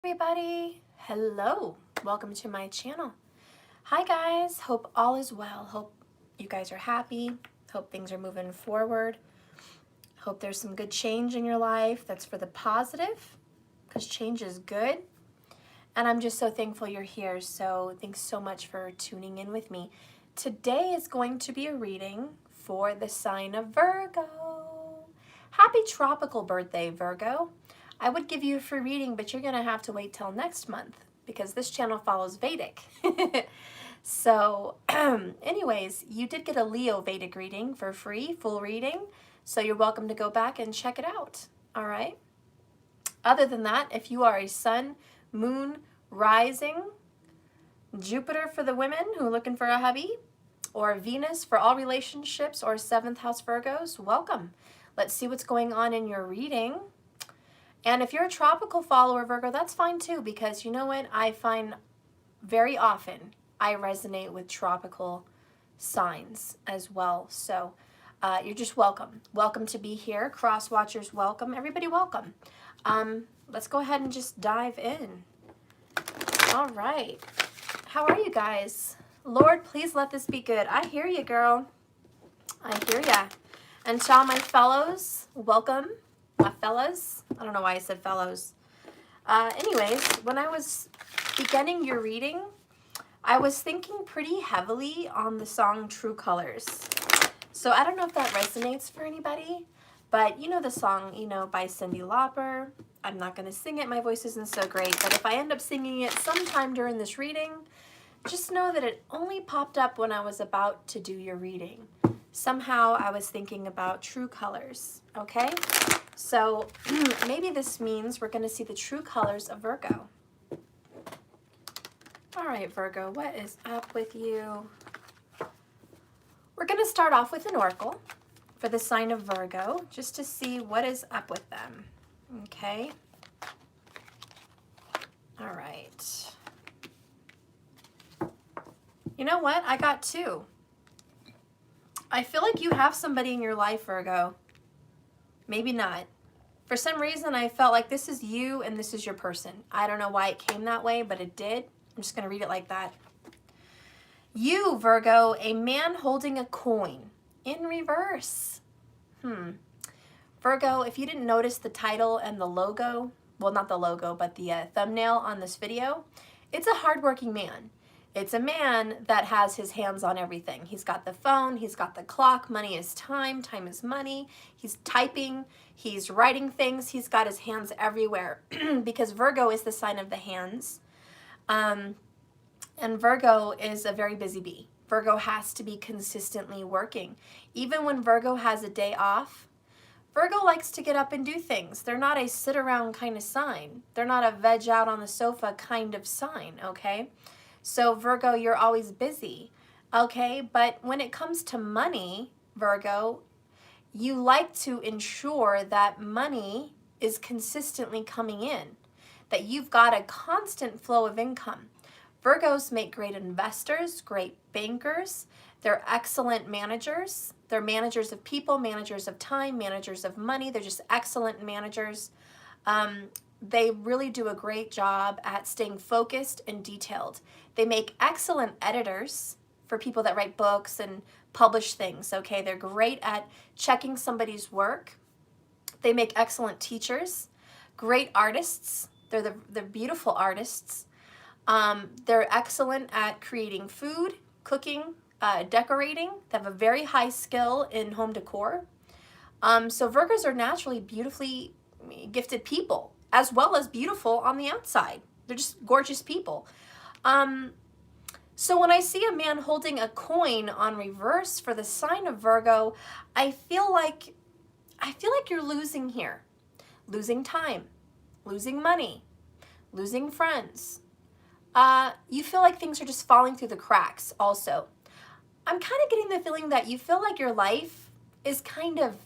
Everybody, hello, welcome to my channel. Hi guys, hope all is well. Hope you guys are happy. Hope things are moving forward. Hope there's some good change in your life that's for the positive, because change is good. And I'm just so thankful you're here. So thanks so much for tuning in with me. Today is going to be a reading for the sign of Virgo. Happy tropical birthday, Virgo. I would give you a free reading, but you're going to have to wait till next month because this channel follows Vedic. So anyways, you did get a Leo Vedic reading for free, full reading. So you're welcome to go back and check it out. All right. Other than that, if you are a sun, moon, rising, Jupiter for the women who are looking for a hubby, or Venus for all relationships, or 7th house Virgos, welcome. Let's see what's going on in your reading. And if you're a tropical follower, Virgo, that's fine too, because you know what? I find very often I resonate with tropical signs as well. So you're just welcome. Welcome to be here. Cross watchers, welcome. Everybody, welcome. Let's go ahead and just dive in. All right. How are you guys? Lord, please let this be good. I hear you, girl. I hear ya. And to all my fellows, welcome. My fellas. I don't know why I said fellows. Anyways, when I was beginning your reading, I was thinking pretty heavily on the song True Colors. So I don't know if that resonates for anybody, but you know the song, by Cyndi Lauper. I'm not going to sing it. My voice isn't so great, but if I end up singing it sometime during this reading, just know that it only popped up when I was about to do your reading. Somehow I was thinking about true colors, okay? So maybe this means we're going to see the true colors of Virgo. All right, Virgo, what is up with you? We're going to start off with an oracle for the sign of Virgo, just to see what is up with them, okay? All right. You know what? I got two. I feel like you have somebody in your life, Virgo. Maybe not. For some reason, I felt like this is you and this is your person. I don't know why it came that way, but it did. I'm just going to read it like that. You, Virgo, a man holding a coin in reverse. Virgo, if you didn't notice the title and the logo, well, not the logo, but the thumbnail on this video, it's a hardworking man. It's a man that has his hands on everything. He's got the phone, he's got the clock, money is time, time is money. He's typing, he's writing things, he's got his hands everywhere because Virgo is the sign of the hands. And Virgo is a very busy bee. Virgo has to be consistently working. Even when Virgo has a day off, Virgo likes to get up and do things. They're not a sit around kind of sign. They're not a veg out on the sofa kind of sign, okay? So Virgo, you're always busy, okay? But when it comes to money, Virgo, you like to ensure that money is consistently coming in, that you've got a constant flow of income. Virgos make great investors, great bankers. They're excellent managers. They're managers of people, managers of time, managers of money. They're just excellent managers. They really do a great job at staying focused and detailed. They make excellent editors for people that write books and publish things, okay? They're great at checking somebody's work. They make excellent teachers, great artists. They're beautiful artists. They're excellent at creating food, cooking, decorating. They have a very high skill in home decor. So Virgos are naturally beautifully gifted people, as well as beautiful on the outside. They're just gorgeous people. So when I see a man holding a coin on reverse for the sign of Virgo, I feel like you're losing here. Losing time, losing money, losing friends. You feel like things are just falling through the cracks also. I'm kind of getting the feeling that you feel like your life is kind of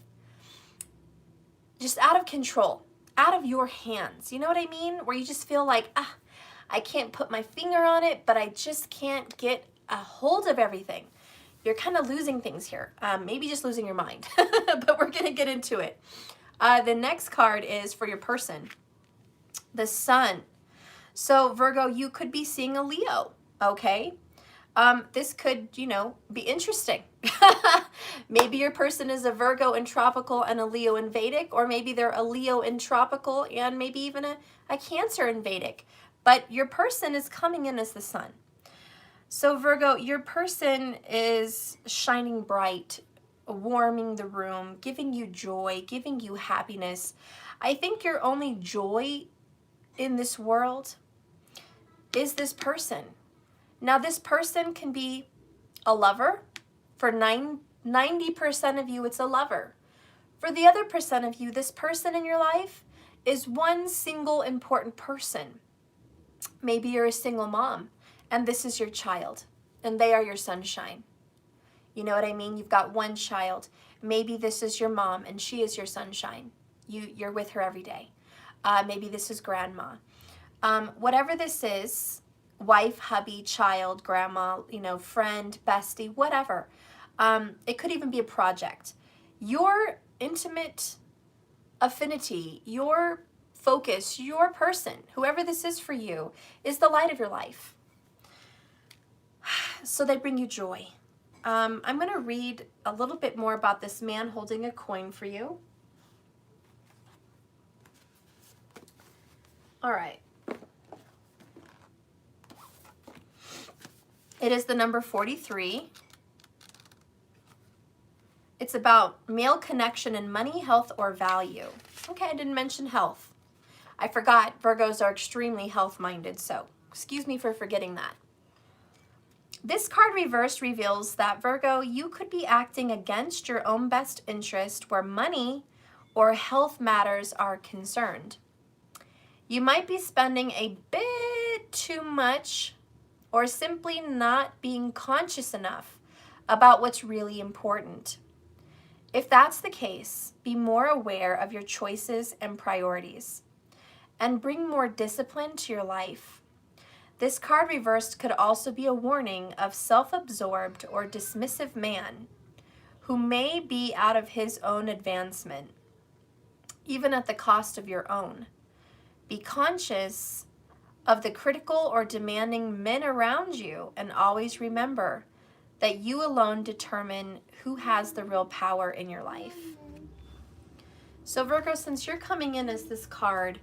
just out of control, out of your hands. You know what I mean? Where you just feel like, I can't put my finger on it, but I just can't get a hold of everything. You're kind of losing things here. Maybe just losing your mind, but we're going to get into it. The next card is for your person. The Sun. So Virgo, you could be seeing a Leo, okay? This could, you know, be interesting. Maybe your person is a Virgo in tropical and a Leo in Vedic, or maybe they're a Leo in tropical and maybe even a Cancer in Vedic. But your person is coming in as the sun. So Virgo, your person is shining bright, warming the room, giving you joy, giving you happiness. I think your only joy in this world is this person. Now, this person can be a lover. For 90% of you, it's a lover. For the other percent of you, this person in your life is one single important person. Maybe you're a single mom, and this is your child, and they are your sunshine. You know what I mean? You've got one child. Maybe this is your mom, and she is your sunshine. You're with her every day. Maybe this is grandma. Whatever this is, wife, hubby, child, grandma, you know, friend, bestie, whatever. It could even be a project. Your intimate affinity, your focus, your person, whoever this is for you, is the light of your life. So they bring you joy. I'm going to read a little bit more about this man holding a coin for you. All right. It is the number 43. It's about male connection and money, health, or value. Okay, I didn't mention health. I forgot Virgos are extremely health-minded, so excuse me for forgetting that. This card reversed reveals that, Virgo, you could be acting against your own best interest where money or health matters are concerned. You might be spending a bit too much or simply not being conscious enough about what's really important. If that's the case, be more aware of your choices and priorities and bring more discipline to your life. This card reversed could also be a warning of self-absorbed or dismissive man who may be out of his own advancement, even at the cost of your own. Be conscious of the critical or demanding men around you, and always remember that you alone determine who has the real power in your life. So Virgo, since you're coming in as this card,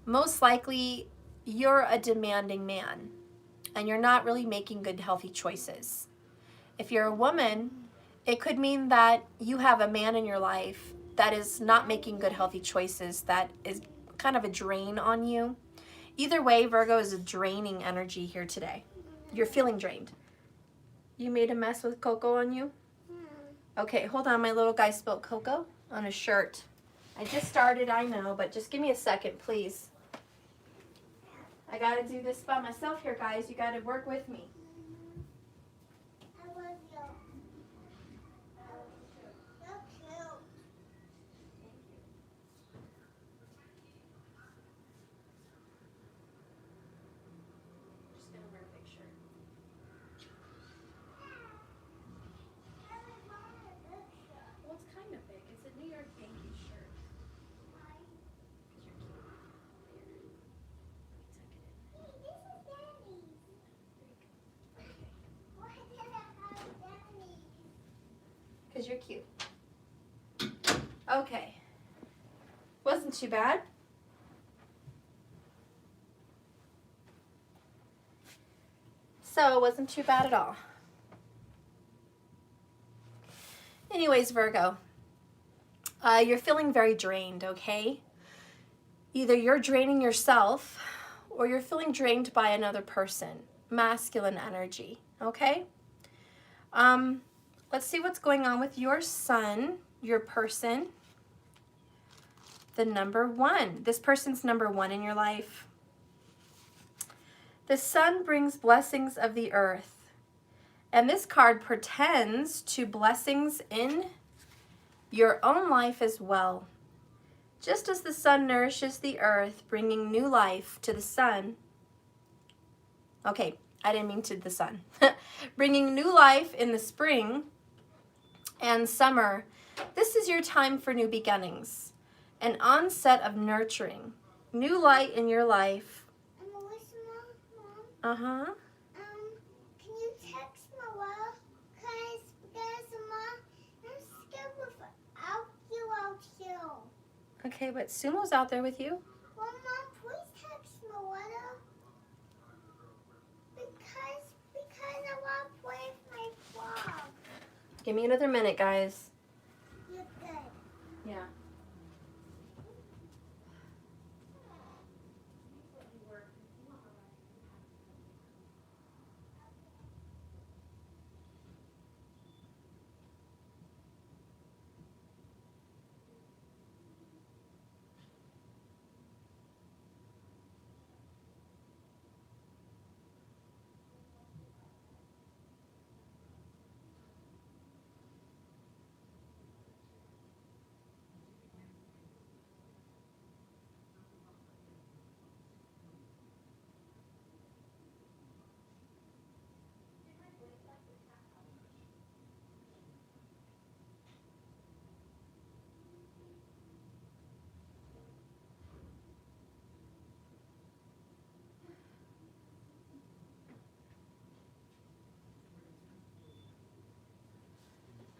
most likely you're a demanding man and you're not really making good, healthy choices. If you're a woman, it could mean that you have a man in your life that is not making good, healthy choices, that is kind of a drain on you. Either way, Virgo, is a draining energy here today. You're feeling drained. You made a mess with cocoa on you? Okay, hold on. My little guy spilled cocoa on his shirt. I just started, I know, but just give me a second, please. I got to do this by myself here, guys. You got to work with me. Because you're cute. Okay. Wasn't too bad. So it wasn't too bad at all. Anyways, Virgo, you're feeling very drained, okay? Either you're draining yourself or you're feeling drained by another person. Masculine energy, okay? Let's see what's going on with your sun, your person. The number 1. This person's number 1 in your life. The sun brings blessings of the earth. And this card portends to blessings in your own life as well. Just as the sun nourishes the earth, bringing new life to the sun. Okay, I didn't mean to the sun. Bringing new life in the spring and summer. This is your time for new beginnings. An onset of nurturing. New light in your life. Uh-huh. Can you text Mama? Because Mom, I'm scared without you out here. Okay, but Sumo's out there with you. Well, Mom, please text Moana. Because I want to play with my frog. Give me another minute, guys. You're good. Yeah.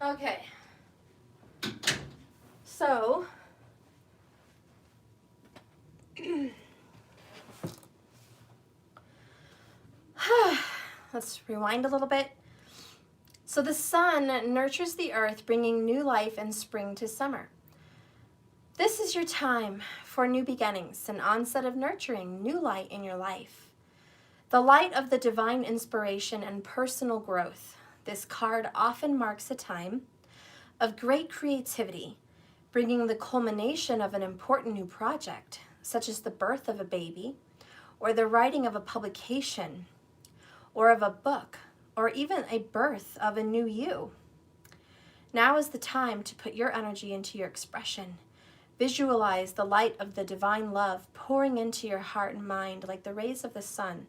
Okay. So, let's rewind a little bit. So the sun nurtures the earth, bringing new life in spring to summer. This is your time for new beginnings, an onset of nurturing new light in your life. The light of the divine inspiration and personal growth. This card often marks a time of great creativity, bringing the culmination of an important new project, such as the birth of a baby, or the writing of a publication, or of a book, or even a birth of a new you. Now is the time to put your energy into your expression. Visualize the light of the divine love pouring into your heart and mind like the rays of the sun,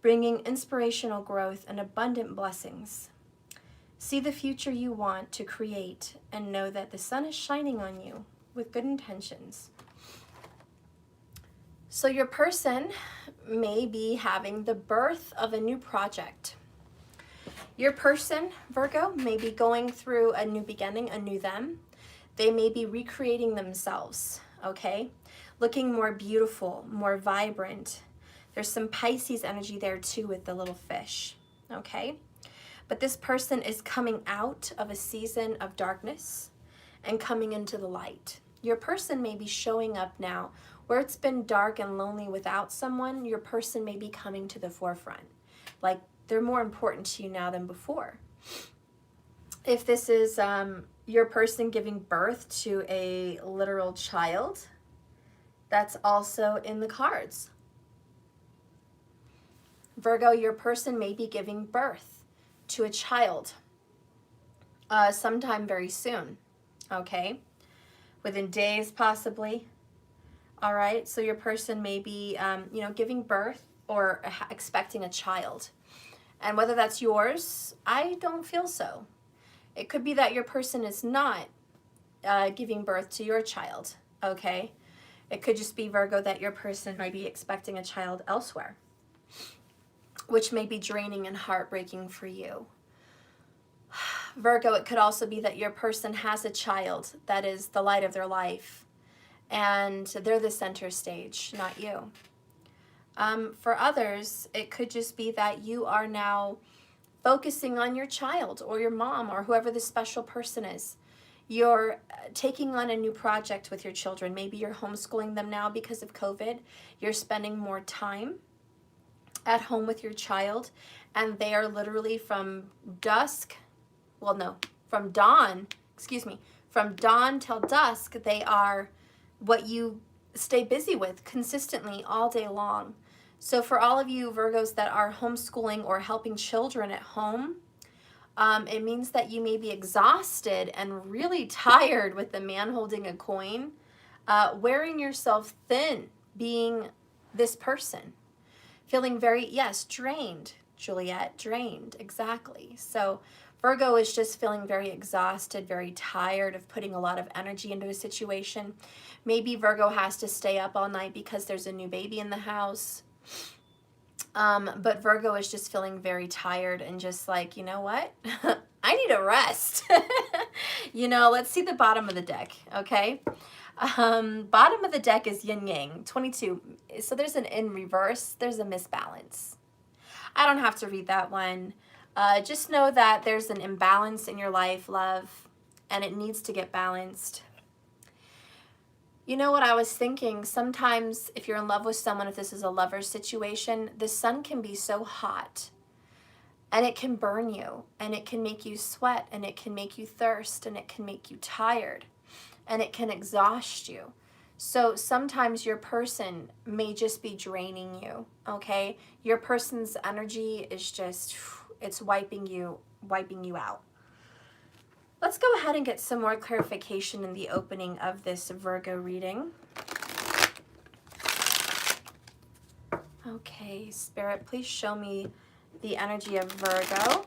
bringing inspirational growth and abundant blessings. See the future you want to create and know that the sun is shining on you with good intentions. So your person may be having the birth of a new project. Your person, Virgo, may be going through a new beginning, a new them. They may be recreating themselves, okay? Looking more beautiful, more vibrant. There's some Pisces energy there too with the little fish, okay? But this person is coming out of a season of darkness and coming into the light. Your person may be showing up now. Where it's been dark and lonely without someone, your person may be coming to the forefront. Like they're more important to you now than before. If this is your person giving birth to a literal child, that's also in the cards. Virgo, your person may be giving birth to a child sometime very soon, okay? Within days, possibly. All right, so your person may be, giving birth or expecting a child. And whether that's yours, I don't feel so. It could be that your person is not giving birth to your child, okay? It could just be, Virgo, that your person might be expecting a child elsewhere, which may be draining and heartbreaking for you. Virgo, it could also be that your person has a child that is the light of their life, and they're the center stage, not you. For others, it could just be that you are now focusing on your child or your mom or whoever the special person is. You're taking on a new project with your children. Maybe you're homeschooling them now because of COVID. You're spending more time at home with your child, and they are literally from dawn till dusk, they are what you stay busy with consistently all day long. So for all of you Virgos that are homeschooling or helping children at home, it means that you may be exhausted and really tired with the man holding a coin, wearing yourself thin, being this person. Feeling very, drained, Juliet, drained, exactly. So Virgo is just feeling very exhausted, very tired of putting a lot of energy into a situation. Maybe Virgo has to stay up all night because there's a new baby in the house. But Virgo is just feeling very tired and just like, you know what? I need a rest. You know, let's see the bottom of the deck, okay? Bottom of the deck is yin yang, 22. So there's an in reverse, there's a misbalance. I don't have to read that one. Just know that there's an imbalance in your life, love, and it needs to get balanced. You know what I was thinking? Sometimes if you're in love with someone, if this is a lover situation, the sun can be so hot and it can burn you and it can make you sweat and it can make you thirst and it can make you tired and it can exhaust you. So sometimes your person may just be draining you, okay? Your person's energy is just, it's wiping you out. Let's go ahead and get some more clarification in the opening of this Virgo reading. Okay, Spirit, please show me the energy of Virgo.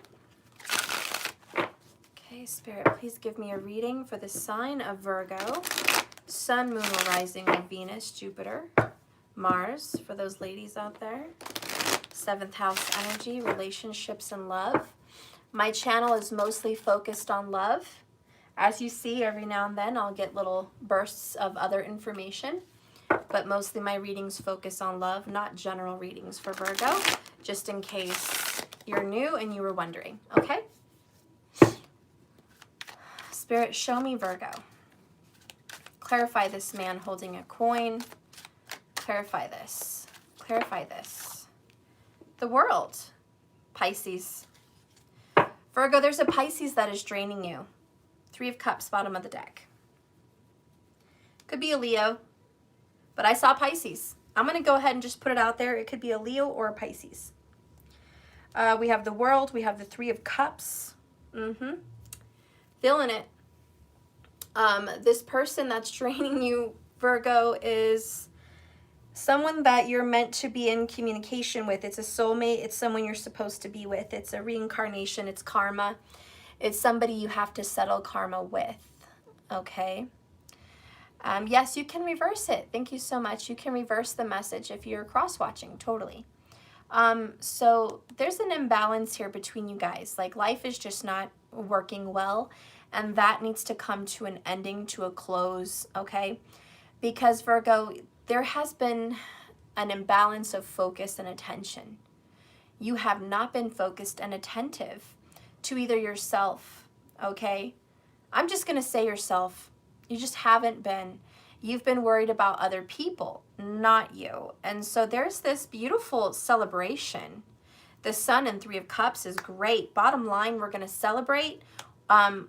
Okay, Spirit, please give me a reading for the sign of Virgo. Sun, Moon, or Rising of Venus, Jupiter, Mars, for those ladies out there. 7th house energy, relationships and love. My channel is mostly focused on love. As you see, every now and then I'll get little bursts of other information, but mostly my readings focus on love, not general readings for Virgo, just in case you're new and you were wondering, okay? Spirit, show me Virgo. Clarify this man holding a coin. Clarify this. Clarify this. The world. Pisces. Virgo, there's a Pisces that is draining you. 3 of Cups, bottom of the deck. Could be a Leo, but I saw Pisces. I'm going to go ahead and just put it out there. It could be a Leo or a Pisces. We have the world. We have the 3 of Cups. Feeling it. This person that's draining you, Virgo, is someone that you're meant to be in communication with. It's a soulmate. It's someone you're supposed to be with. It's a reincarnation. It's karma. It's somebody you have to settle karma with, okay? Yes, you can reverse it. Thank you so much. You can reverse the message if you're cross-watching, totally. So there's an imbalance here between you guys. Like, life is just not working well, and that needs to come to an ending, to a close, okay? Because, Virgo, there has been an imbalance of focus and attention. You have not been focused and attentive to either yourself, okay? I'm just going to say yourself. You just haven't been. You've been worried about other people, not you. And so there's this beautiful celebration. The Sun and 3 of Cups is great. Bottom line, we're going to celebrate.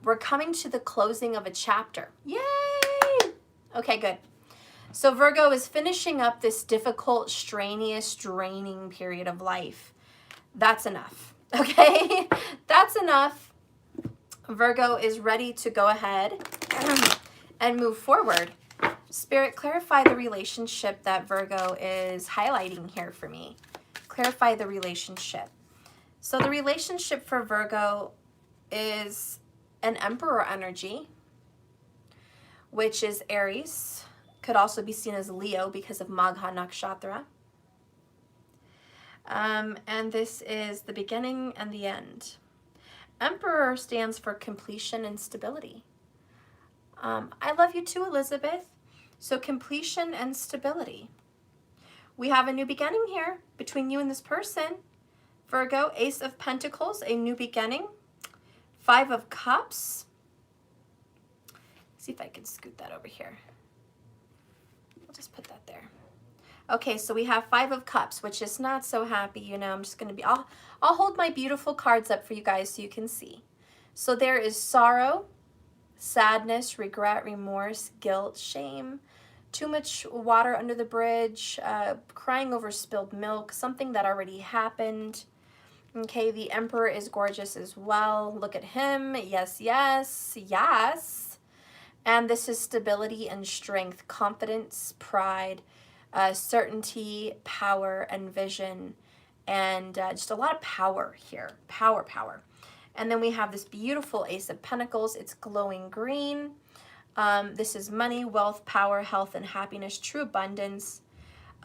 We're coming to the closing of a chapter. Yay! Okay, good. So Virgo is finishing up this difficult, strenuous, draining period of life. That's enough, okay? That's enough. Virgo is ready to go ahead and move forward. Spirit, clarify the relationship that Virgo is highlighting here for me. Clarify the relationship. So the relationship for Virgo is an Emperor energy, which is Aries. Could also be seen as Leo because of Magha Nakshatra. And this is the beginning and the end. Emperor stands for completion and stability. I love you too, Elizabeth. So completion and stability. We have a new beginning here between you and this person. Virgo, Ace of Pentacles, a new beginning. 5 of Cups. See if I can scoot that over here. I'll just put that there. Okay, so we have 5 of Cups, which is not so happy, you know. I'm just going to be, I'll hold my beautiful cards up for you guys so you can see. So there is sorrow, sadness, regret, remorse, guilt, shame, too much water under the bridge, crying over spilled milk, something that already happened. Okay, the Emperor is gorgeous as well. Look at him. Yes, yes, yes. And this is stability and strength, confidence, pride, certainty, power, and vision, and just a lot of power here. Power, power. And then we have this beautiful Ace of Pentacles. It's glowing green. This is money, wealth, power, health, and happiness, true abundance.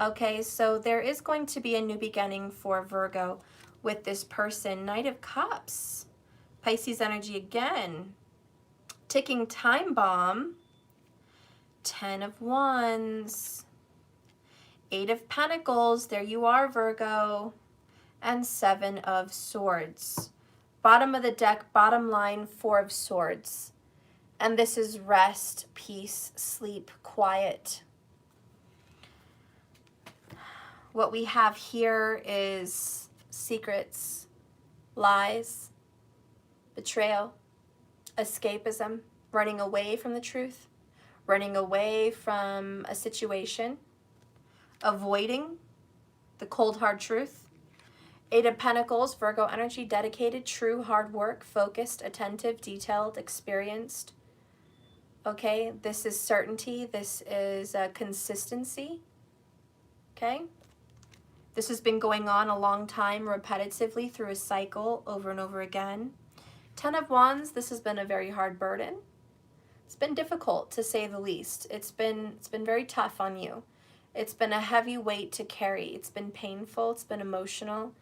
Okay, so there is going to be a new beginning for Virgo with this person. Knight of Cups, Pisces energy again, ticking time bomb, 10 of Wands, 8 of Pentacles, there you are, Virgo, and 7 of Swords. Bottom of the deck, bottom line, 4 of Swords. And this is rest, peace, sleep, quiet. What we have here is secrets, lies, betrayal, escapism, running away from the truth, running away from a situation, avoiding the cold, hard truth. 8 of Pentacles, Virgo energy, dedicated, true, hard work, focused, attentive, detailed, experienced. Okay, this is certainty. This is consistency. Okay, this has been going on a long time, repetitively through a cycle over and over again. 10 of Wands, this has been a very hard burden. It's been difficult, to say the least. It's been very tough on you. It's been a heavy weight to carry. It's been painful. It's been emotional.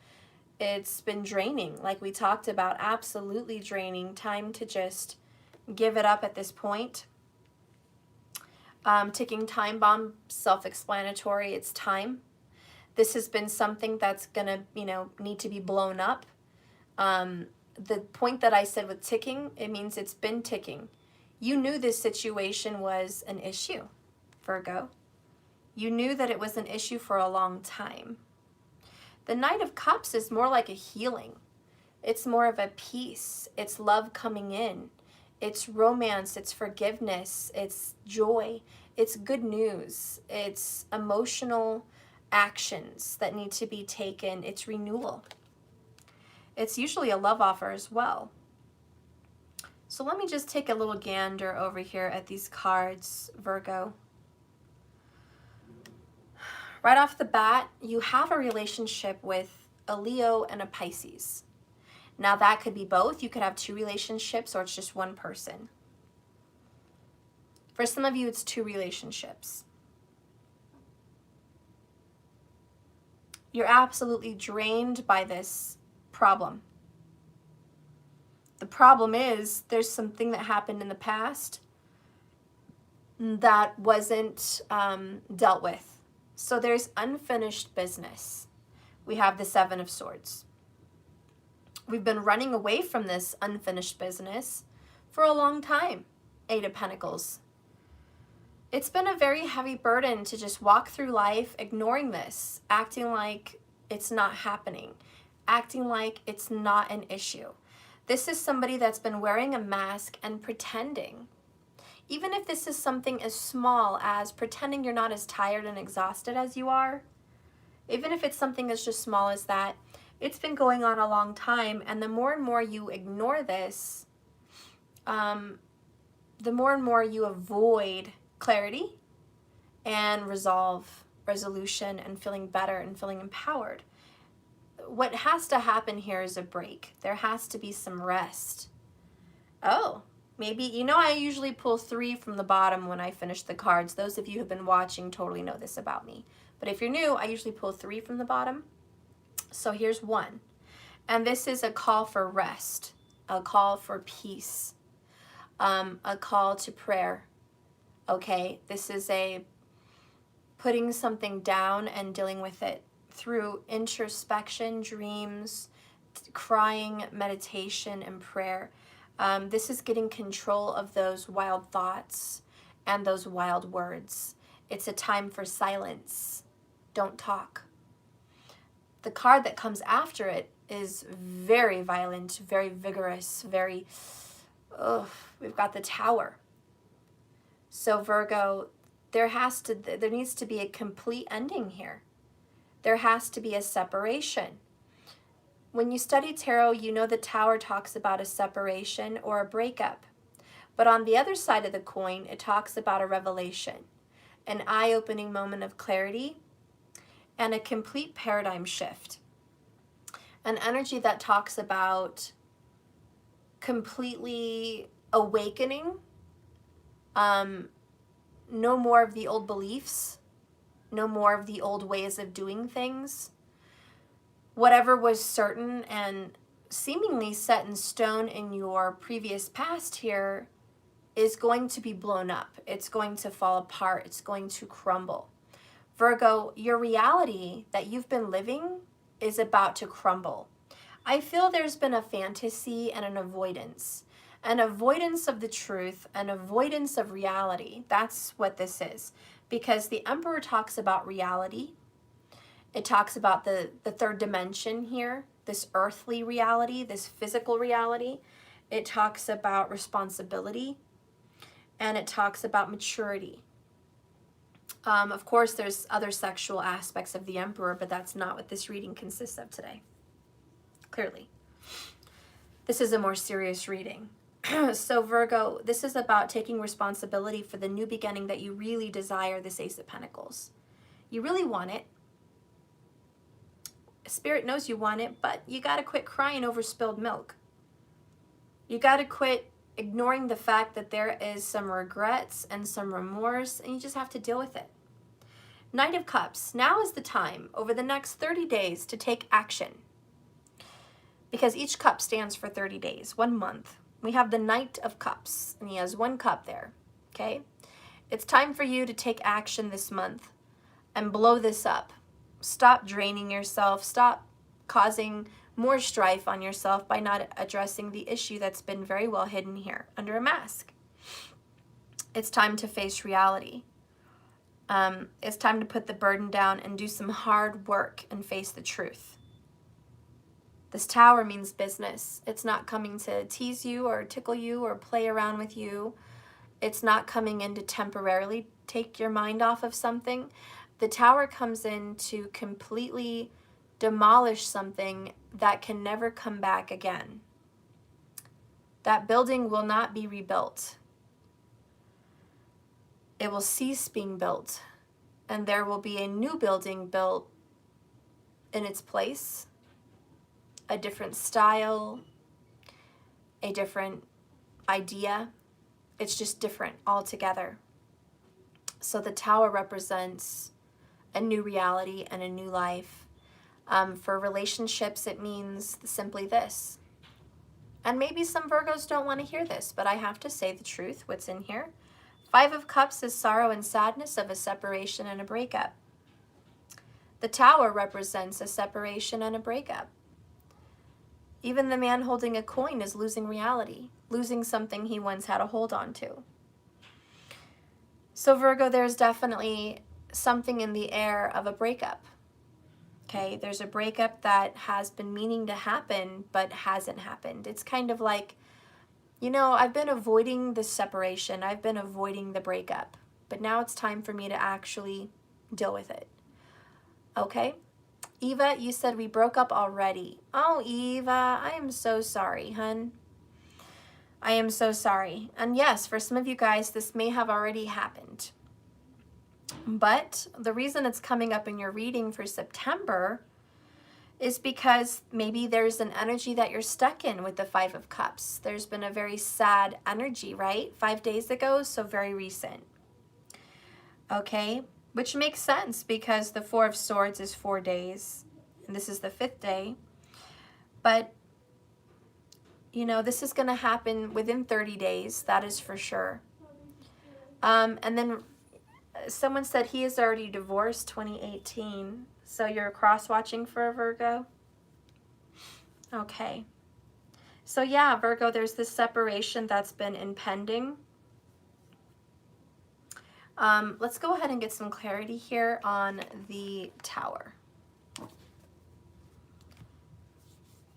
It's been draining, like we talked about, absolutely draining. Time to just give it up at this point. Ticking time bomb, self-explanatory. It's time. This has been something that's gonna, need to be blown up. The point that I said with ticking, it means it's been ticking. You knew this situation was an issue, Virgo. You knew that it was an issue for a long time. The Knight of Cups is more like a healing. It's more of a peace. It's love coming in. It's romance. It's forgiveness. It's joy. It's good news. It's emotional actions that need to be taken. It's renewal. It's usually a love offer as well. So let me just take a little gander over here at these cards, Virgo. Right off the bat, you have a relationship with a Leo and a Pisces. Now that could be both. You could have 2 relationships, or it's just one person. For some of you, it's 2 relationships. You're absolutely drained by this problem. The problem is there's something that happened in the past that wasn't dealt with. So there's unfinished business. We have the 7 of Swords. We've been running away from this unfinished business for a long time. 8 of Pentacles. It's been a very heavy burden to just walk through life ignoring this, acting like it's not happening, acting like it's not an issue. This is somebody that's been wearing a mask and pretending. Even if this is something as small as pretending you're not as tired and exhausted as you are, even if it's something as just small as that, it's been going on a long time, and the more and more you ignore this, the more and more you avoid clarity and resolution, and feeling better and feeling empowered. What has to happen here is a break. There has to be some rest. Oh, maybe, I usually pull 3 from the bottom when I finish the cards. Those of you who have been watching totally know this about me. But if you're new, I usually pull 3 from the bottom. So here's 1. And this is a call for rest, a call for peace, a call to prayer. Okay, this is a putting something down and dealing with it through introspection, dreams, crying, meditation, and prayer. This is getting control of those wild thoughts and those wild words. It's a time for silence. Don't talk. The card that comes after it is very violent, very vigorous, we've got the Tower. So Virgo, there needs to be a complete ending here. There has to be a separation. When you study tarot, you know the Tower talks about a separation or a breakup. But on the other side of the coin, it talks about a revelation, an eye-opening moment of clarity, and a complete paradigm shift. An energy that talks about completely awakening, no more of the old beliefs, no more of the old ways of doing things. Whatever was certain and seemingly set in stone in your previous past here is going to be blown up. It's going to fall apart. It's going to crumble. Virgo, your reality that you've been living is about to crumble. I feel there's been a fantasy and an avoidance of the truth, an avoidance of reality. That's what this is. Because the Emperor talks about reality. It talks about the third dimension here, this earthly reality, this physical reality. It talks about responsibility, and it talks about maturity. Of course, there's other sexual aspects of the Emperor, but that's not what this reading consists of today. Clearly. This is a more serious reading. So Virgo, this is about taking responsibility for the new beginning that you really desire, this Ace of Pentacles. You really want it. Spirit knows you want it, but you got to quit crying over spilled milk. You got to quit ignoring the fact that there is some regrets and some remorse, and you just have to deal with it. Knight of Cups, now is the time over the next 30 days to take action. Because each cup stands for 30 days, 1 month. We have the Knight of Cups, and he has 1 cup there, okay? It's time for you to take action this month and blow this up. Stop draining yourself. Stop causing more strife on yourself by not addressing the issue that's been very well hidden here under a mask. It's time to face reality. It's time to put the burden down and do some hard work and face the truth. This Tower means business. It's not coming to tease you or tickle you or play around with you. It's not coming in to temporarily take your mind off of something. The Tower comes in to completely demolish something that can never come back again. That building will not be rebuilt. It will cease being built, and there will be a new building built in its place. A different style, a different idea. It's just different altogether. So the Tower represents a new reality and a new life. For relationships, it means simply this. And maybe some Virgos don't want to hear this, but I have to say the truth, what's in here. 5 of Cups is sorrow and sadness of a separation and a breakup. The Tower represents a separation and a breakup. Even the man holding a coin is losing reality, losing something he once had a hold on to. So Virgo, there's definitely something in the air of a breakup. Okay, there's a breakup that has been meaning to happen, but hasn't happened. It's kind of like, you know, I've been avoiding the separation. I've been avoiding the breakup, but now it's time for me to actually deal with it. Okay? Eva, you said we broke up already. Oh, Eva, I am so sorry, hun. I am so sorry. And yes, for some of you guys, this may have already happened. But the reason it's coming up in your reading for September is because maybe there's an energy that you're stuck in with the 5 of Cups. There's been a very sad energy, right? 5 days ago, so very recent. Okay? Which makes sense because the 4 of Swords is 4 days, and this is the 5th day. But, you know, this is going to happen within 30 days, that is for sure. And then someone said he is already divorced 2018. So you're cross-watching for a Virgo? Okay. So yeah, Virgo, there's this separation that's been impending. Let's go ahead and get some clarity here on the Tower.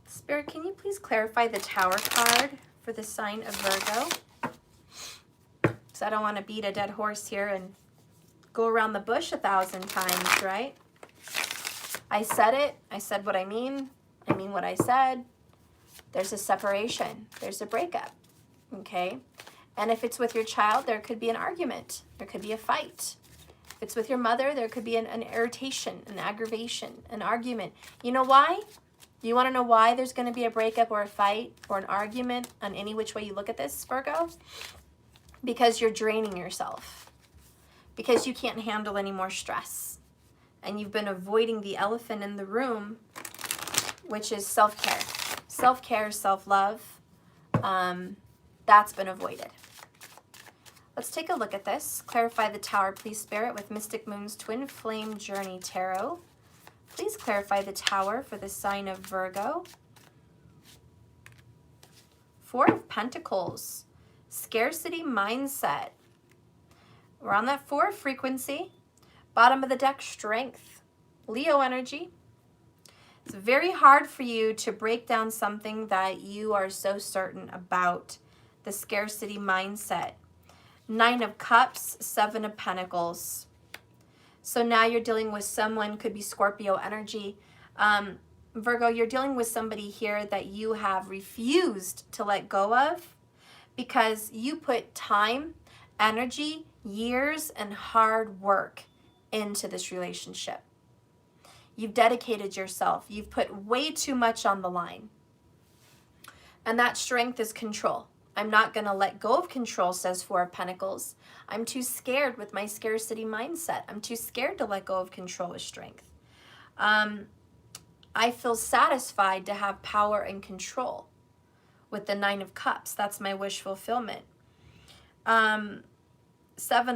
Spirit, can you please clarify the Tower card for the sign of Virgo? Because I don't want to beat a dead horse here and go around the bush 1,000 times, right? I said it. I said what I mean what I said. There's a separation. There's a breakup. Okay? And if it's with your child, there could be an argument. There could be a fight. If it's with your mother, there could be an irritation, an aggravation, an argument. You know why? Do you want to know why there's going to be a breakup or a fight or an argument on any which way you look at this, Virgo? Because you're draining yourself. Because you can't handle any more stress. and you've been avoiding the elephant in the room, which is self-care. Self-care, self-love, that's been avoided. Let's take a look at this. Clarify the Tower, please, Spirit, with Mystic Moon's Twin Flame Journey Tarot. Please clarify the Tower for the sign of Virgo. Four of Pentacles, scarcity mindset. We're on that 4 frequency. Bottom of the deck, strength. Leo energy. It's very hard for you to break down something that you are so certain about. The scarcity mindset. 9 of Cups, 7 of Pentacles. So now you're dealing with someone, could be Scorpio energy. Virgo, you're dealing with somebody here that you have refused to let go of because you put time, energy, years, and hard work into this relationship. You've dedicated yourself. You've put way too much on the line. And that strength is control. I'm not going to let go of control, says 4 of Pentacles. I'm too scared with my scarcity mindset. I'm too scared to let go of control with strength. I feel satisfied to have power and control with the 9 of Cups. That's my wish fulfillment. 7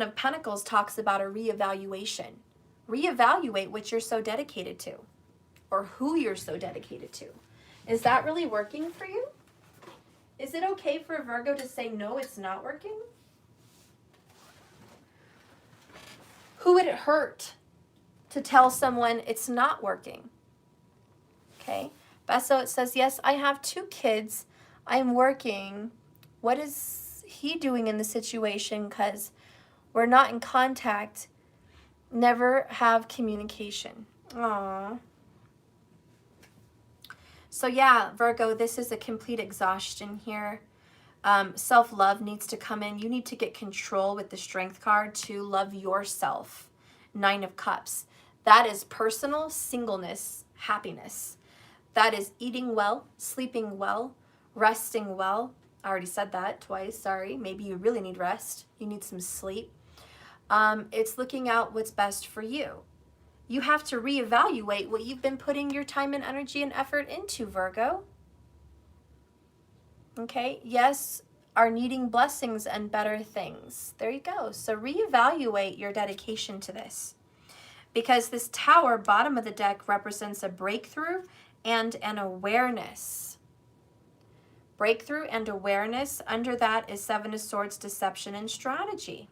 of Pentacles talks about a reevaluation. Reevaluate what you're so dedicated to or who you're so dedicated to. Is that really working for you? Is it okay for a Virgo to say, no, it's not working? Who would it hurt to tell someone it's not working? Okay. Besso, it says, yes, I have 2 kids. I'm working. What is he doing in the situation? Because we're not in contact. Never have communication. Aww. So yeah, Virgo, this is a complete exhaustion here. Self-love needs to come in. You need to get control with the Strength card to love yourself. 9 of Cups. That is personal singleness, happiness. That is eating well, sleeping well, resting well. I already said that twice, sorry. Maybe you really need rest. You need some sleep. It's looking out what's best for you. You have to reevaluate what you've been putting your time and energy and effort into, Virgo. Okay, yes, are needing blessings and better things. There you go. So reevaluate your dedication to this. Because this Tower, bottom of the deck, represents a breakthrough and an awareness. Breakthrough and awareness. Under that is 7 of Swords, deception and strategy.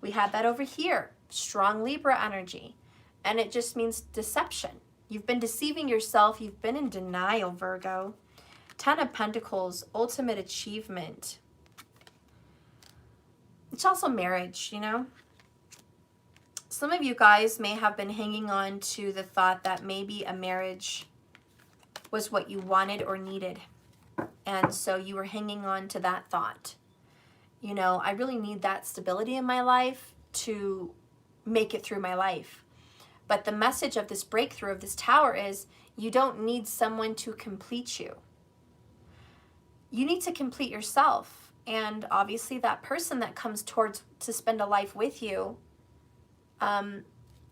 We have that over here, strong Libra energy, and it just means deception. You've been deceiving yourself. You've been in denial, Virgo. 10 of Pentacles, ultimate achievement. It's also marriage, you know. Some of you guys may have been hanging on to the thought that maybe a marriage was what you wanted or needed. And so you were hanging on to that thought. You know, I really need that stability in my life to make it through my life. But the message of this breakthrough of this Tower is you don't need someone to complete you. You need to complete yourself. And obviously that person that comes towards to spend a life with you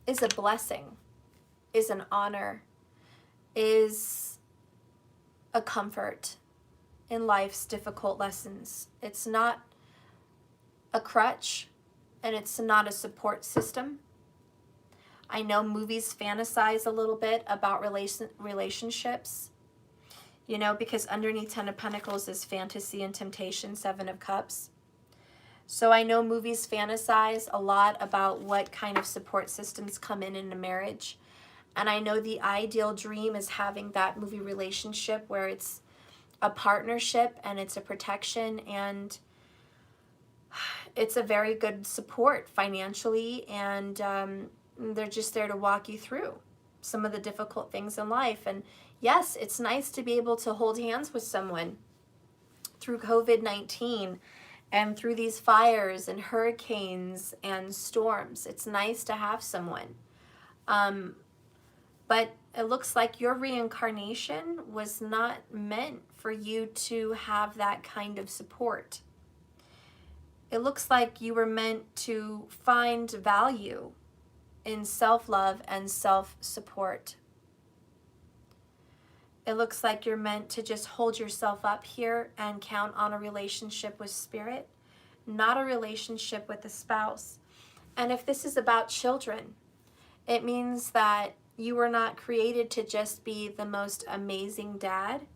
is a blessing, is an honor, is a comfort in life's difficult lessons. It's not a crutch, and it's not a support system. I know movies fantasize a little bit about relationships, you know, because underneath 10 of Pentacles is fantasy and temptation, 7 of Cups. So I know movies fantasize a lot about what kind of support systems come in a marriage. And I know the ideal dream is having that movie relationship where it's a partnership and it's a protection and it's a very good support financially, and they're just there to walk you through some of the difficult things in life. And yes, it's nice to be able to hold hands with someone through COVID-19 and through these fires and hurricanes and storms. It's nice to have someone. But it looks like your reincarnation was not meant for you to have that kind of support. It looks like you were meant to find value in self-love and self-support. It looks like you're meant to just hold yourself up here and count on a relationship with spirit, not a relationship with a spouse. And if this is about children, it means that you were not created to just be the most amazing dad,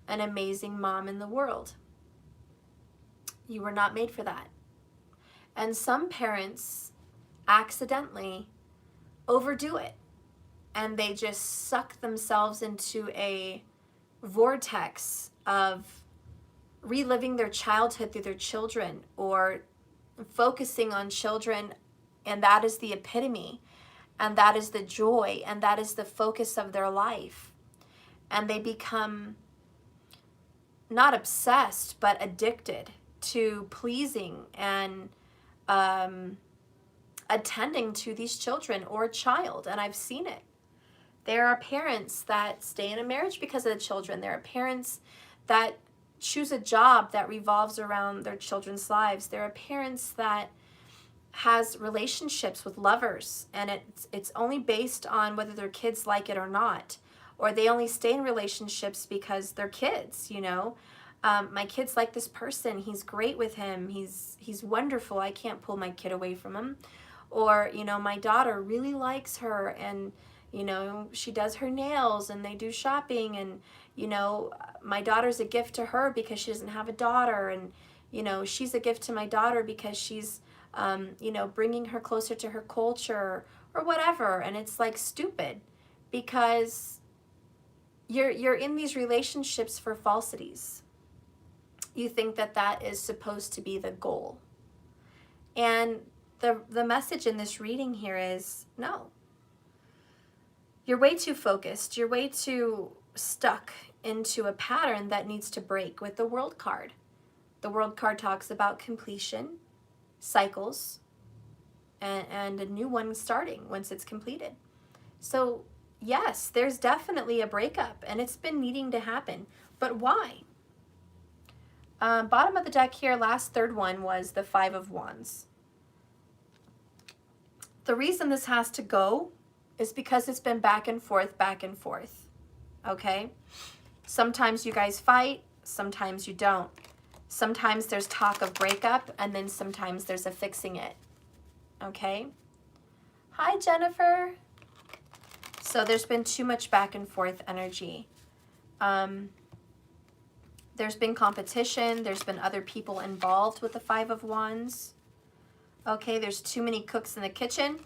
an amazing mom in the world. You were not made for that. And some parents accidentally overdo it, and they just suck themselves into a vortex of reliving their childhood through their children, or focusing on children, and that is the epitome, and that is the joy, and that is the focus of their life. And they become not obsessed, but addicted to pleasing and attending to these children or a child. And I've seen it. There are parents that stay in a marriage because of the children. There are parents that choose a job that revolves around their children's lives. There are parents that has relationships with lovers, and it's only based on whether their kids like it or not, or they only stay in relationships because they're kids, you know. My kids like this person, he's great with him, he's wonderful, I can't pull my kid away from him. Or, you know, my daughter really likes her, and you know, she does her nails and they do shopping, and you know, my daughter's a gift to her because she doesn't have a daughter, and you know, she's a gift to my daughter because she's you know, bringing her closer to her culture or whatever. And it's like stupid, because you're in these relationships for falsities. You think that that is supposed to be the goal. And the message in this reading here is no. You're way too focused. You're way too stuck into a pattern that needs to break with the World card. The World card talks about completion, cycles, and a new one starting once it's completed. So yes, there's definitely a breakup, and it's been needing to happen. But why? Bottom of the deck here, last third one was the Five of Wands. The reason this has to go is because it's been back and forth, okay? Sometimes you guys fight, sometimes you don't. Sometimes there's talk of breakup, and then sometimes there's a fixing it, okay? Hi, Jennifer. So there's been too much back and forth energy. There's been competition. There's been other people involved with the Five of Wands. Okay, there's too many cooks in the kitchen.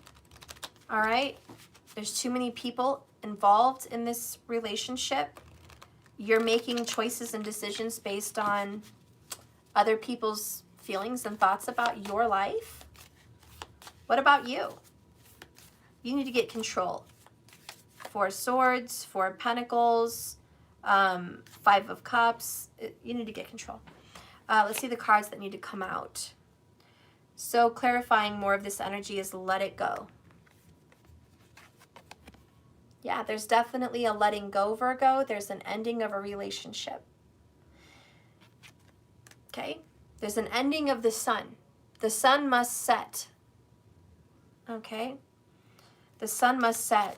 All right, there's too many people involved in this relationship. You're making choices and decisions based on other people's feelings and thoughts about your life. What about you? You need to get control. Four of Swords, Four of Pentacles, Five of Cups. You need to get control. Let's see the cards that need to come out. So clarifying more of this energy is let it go. Yeah, there's definitely a letting go, Virgo. There's an ending of a relationship. Okay? There's an ending of the sun. The sun must set. Okay? The sun must set.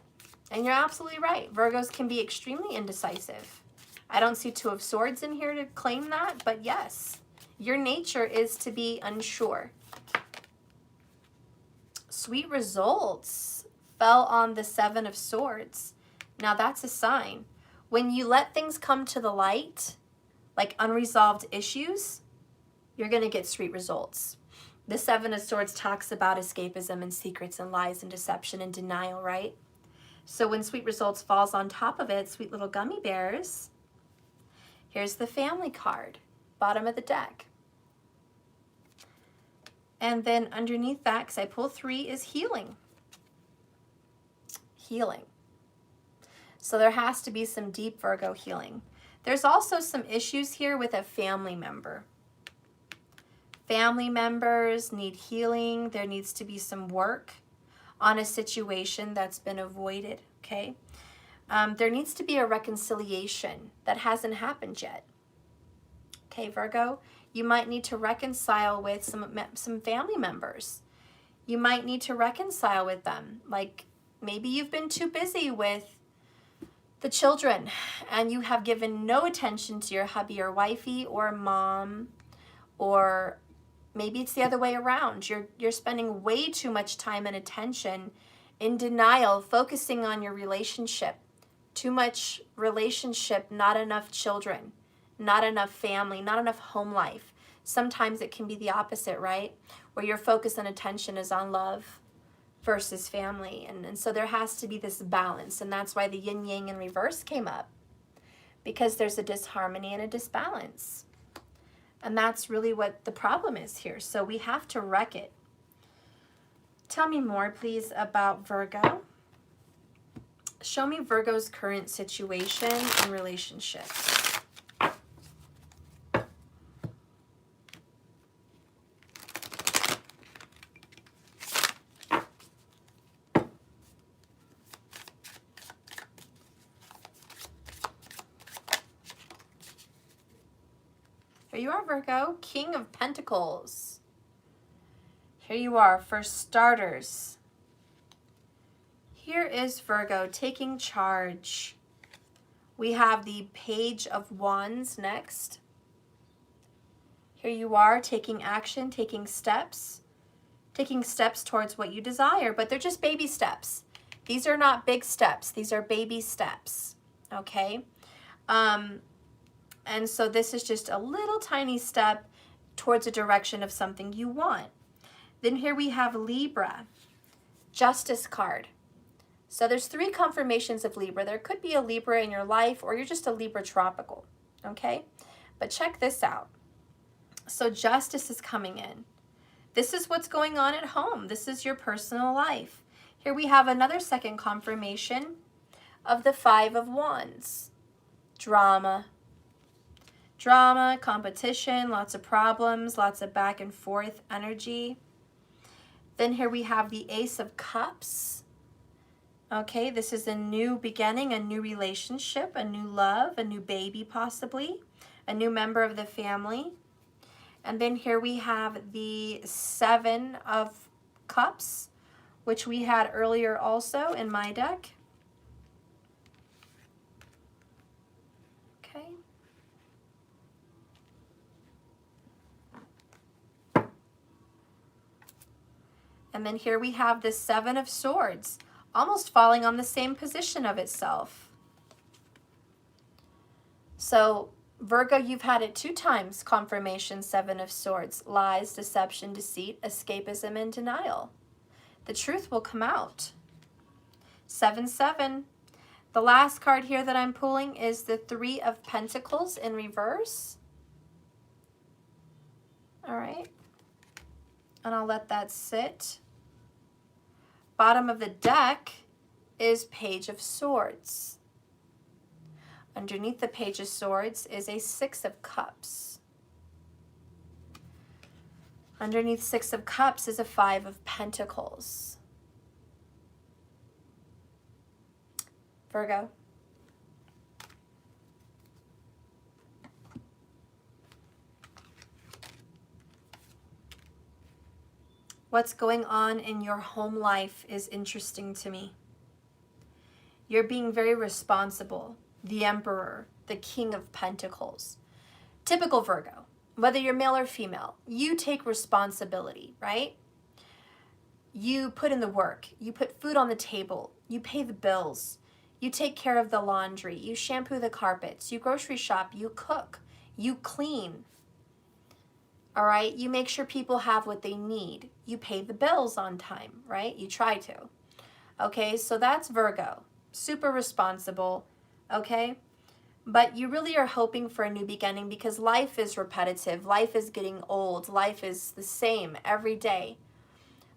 And you're absolutely right. Virgos can be extremely indecisive. I don't see Two of Swords in here to claim that, but yes, your nature is to be unsure. Sweet results fell on the Seven of Swords. Now that's a sign. When you let things come to the light, like unresolved issues, you're going to get sweet results. The Seven of Swords talks about escapism and secrets and lies and deception and denial, right? So when sweet results falls on top of it, sweet little gummy bears, here's the family card, bottom of the deck. And then underneath that, because I pull 3, is healing. Healing. So there has to be some deep Virgo healing. There's also some issues here with a family member. Family members need healing. There needs to be some work on a situation that's been avoided, okay? There needs to be a reconciliation that hasn't happened yet. Okay, Virgo, you might need to reconcile with some family members. You might need to reconcile with them. Like maybe you've been too busy with the children and you have given no attention to your hubby or wifey or mom, or maybe it's the other way around. You're spending way too much time and attention in denial, focusing on your relationship. Too much relationship, not enough children, not enough family, not enough home life. Sometimes it can be the opposite, right? Where your focus and attention is on love versus family. And so there has to be this balance. And that's why the yin yang in reverse came up, because there's a disharmony and a disbalance. And that's really what the problem is here. So we have to wreck it. Tell me more, please, about Virgo. Show me Virgo's current situation and relationships. Here you are, Virgo, King of Pentacles. Here you are, for starters. Here is Virgo taking charge. We have the Page of Wands next. Here you are taking action, taking steps towards what you desire, but they're just baby steps. These are not big steps. These are baby steps, okay? And so this is just a little tiny step towards a direction of something you want. Then here we have Libra, Justice card. So there's 3 confirmations of Libra. There could be a Libra in your life, or you're just a Libra tropical, okay? But check this out. So justice is coming in. This is what's going on at home. This is your personal life. Here we have another second confirmation of the 5 of Wands. Drama, competition, lots of problems, lots of back and forth energy. Then here we have the Ace of Cups. Okay, this is a new beginning, a new relationship, a new love, a new baby possibly, a new member of the family. And then here we have the 7 of Cups, which we had earlier also in my deck. Okay. And then here we have the 7 of Swords, almost falling on the same position of itself. So Virgo, you've had it 2 times, confirmation, 7 of Swords. Lies, deception, deceit, escapism, and denial. The truth will come out. 7-7. The last card here that I'm pulling is the 3 of Pentacles in reverse. All right. And I'll let that sit. Bottom of the deck is Page of Swords. Underneath the Page of Swords is a 6 of Cups. Underneath 6 of Cups is a 5 of Pentacles. Virgo. What's going on in your home life is interesting to me. You're being very responsible. The Emperor, the King of Pentacles. Typical Virgo, whether you're male or female, you take responsibility, right? You put in the work. You put food on the table. You pay the bills. You take care of the laundry. You shampoo the carpets. You grocery shop. You cook. You clean. All right? You make sure people have what they need. You pay the bills on time, right? You try to. Okay, so that's Virgo. Super responsible, okay? But you really are hoping for a new beginning because life is repetitive. Life is getting old. Life is the same every day.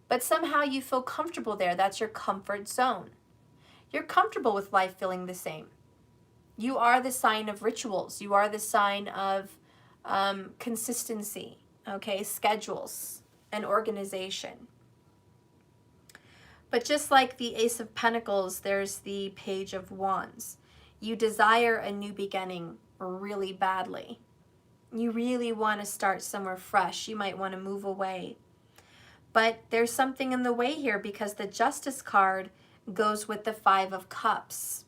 But somehow you feel comfortable there. That's your comfort zone. You're comfortable with life feeling the same. You are the sign of rituals. You are the sign of consistency, okay? Schedules and organization. But just like the Ace of Pentacles, there's the Page of Wands. You desire a new beginning really badly. You really want to start somewhere fresh. You might want to move away. But there's something in the way here because the Justice card goes with the Five of Cups.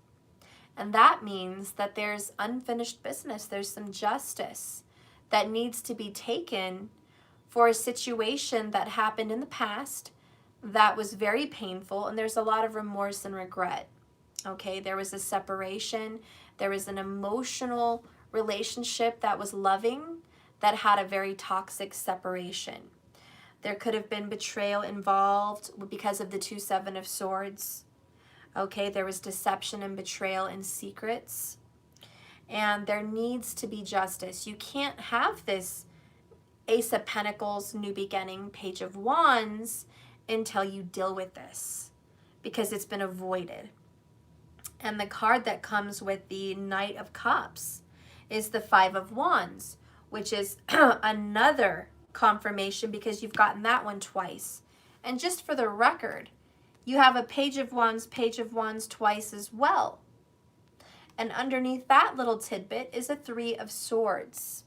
And that means that there's unfinished business. There's some justice that needs to be taken for a situation that happened in the past that was very painful, and there's a lot of remorse and regret. Okay, there was a separation. There was an emotional relationship that was loving that had a very toxic separation. There could have been betrayal involved because of the Seven of Swords. Okay, there was deception and betrayal and secrets. And there needs to be justice. You can't have this Ace of Pentacles, New Beginning, Page of Wands until you deal with this because it's been avoided. And the card that comes with the Knight of Cups is the Five of Wands, which is another confirmation because you've gotten that one twice. And just for the record, you have a Page of Wands twice as well. And underneath that little tidbit is a Three of Swords.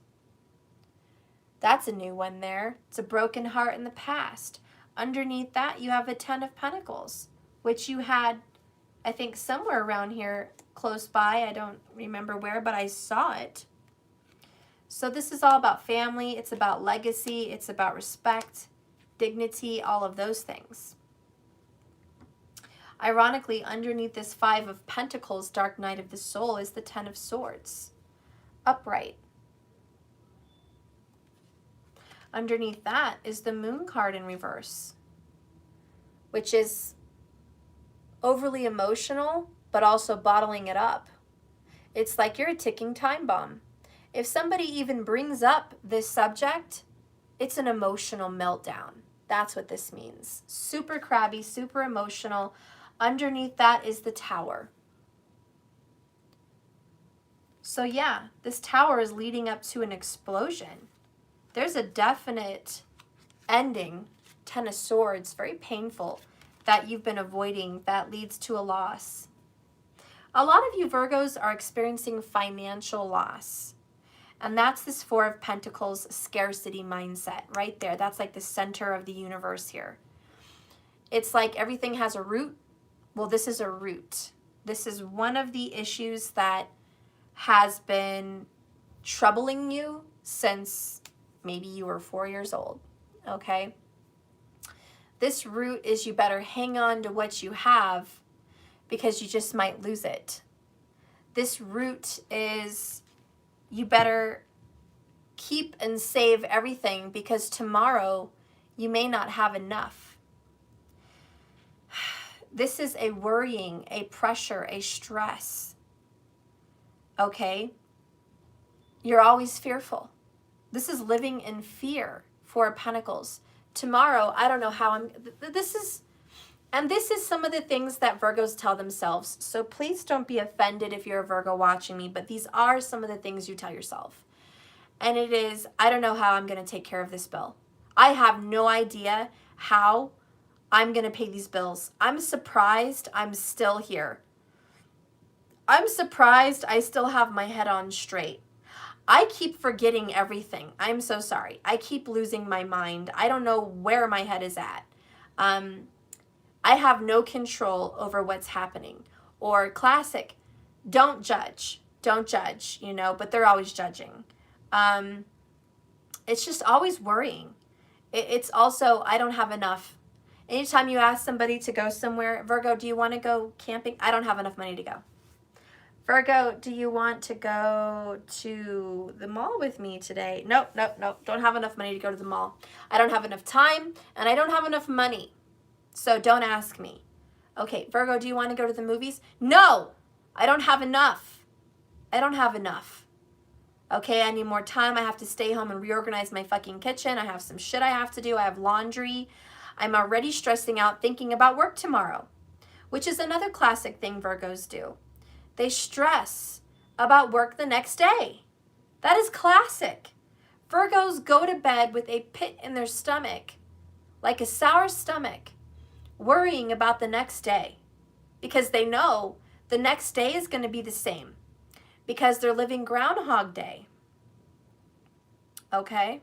That's a new one there. It's a broken heart in the past. Underneath that, you have a Ten of Pentacles, which you had, I think, somewhere around here close by. I don't remember where, but I saw it. So this is all about family. It's about legacy. It's about respect, dignity, all of those things. Ironically, underneath this Five of Pentacles, Dark Night of the Soul, is the Ten of Swords, upright. Underneath that is the Moon card in reverse, which is overly emotional, but also bottling it up. It's like you're a ticking time bomb. If somebody even brings up this subject, it's an emotional meltdown. That's what this means. Super crabby, super emotional. Underneath that is the Tower. So yeah, this Tower is leading up to an explosion. There's a definite ending, Ten of Swords, very painful, that you've been avoiding that leads to a loss. A lot of you Virgos are experiencing financial loss. And that's this Four of Pentacles scarcity mindset right there. That's like the center of the universe here. It's like everything has a root. Well, this is a root. This is one of the issues that has been troubling you since maybe you were 4 years old, okay? This root is you better hang on to what you have because you just might lose it. This root is you better keep and save everything because tomorrow you may not have enough. This is a worrying, a pressure, a stress, okay? You're always fearful. This is living in fear, Four of Pentacles. Tomorrow, I don't know how this is some of the things that Virgos tell themselves. So please don't be offended if you're a Virgo watching me, but these are some of the things you tell yourself. And it is, I don't know how I'm going to take care of this bill. I have no idea how I'm going to pay these bills. I'm surprised I'm still here. I'm surprised I still have my head on straight. I keep forgetting everything. I'm so sorry. I keep losing my mind. I don't know where my head is at. I have no control over what's happening. Or classic, don't judge. Don't judge, you know, but they're always judging. It's just always worrying. It's also, I don't have enough. Anytime you ask somebody to go somewhere, Virgo, do you want to go camping? I don't have enough money to go. Virgo, do you want to go to the mall with me today? Nope, nope, nope. Don't have enough money to go to the mall. I don't have enough time, and I don't have enough money. So don't ask me. Okay, Virgo, do you want to go to the movies? No, I don't have enough. I don't have enough. Okay, I need more time. I have to stay home and reorganize my fucking kitchen. I have some shit I have to do. I have laundry. I'm already stressing out thinking about work tomorrow, which is another classic thing Virgos do. They stress about work the next day. That is classic. Virgos go to bed with a pit in their stomach, like a sour stomach, worrying about the next day because they know the next day is going to be the same because they're living Groundhog Day. Okay?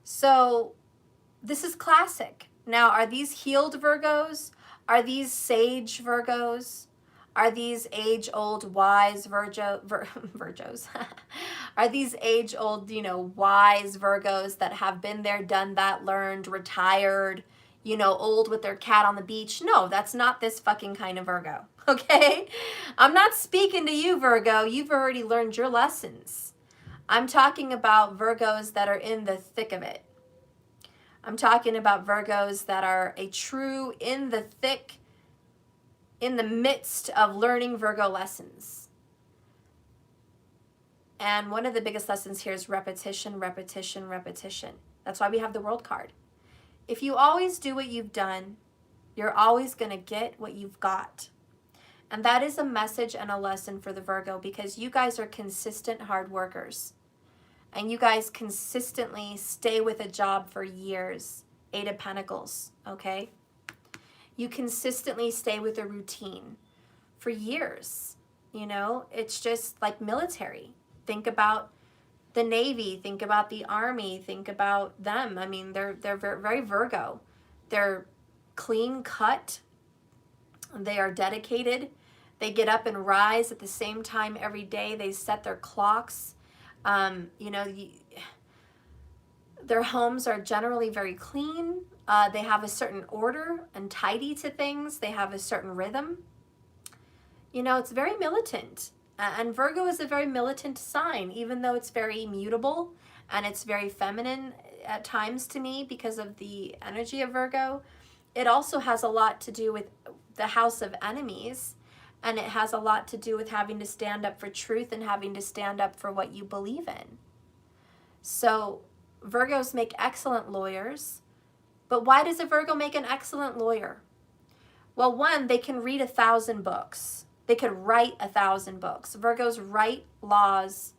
So this is classic. Now, are these healed Virgos? Are these sage Virgos? Are these age-old wise Virgos? Are these age-old, you know, wise Virgos that have been there, done that, learned, retired, you know, old with their cat on the beach? No, that's not this fucking kind of Virgo, okay? I'm not speaking to you, Virgo. You've already learned your lessons. I'm talking about Virgos that are in the thick of it. I'm talking about Virgos that are a true in the thick, in the midst of learning Virgo lessons. And one of the biggest lessons here is repetition, repetition, repetition. That's why we have the World card. If you always do what you've done, you're always going to get what you've got. And that is a message and a lesson for the Virgo, because you guys are consistent hard workers. And you guys consistently stay with a job for years. 8 of Pentacles, okay? You consistently stay with a routine for years. You know, it's just like military. Think about the Navy, think about the Army, think about them. I mean, they're very Virgo. They're clean cut. They are dedicated. They get up and rise at the same time every day. They set their clocks. You know, their homes are generally very clean. They have a certain order and tidy to things. They have a certain rhythm. You know, it's very militant. And Virgo is a very militant sign, even though it's very mutable and it's very feminine at times to me because of the energy of Virgo. It also has a lot to do with the house of enemies. And it has a lot to do with having to stand up for truth and having to stand up for what you believe in. So Virgos make excellent lawyers. But why does a Virgo make an excellent lawyer? Well, one, they can read 1,000 books. They could write 1,000 books. Virgos write laws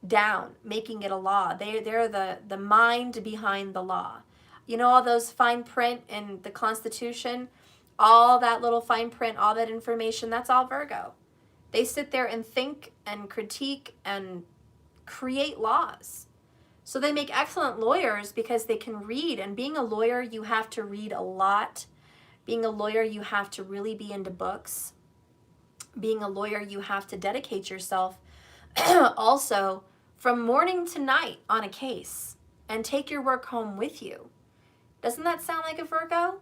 down, making it a law. They're the mind behind the law. You know, all those fine print in the Constitution, all that little fine print, all that information, that's all Virgo. They sit there and think and critique and create laws. So they make excellent lawyers because they can read. And being a lawyer, you have to read a lot. Being a lawyer, you have to really be into books. Being a lawyer, you have to dedicate yourself also from morning to night on a case and take your work home with you. Doesn't that sound like a Virgo?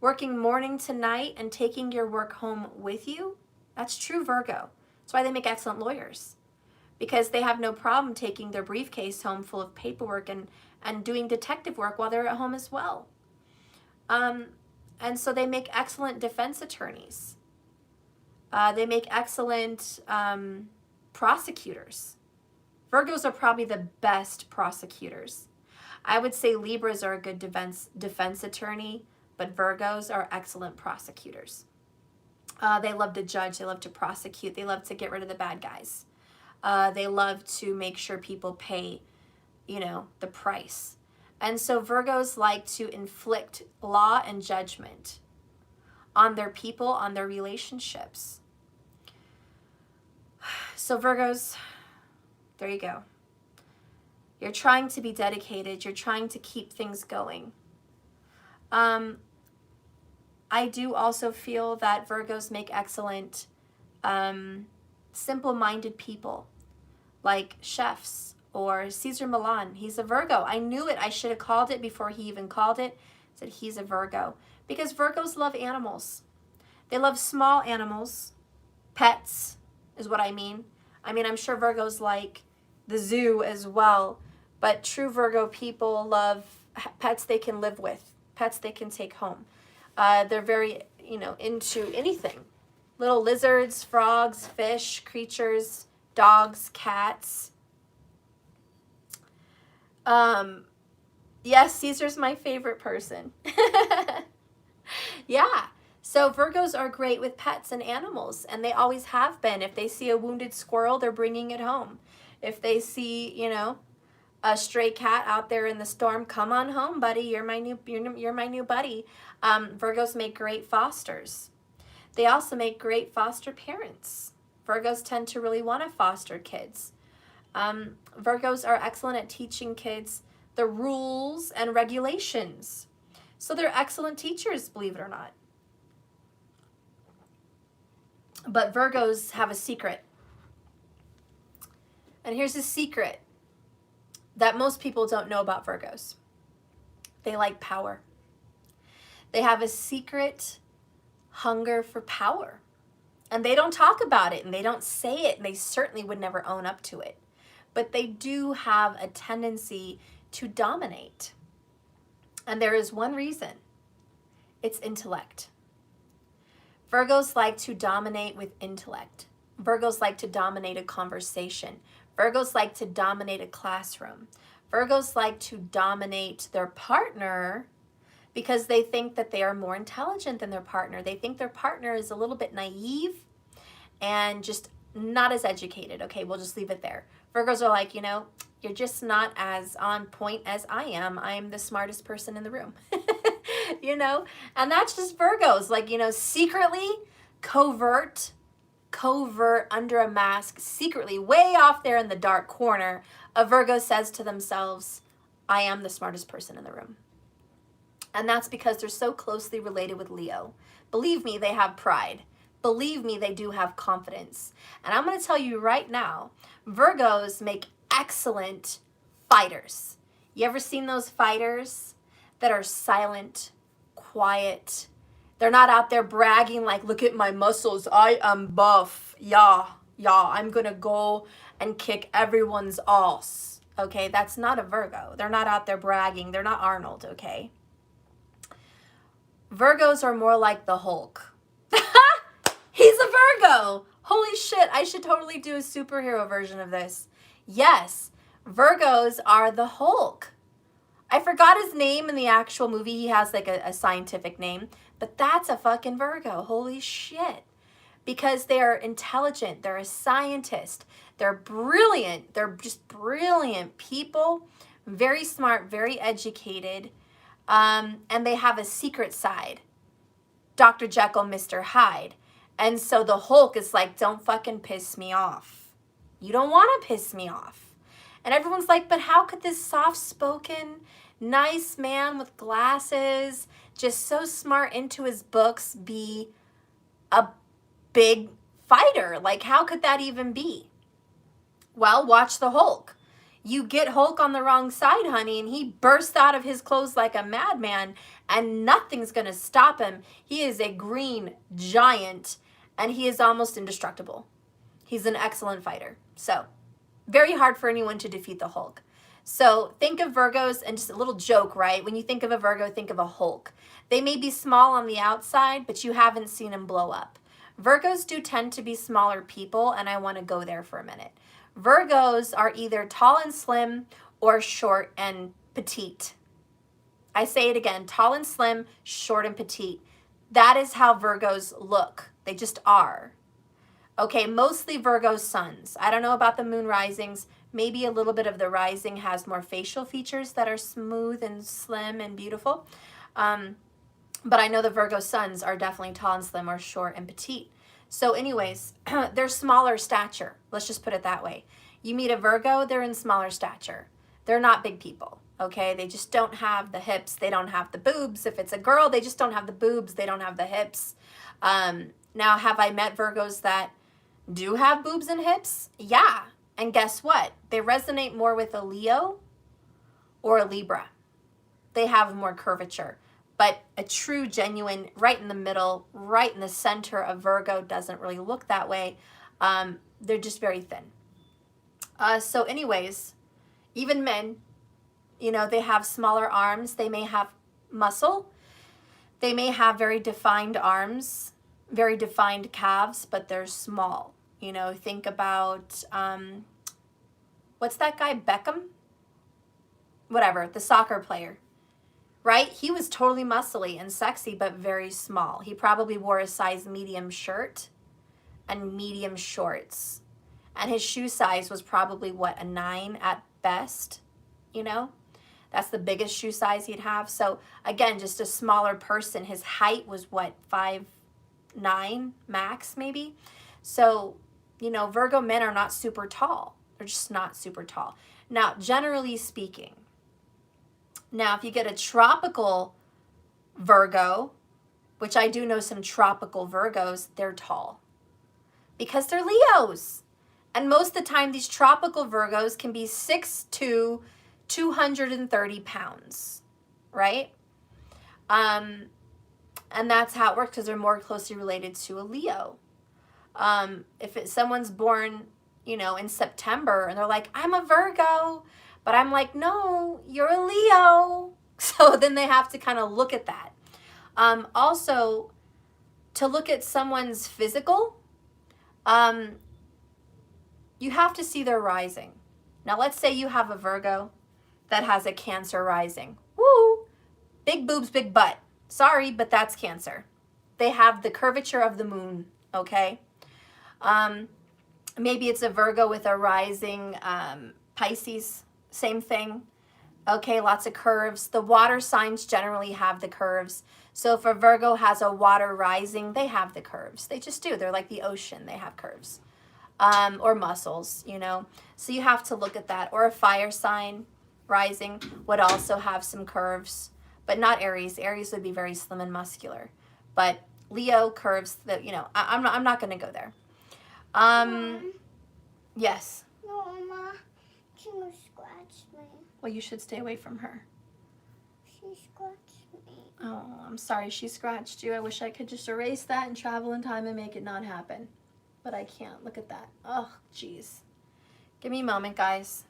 Working morning to night and taking your work home with you? That's true Virgo. That's why they make excellent lawyers. Because they have no problem taking their briefcase home full of paperwork and doing detective work while they're at home as well. And so they make excellent defense attorneys. They make excellent prosecutors. Virgos are probably the best prosecutors. I would say Libras are a good defense attorney, but Virgos are excellent prosecutors. They love to judge, they love to prosecute, they love to get rid of the bad guys. They love to make sure people pay, you know, the price. And so Virgos like to inflict law and judgment on their people, on their relationships. So Virgos, there you go. You're trying to be dedicated. You're trying to keep things going. I do also feel that Virgos make excellent, simple-minded people, like chefs or Cesar Millan. He's a Virgo. I knew it. I should have called it before he even called it. Said he's a Virgo. Because Virgos love animals. They love small animals. Pets is what I mean. I mean, I'm sure Virgos like the zoo as well. But true Virgo people love pets they can live with. Pets they can take home. They're very, you know, into anything. Little lizards, frogs, fish, creatures, dogs, cats. Yes, Caesar's my favorite person. Yeah. So Virgos are great with pets and animals, and they always have been. If they see a wounded squirrel, they're bringing it home. If they see, you know, a stray cat out there in the storm, come on home, buddy. You're my new buddy. Virgos make great fosters. They also make great foster parents. Virgos tend to really want to foster kids. Virgos are excellent at teaching kids the rules and regulations. So they're excellent teachers, believe it or not. But Virgos have a secret. And here's a secret that most people don't know about Virgos. They like power. They have a secret hunger for power. And they don't talk about it, and they don't say it, and they certainly would never own up to it. But they do have a tendency to dominate. And there is one reason. It's intellect. Virgos like to dominate with intellect. Virgos like to dominate a conversation. Virgos like to dominate a classroom. Virgos like to dominate their partner because they think that they are more intelligent than their partner. They think their partner is a little bit naive and just not as educated. Okay, we'll just leave it there. Virgos are like, you know, you're just not as on point as I am. I'm the smartest person in the room. You know, and that's just Virgos, like, you know, secretly, covert, under a mask, secretly, way off there in the dark corner, a Virgo says to themselves, I am the smartest person in the room. And that's because they're so closely related with Leo. Believe me, they have pride. Believe me, they do have confidence. And I'm going to tell you right now, Virgos make excellent fighters. You ever seen those fighters that are silent, quiet? They're not out there bragging like, look at my muscles, I am buff. Yeah, I'm going to go and kick everyone's ass. Okay, that's not a Virgo. They're not out there bragging. They're not Arnold, okay? Virgos are more like the Hulk. He's a Virgo. Holy shit, I should totally do a superhero version of this. Yes, Virgos are the Hulk. I forgot his name in the actual movie. He has like a scientific name, but that's a fucking Virgo. Holy shit. Because they're intelligent. They're a scientist. They're brilliant. They're just brilliant people. Very smart, very educated. And they have a secret side. Dr. Jekyll, Mr. Hyde. And so the Hulk is like, don't fucking piss me off. You don't want to piss me off. And everyone's like, but how could this soft-spoken, nice man with glasses, just so smart into his books, be a big fighter? Like, how could that even be? Well, watch the Hulk. You get Hulk on the wrong side, honey, and he bursts out of his clothes like a madman, and nothing's going to stop him. He is a green giant, and he is almost indestructible. He's an excellent fighter. So, very hard for anyone to defeat the Hulk. So think of Virgos, and just a little joke, right? When you think of a Virgo, think of a Hulk. They may be small on the outside, but you haven't seen them blow up. Virgos do tend to be smaller people, and I want to go there for a minute. Virgos are either tall and slim or short and petite. I say it again, tall and slim, short and petite. That is how Virgos look. They just are. Okay, mostly Virgo suns. I don't know about the moon risings. Maybe a little bit of the rising has more facial features that are smooth and slim and beautiful. But I know the Virgo suns are definitely tall and slim or short and petite. So anyways, they're smaller stature. Let's just put it that way. You meet a Virgo, they're in smaller stature. They're not big people, okay? They just don't have the hips. They don't have the boobs. If it's a girl, they just don't have the boobs. They don't have the hips. Now, have I met Virgos that do have boobs and hips? Yeah. And guess what? They resonate more with a Leo or a Libra. They have more curvature. But a true, genuine, right in the middle, right in the center of Virgo doesn't really look that way. They're just very thin. So anyways, even men, you know, they have smaller arms. They may have muscle. They may have very defined arms, very defined calves, but they're small. You know, think about, what's that guy, Beckham? Whatever, the soccer player, right? He was totally muscly and sexy, but very small. He probably wore a size medium shirt and medium shorts. And his shoe size was probably, what, a 9 at best, you know? That's the biggest shoe size he'd have. So, again, just a smaller person. His height was, what, 5'9" max, maybe? So, you know, Virgo men are not super tall. They're just not super tall. Now, generally speaking, Now, if you get a tropical Virgo, which I do know some tropical Virgos, they're tall because they're Leos. And most of the time, these tropical Virgos can be 6'2", 230 pounds, right? And that's how it works because they're more closely related to a Leo. If someone's born, you know, in September and they're like, I'm a Virgo, but I'm like, no, you're a Leo. So then they have to kind of look at that. Also, to look at someone's physical, you have to see their rising. Now, let's say you have a Virgo that has a Cancer rising. Woo! Big boobs, big butt. Sorry, but that's Cancer. They have the curvature of the moon, okay? Maybe it's a Virgo with a rising Pisces, same thing. Okay, lots of curves. The water signs generally have the curves. So if a Virgo has a water rising, they have the curves. They just do. They're like the ocean. They have curves. Or muscles, you know. So you have to look at that. Or a fire sign rising would also have some curves, but not Aries. Aries would be very slim and muscular. But Leo curves, that, you know, I'm not going to go there. Yes. No, Mama. She scratched me. Well, you should stay away from her. She scratched me. Oh, I'm sorry she scratched you. I wish I could just erase that and travel in time and make it not happen. But I can't. Look at that. Oh, jeez. Give me a moment, guys.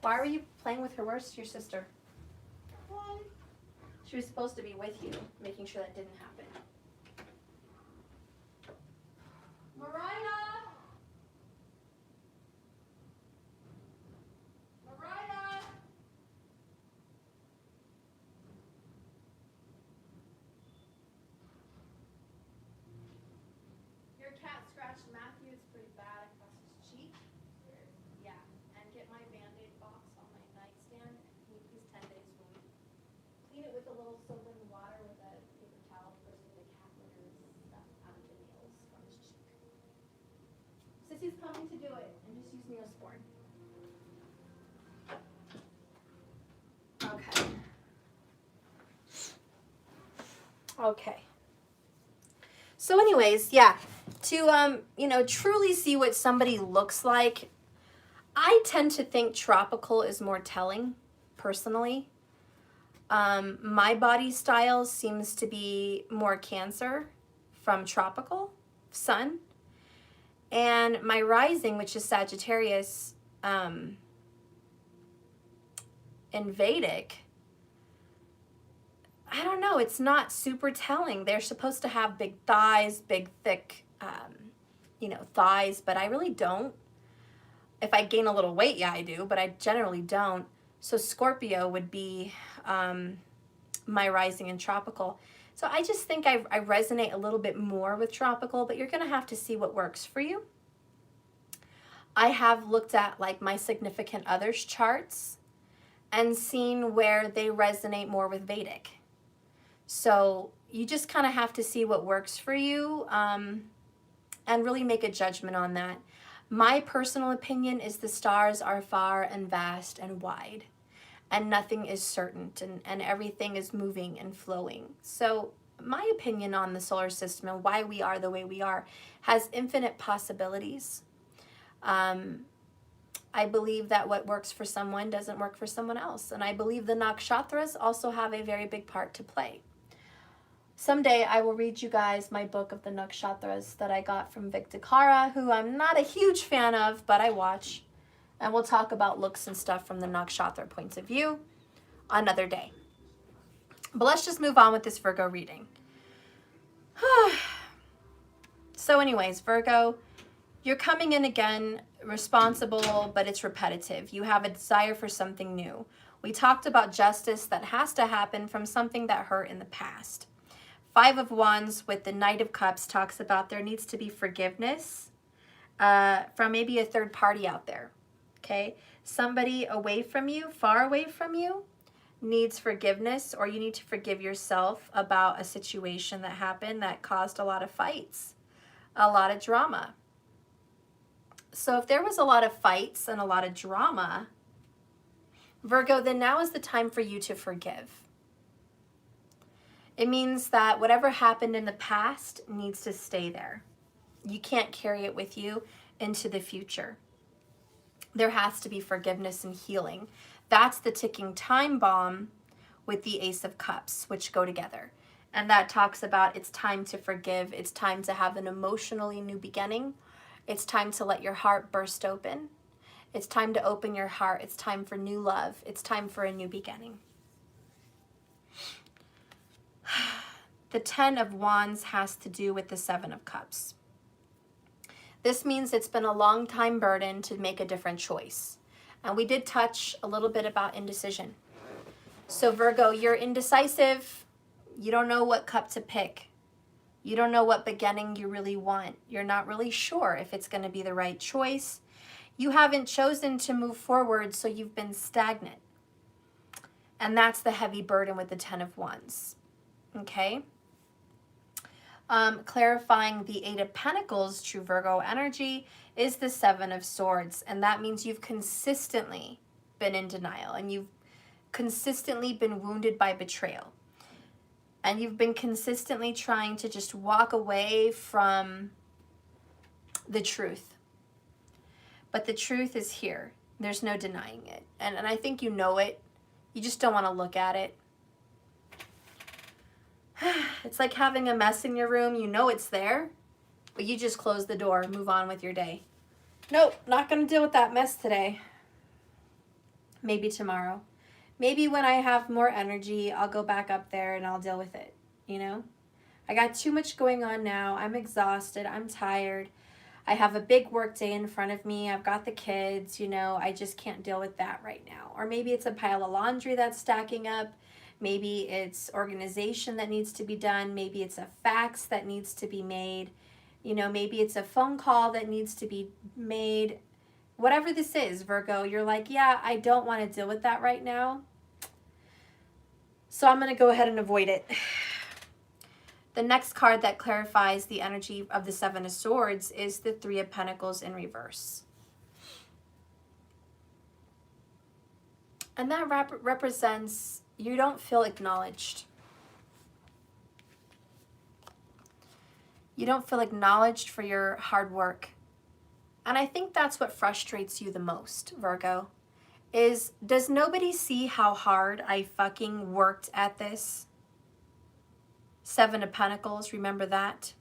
Why were you playing with her? Where's your sister? She was supposed to be with you, making sure that didn't happen. Mariah! Mariah! Your cat scratched Matthew. It's pretty bad across his cheek. Yeah, and get my Band-Aid box on my nightstand. Can you please 10 days wound? Clean it with a little soap and water with a paper towel first with the cat litter stuff out of the nails from his cheek. Sissy's coming to do it, and just use Neosporin. Okay. Okay. So anyways, yeah, to, you know, truly see what somebody looks like, I tend to think tropical is more telling, personally. My body style seems to be more Cancer from tropical, sun. And my rising, which is Sagittarius, in Vedic, I don't know, it's not super telling. They're supposed to have big thighs, big, thick, you know, thighs, but I really don't. If I gain a little weight, yeah, I do, but I generally don't. So Scorpio would be my rising in tropical. So I just think I resonate a little bit more with tropical, but you're going to have to see what works for you. I have looked at like my significant other's charts and seen where they resonate more with Vedic. So you just kind of have to see what works for you and really make a judgment on that. My personal opinion is the stars are far and vast and wide, and nothing is certain, and everything is moving and flowing. So my opinion on the solar system and why we are the way we are has infinite possibilities. I believe that what works for someone doesn't work for someone else, and I believe the nakshatras also have a very big part to play. Someday I will read you guys my book of the nakshatras that I got from Dictator, who I'm not a huge fan of, but I watch. And we'll talk about looks and stuff from the nakshatra points of view another day. But let's just move on with this Virgo reading. So anyways, Virgo, you're coming in again responsible, but it's repetitive. You have a desire for something new. We talked about justice that has to happen from something that hurt in the past. 5 of Wands with the Knight of Cups talks about there needs to be forgiveness from maybe a third party out there, okay? Somebody away from you, far away from you, needs forgiveness, or you need to forgive yourself about a situation that happened that caused a lot of fights, a lot of drama. So if there was a lot of fights and a lot of drama, Virgo, then now is the time for you to forgive. It means that whatever happened in the past needs to stay there. You can't carry it with you into the future. There has to be forgiveness and healing. That's the ticking time bomb with the Ace of Cups, which go together. And that talks about it's time to forgive. It's time to have an emotionally new beginning. It's time to let your heart burst open. It's time to open your heart. It's time for new love. It's time for a new beginning. The 10 of Wands has to do with the 7 of Cups. This means it's been a long time burden to make a different choice. And we did touch a little bit about indecision. So Virgo, you're indecisive. You don't know what cup to pick. You don't know what beginning you really want. You're not really sure if it's going to be the right choice. You haven't chosen to move forward, so you've been stagnant. And that's the heavy burden with the 10 of Wands. Okay? Clarifying the 8 of Pentacles, true Virgo energy, is the 7 of Swords. And that means you've consistently been in denial. And you've consistently been wounded by betrayal. And you've been consistently trying to just walk away from the truth. But the truth is here. There's no denying it. And I think you know it. You just don't want to look at it. It's like having a mess in your room. You know it's there, but you just close the door and move on with your day. Nope, not going to deal with that mess today. Maybe tomorrow. Maybe when I have more energy, I'll go back up there and I'll deal with it, you know? I got too much going on now. I'm exhausted. I'm tired. I have a big work day in front of me. I've got the kids, you know. I just can't deal with that right now. Or maybe it's a pile of laundry that's stacking up. Maybe it's organization that needs to be done. Maybe it's a fax that needs to be made. You know, maybe it's a phone call that needs to be made. Whatever this is, Virgo, you're like, yeah, I don't want to deal with that right now. So I'm going to go ahead and avoid it. The next card that clarifies the energy of the 7 of Swords is the 3 of Pentacles in reverse. And that represents you don't feel acknowledged. You don't feel acknowledged for your hard work. And I think that's what frustrates you the most, Virgo, is does nobody see how hard I fucking worked at this? 7 of Pentacles, remember that?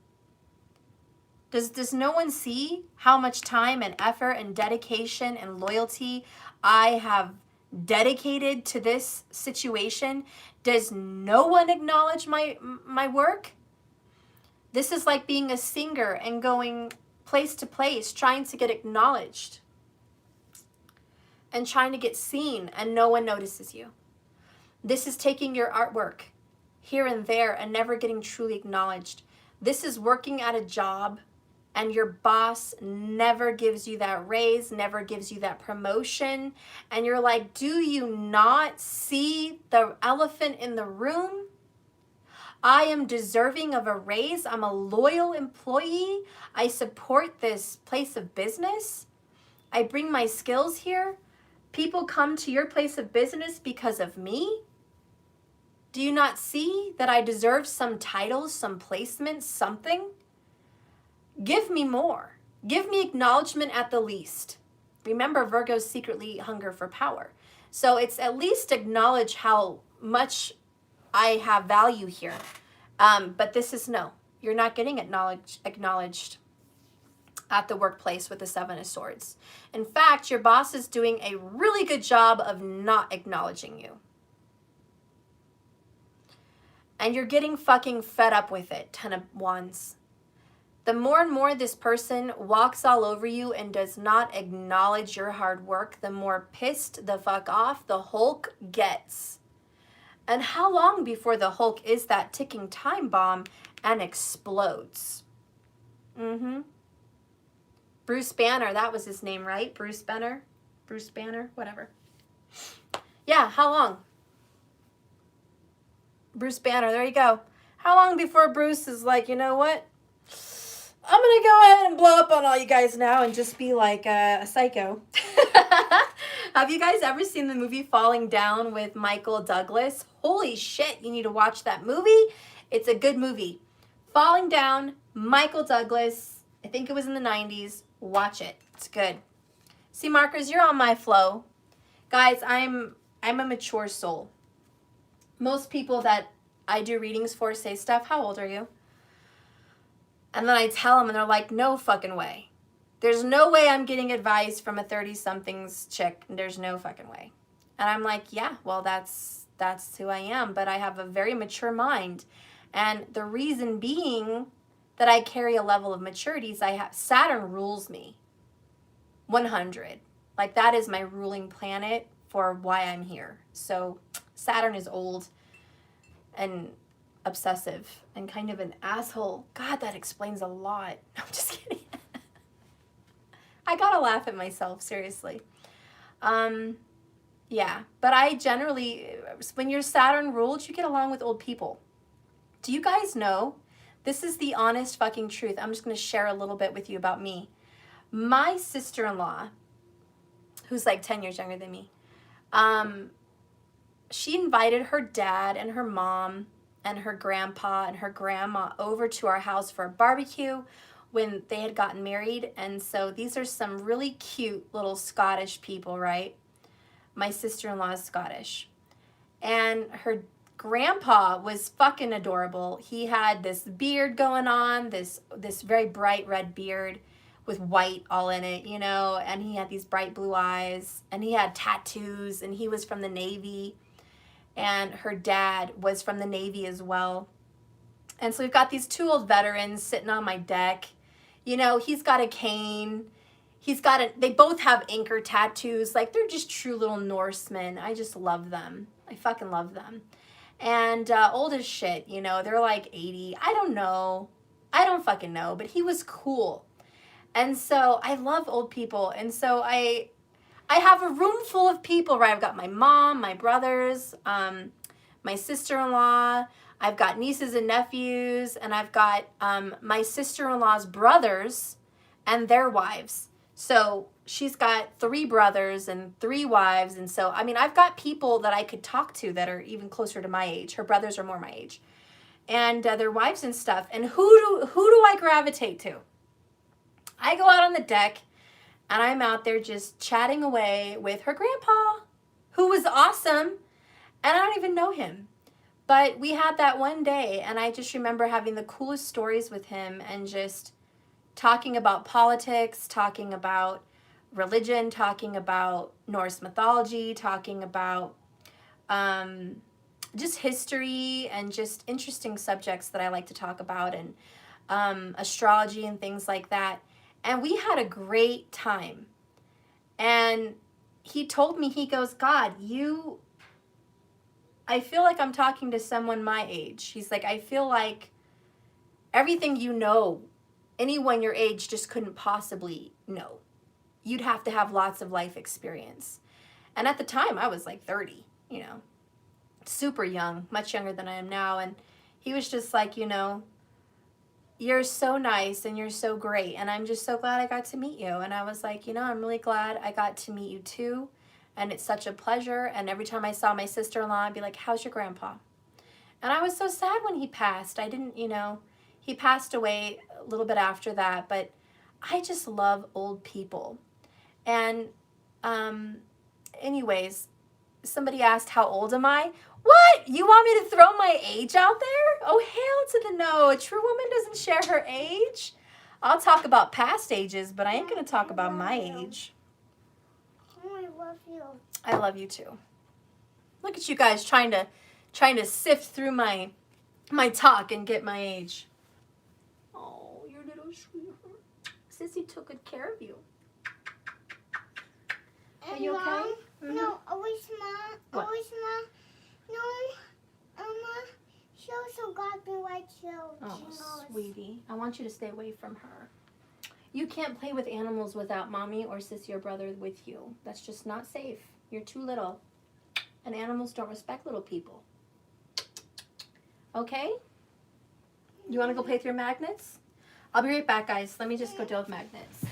Does no one see how much time and effort and dedication and loyalty I have dedicated to this situation? Does no one acknowledge my work? This is like being a singer and going place to place, trying to get acknowledged and trying to get seen, and no one notices you. This is taking your artwork here and there and never getting truly acknowledged. This is working at a job and your boss never gives you that raise, never gives you that promotion. And you're like, do you not see the elephant in the room? I am deserving of a raise. I'm a loyal employee. I support this place of business. I bring my skills here. People come to your place of business because of me. Do you not see that I deserve some titles, some placements, something? Give me more. Give me acknowledgement at the least. Remember, Virgos secretly hunger for power. So it's at least acknowledge how much I have value here. But this is no. You're not getting acknowledged at the workplace with the 7 of Swords. In fact, your boss is doing a really good job of not acknowledging you. And you're getting fucking fed up with it, 10 of Wands. The more and more this person walks all over you and does not acknowledge your hard work, the more pissed the fuck off the Hulk gets. And how long before the Hulk is that ticking time bomb and explodes? Bruce Banner, that was his name, right? Bruce Banner? Bruce Banner? Whatever. Yeah, how long? Bruce Banner, there you go. How long before Bruce is like, you know what? I'm going to go ahead and blow up on all you guys now and just be like a psycho. Have you guys ever seen the movie Falling Down with Michael Douglas? Holy shit, you need to watch that movie. It's a good movie. Falling Down, Michael Douglas. I think it was in the 90s. Watch it. It's good. See, Markers, you're on my flow. Guys, I'm a mature soul. Most people that I do readings for say, Steph, how old are you? And then I tell them and they're like, no fucking way. There's no way I'm getting advice from a 30-somethings chick. There's no fucking way. And I'm like, yeah, well, that's who I am. But I have a very mature mind. And the reason being that I carry a level of maturity is Saturn rules me. 100. Like, that is my ruling planet for why I'm here. So Saturn is old and obsessive and kind of an asshole. God, that explains a lot. I'm just kidding. I gotta laugh at myself, seriously. Yeah, but I generally, when you're Saturn ruled, you get along with old people. Do you guys know? This is the honest fucking truth. I'm just gonna share a little bit with you about me. My sister-in-law, who's like 10 years younger than me, she invited her dad and her mom and her grandpa and her grandma over to our house for a barbecue when they had gotten married. And so these are some really cute little Scottish people, right? My sister-in-law is Scottish. And her grandpa was fucking adorable. He had this beard going on, this very bright red beard with white all in it, you know, and he had these bright blue eyes, and he had tattoos, and he was from the Navy. And her dad was from the Navy as well. And so we've got these two old veterans sitting on my deck. You know, he's got a cane. They both have anchor tattoos. Like, they're just true little Norsemen. I just love them. I fucking love them. And old as shit, you know, they're like 80. I don't know. I don't fucking know, but he was cool. And so I love old people. And so I have a room full of people, right? I've got my mom, my brothers, my sister-in-law. I've got nieces and nephews, and I've got my sister-in-law's brothers and their wives. So she's got 3 brothers and 3 wives. And so, I mean, I've got people that I could talk to that are even closer to my age. Her brothers are more my age. And their wives and stuff. And who do I gravitate to? I go out on the deck, and I'm out there just chatting away with her grandpa, who was awesome, and I don't even know him. But we had that one day, and I just remember having the coolest stories with him and just talking about politics, talking about religion, talking about Norse mythology, talking about just history and just interesting subjects that I like to talk about, and astrology and things like that. And we had a great time. And he told me, he goes, God, I feel like I'm talking to someone my age. He's like, I feel like everything you know, anyone your age just couldn't possibly know. You'd have to have lots of life experience. And at the time, I was like 30, you know, super young, much younger than I am now. And he was just like, you know, you're so nice and you're so great, and I'm just so glad I got to meet you. And I was like, you know, I'm really glad I got to meet you too, and it's such a pleasure. And every time I saw my sister-in-law, I'd be like, how's your grandpa? And I was so sad when he passed. I didn't, you know, he passed away a little bit after that, but I just love old people. And anyways, somebody asked, how old am I? What? You want me to throw my age out there? Oh, hail to the no. A true woman doesn't share her age. I'll talk about past ages, but I ain't going to talk about my age. Oh, I love you. I love you too. Look at you guys trying to sift through my talk and get my age. Oh, you're a little sweetheart. Sissy took good care of you. Are you okay? Mom, Mm-hmm. no, always mom. What? Always mom. No, she also got me white shoes. Oh, sweetie. I want you to stay away from her. You can't play with animals without mommy or sissy or brother with you. That's just not safe. You're too little. And animals don't respect little people. Okay? You want to go play with your magnets? I'll be right back, guys. Let me just go deal with magnets.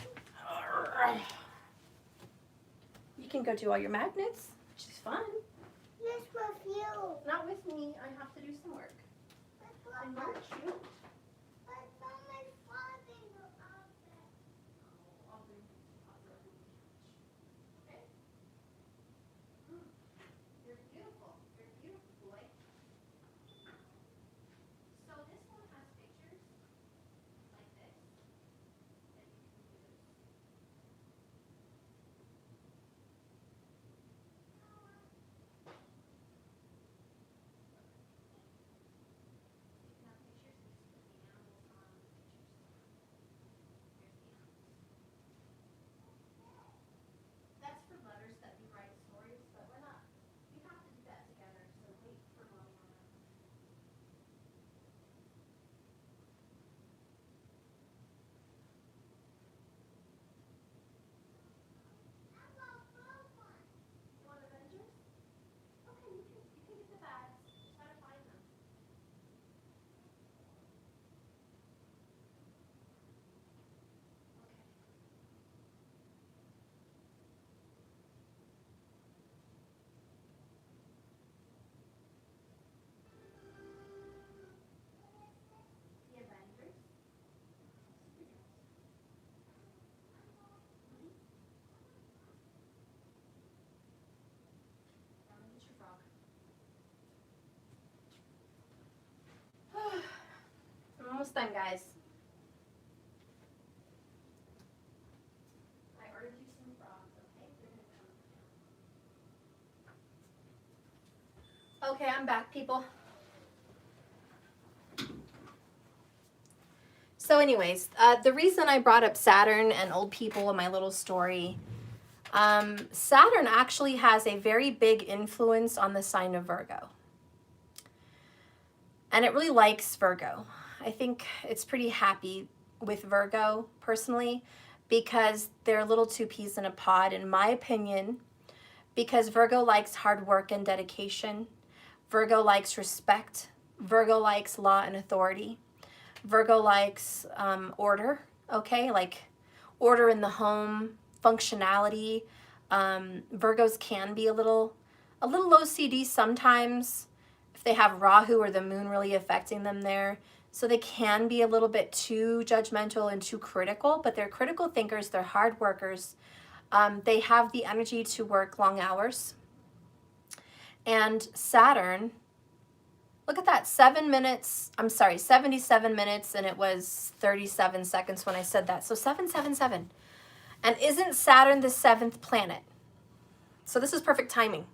You can go do all your magnets, which is fun. Yes, with you. Not with me. I have to do some work. And where are you? I saw my father in the office. Okay. You're beautiful. You're a beautiful boy. So this one has pictures like this that you can use. You can have pictures and just put the animals on the pictures. Here's the animals. That's for letters that we write stories, but we're not. We have to do that together, so wait for mommy on that. You want Avengers? Okay, you can get the bags. Just gotta find them. Okay. The Avengers. Now let me get your frog. I'm almost done, guys. I ordered you some frogs, okay? They're gonna come. Okay, I'm back, people. So anyways, the reason I brought up Saturn and old people in my little story, Saturn actually has a very big influence on the sign of Virgo. And it really likes Virgo. I think it's pretty happy with Virgo, personally, because they're little two peas in a pod, in my opinion, because Virgo likes hard work and dedication. Virgo likes respect. Virgo likes law and authority. Virgo likes order, okay? Like order in the home, functionality. Virgos can be a little OCD sometimes if they have Rahu or the moon really affecting them there. So they can be a little bit too judgmental and too critical, but they're critical thinkers, they're hard workers. They have the energy to work long hours. And Saturn, look at that, 77 minutes, and it was 37 seconds when I said that. So 777. And isn't Saturn the 7th planet? So this is perfect timing.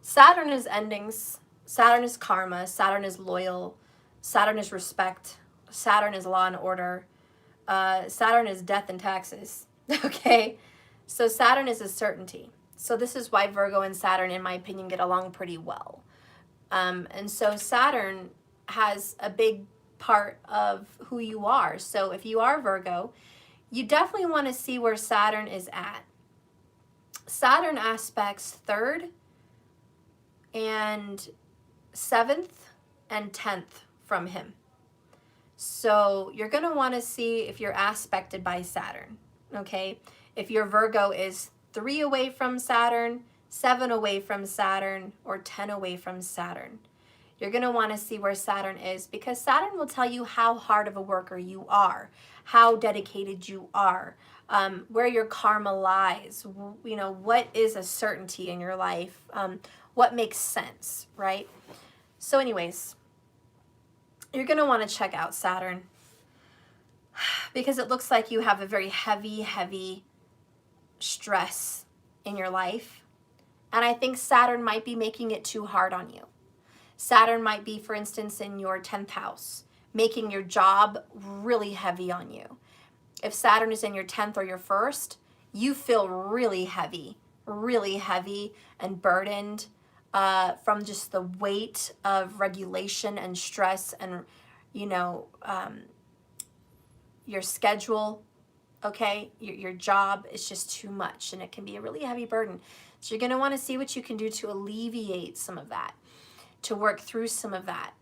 Saturn is endings. Saturn is karma. Saturn is loyal. Saturn is respect. Saturn is law and order. Saturn is death and taxes. Okay? So Saturn is a certainty. So this is why Virgo and Saturn, in my opinion, get along pretty well. And so Saturn has a big part of who you are. So if you are Virgo, you definitely want to see where Saturn is at. Saturn aspects 3rd and 7th and 10th from him. So you're going to want to see if you're aspected by Saturn, okay? If your Virgo is 3 away from Saturn, 7 away from Saturn, or 10 away from Saturn. You're going to want to see where Saturn is, because Saturn will tell you how hard of a worker you are, how dedicated you are, where your karma lies, you know, what is a certainty in your life, what makes sense, right? So anyways, you're going to want to check out Saturn, because it looks like you have a very heavy stress in your life. And I think Saturn might be making it too hard on you. Saturn might be, for instance, in your 10th house, making your job really heavy on you. If Saturn is in your 10th or your 1st, you feel really heavy and burdened from just the weight of regulation and stress and, you know, your schedule, okay? Your job is just too much, and it can be a really heavy burden. So you're going to want to see what you can do to alleviate some of that, to work through some of that.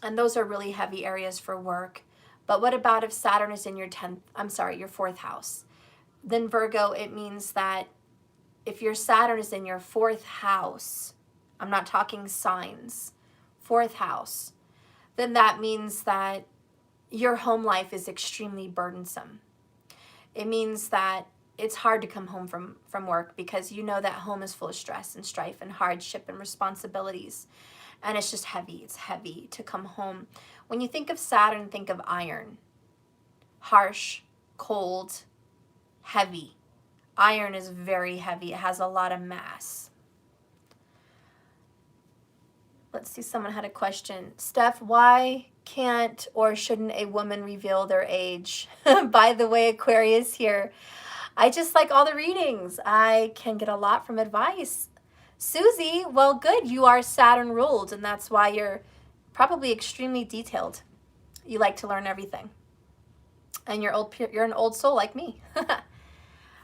And those are really heavy areas for work. But what about if Saturn is in your 10th, I'm sorry, your 4th house? Then Virgo, it means that if your Saturn is in your 4th house, I'm not talking signs, 4th house, then that means that your home life is extremely burdensome. It means that it's hard to come home from work because you know that home is full of stress and strife and hardship and responsibilities. And it's just heavy. It's heavy to come home. When you think of Saturn, think of iron. Harsh, cold, heavy. Iron is very heavy. It has a lot of mass. Let's see, someone had a question. Steph, why can't or shouldn't a woman reveal their age? By the way, Aquarius here. I just like all the readings. I can get a lot from advice. Susie, well, good. You are Saturn ruled, and that's why you're probably extremely detailed. You like to learn everything. And you're an old soul like me.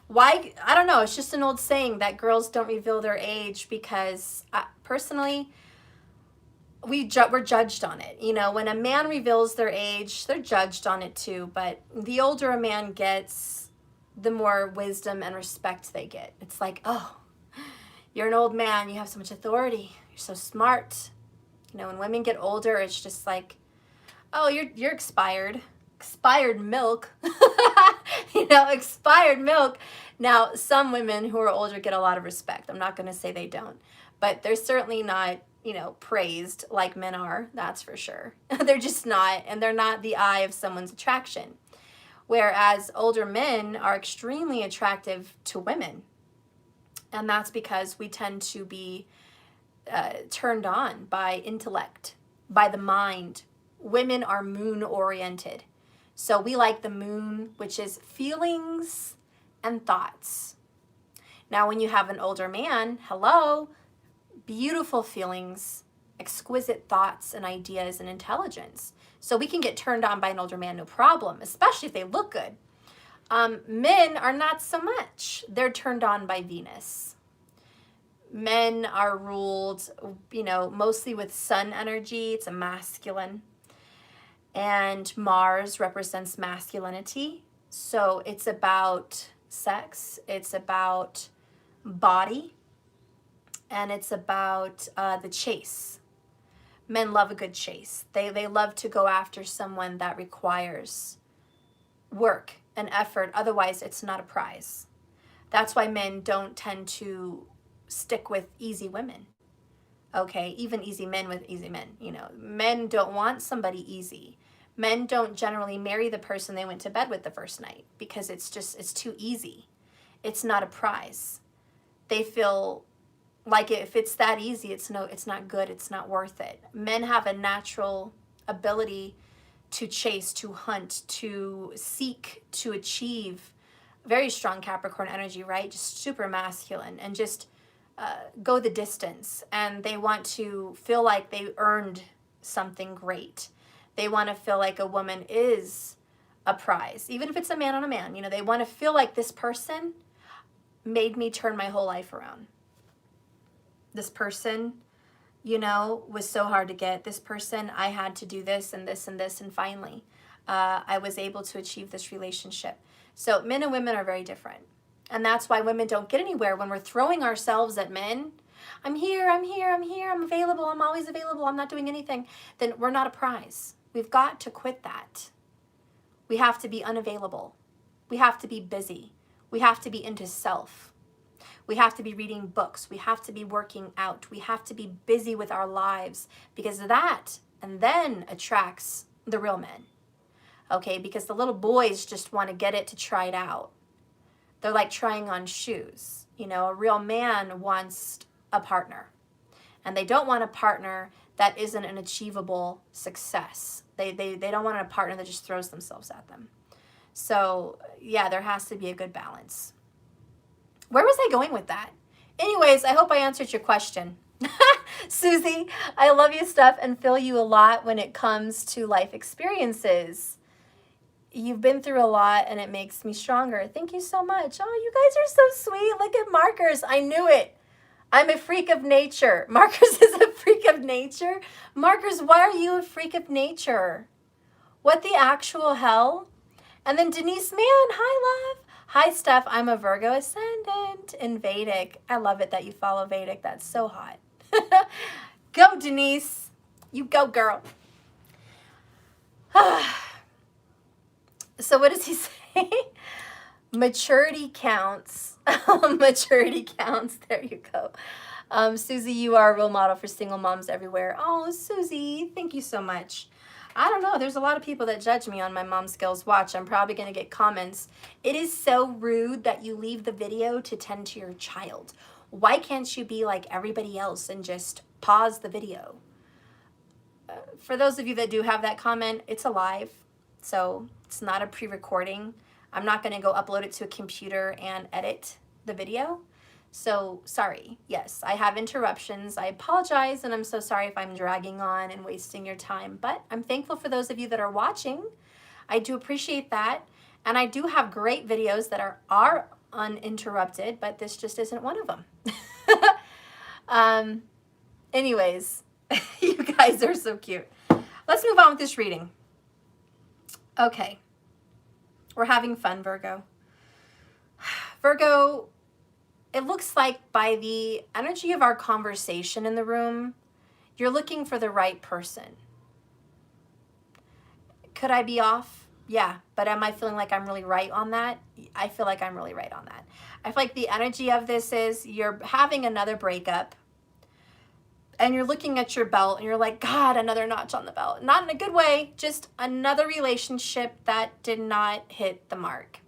Why? I don't know. It's just an old saying that girls don't reveal their age because personally, we're judged on it. You know, when a man reveals their age, they're judged on it too. But the older a man gets, the more wisdom and respect they get. It's like, oh, you're an old man. You have so much authority. You're so smart. You know, when women get older, it's just like, oh, you're expired. Expired milk. You know, expired milk. Now, some women who are older get a lot of respect. I'm not going to say they don't. But they're certainly not, you know, praised like men are. That's for sure. They're just not. And they're not the eye of someone's attraction. Whereas older men are extremely attractive to women. And that's because we tend to be turned on by intellect, by the mind. Women are moon-oriented. So we like the moon, which is feelings and thoughts. Now, when you have an older man, hello, beautiful feelings, exquisite thoughts and ideas and intelligence. So we can get turned on by an older man, no problem, especially if they look good. Men are not so much. They're turned on by Venus. Men are ruled, you know, mostly with sun energy. It's a masculine. And Mars represents masculinity. So it's about sex. It's about body. And it's about the chase. Men love a good chase. They love to go after someone that requires work and effort. Otherwise, it's not a prize. That's why men don't tend to stick with easy women. Okay, even easy men with easy men. You know, men don't want somebody easy. Men don't generally marry the person they went to bed with the first night because it's too easy. It's not a prize. They feel like if it's that easy, it's not good, it's not worth it. Men have a natural ability to chase, to hunt, to seek, to achieve. Very strong Capricorn energy, right? Just super masculine and just go the distance. And they want to feel like they earned something great. They want to feel like a woman is a prize, even if it's a man on a man. You know, they want to feel like this person made me turn my whole life around. This person, you know, was so hard to get. This person, I had to do this and this and this, and finally, I was able to achieve this relationship. So men and women are very different. And that's why women don't get anywhere when we're throwing ourselves at men. I'm here, I'm here, I'm here, I'm available, I'm always available, I'm not doing anything. Then we're not a prize. We've got to quit that. We have to be unavailable. We have to be busy. We have to be into self. We have to be reading books. We have to be working out. We have to be busy with our lives because that and then attracts the real men. Okay, because the little boys just want to get it to try it out. They're like trying on shoes. You know, a real man wants a partner. And they don't want a partner that isn't an achievable success. They don't want a partner that just throws themselves at them. So, yeah, there has to be a good balance. Where was I going with that? Anyways, I hope I answered your question. Susie, I love you, Steph, and feel you a lot when it comes to life experiences. You've been through a lot, and it makes me stronger. Thank you so much. Oh, you guys are so sweet. Look at Markers. I knew it. I'm a freak of nature. Markers is a freak of nature. Markers, why are you a freak of nature? What the actual hell? And then Denise, man, hi, love. Hi, Steph. I'm a Virgo ascendant in Vedic. I love it that you follow Vedic. That's so hot. Go, Denise. You go, girl. So what does he say? Maturity counts. Maturity counts. There you go. Susie, you are a role model for single moms everywhere. Oh, Susie, thank you so much. I don't know. There's a lot of people that judge me on my mom skills. Watch, I'm probably going to get comments. It is so rude that you leave the video to tend to your child. Why can't you be like everybody else and just pause the video? For those of you that do have that comment, it's a live, so it's not a pre-recording. I'm not going to go upload it to a computer and edit the video. So sorry. Yes, I have interruptions. I apologize, and I'm so sorry if I'm dragging on and wasting your time, but I'm thankful for those of you that are watching. I do appreciate that, and I do have great videos that are uninterrupted, but this just isn't one of them. Anyways, you guys are so cute. Let's move on with this reading. Okay. We're having fun, Virgo. Virgo, it looks like by the energy of our conversation in the room, you're looking for the right person. Could I be off? Yeah, but am I feeling like I'm really right on that? I feel like I'm really right on that. I feel like the energy of this is you're having another breakup and you're looking at your belt and you're like, God, another notch on the belt. Not in a good way, just another relationship that did not hit the mark.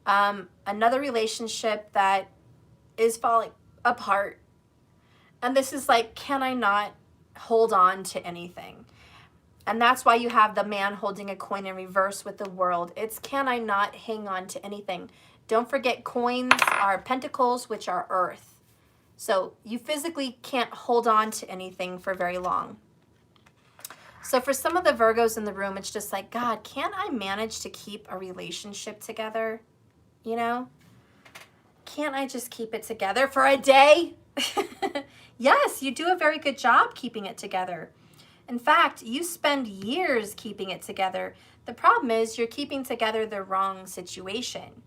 Another relationship that is falling apart. And this is like, can I not hold on to anything? And that's why you have the man holding a coin in reverse with the world. It's, can I not hang on to anything? Don't forget, coins are pentacles, which are earth. So you physically can't hold on to anything for very long. So for some of the Virgos in the room, it's just like, God, can't I manage to keep a relationship together? You know? Can't I just keep it together for a day? Yes, you do a very good job keeping it together. In fact, you spend years keeping it together. The problem is you're keeping together the wrong situation,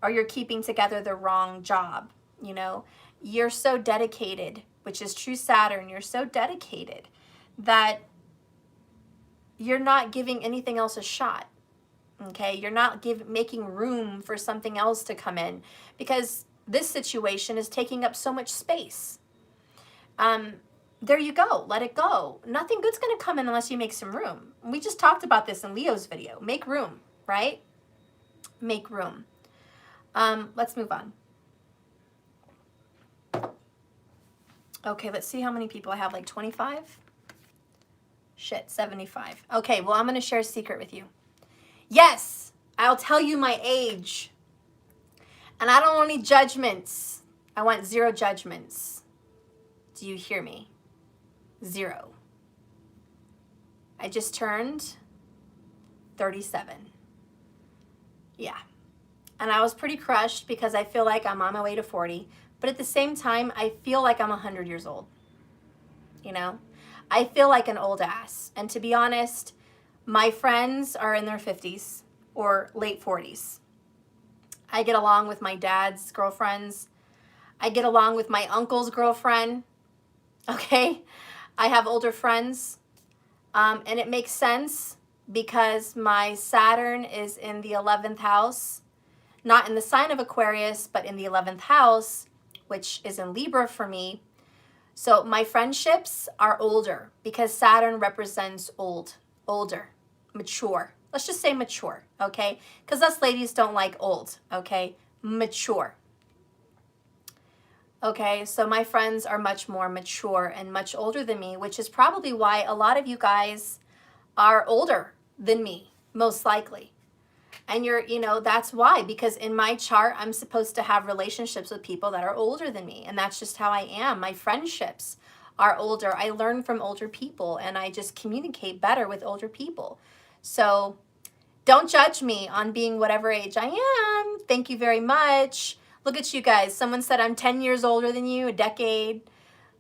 or you're keeping together the wrong job. You know, you're so dedicated, which is true Saturn. You're so dedicated that you're not giving anything else a shot. Okay, you're not making room for something else to come in because this situation is taking up so much space. There you go. Let it go. Nothing good's going to come in unless you make some room. We just talked about this in Leo's video. Make room, right? Make room. Let's move on. Okay, let's see how many people I have. Like 25? Shit, 75. Okay, well, I'm going to share a secret with you. Yes, I'll tell you my age. And I don't want any judgments. I want 0 judgments. Do you hear me? 0. I just turned 37. Yeah. And I was pretty crushed because I feel like I'm on my way to 40. But at the same time, I feel like I'm 100 years old. You know? I feel like an old ass. And to be honest, my friends are in their 50s or late 40s. I get along with my dad's girlfriends. I get along with my uncle's girlfriend. Okay? I have older friends. And it makes sense because my Saturn is in the 11th house. Not in the sign of Aquarius, but in the 11th house, which is in Libra for me. So my friendships are older because Saturn represents older, mature. Let's just say mature, okay? Because us ladies don't like old, okay? Mature. Okay, so my friends are much more mature and much older than me, which is probably why a lot of you guys are older than me, most likely. And you know, that's why, because in my chart, I'm supposed to have relationships with people that are older than me. And that's just how I am. My friendships are older. I learn from older people and I just communicate better with older people. So don't judge me on being whatever age I am. Thank you very much. Look at you guys. Someone said I'm 10 years older than you, a decade.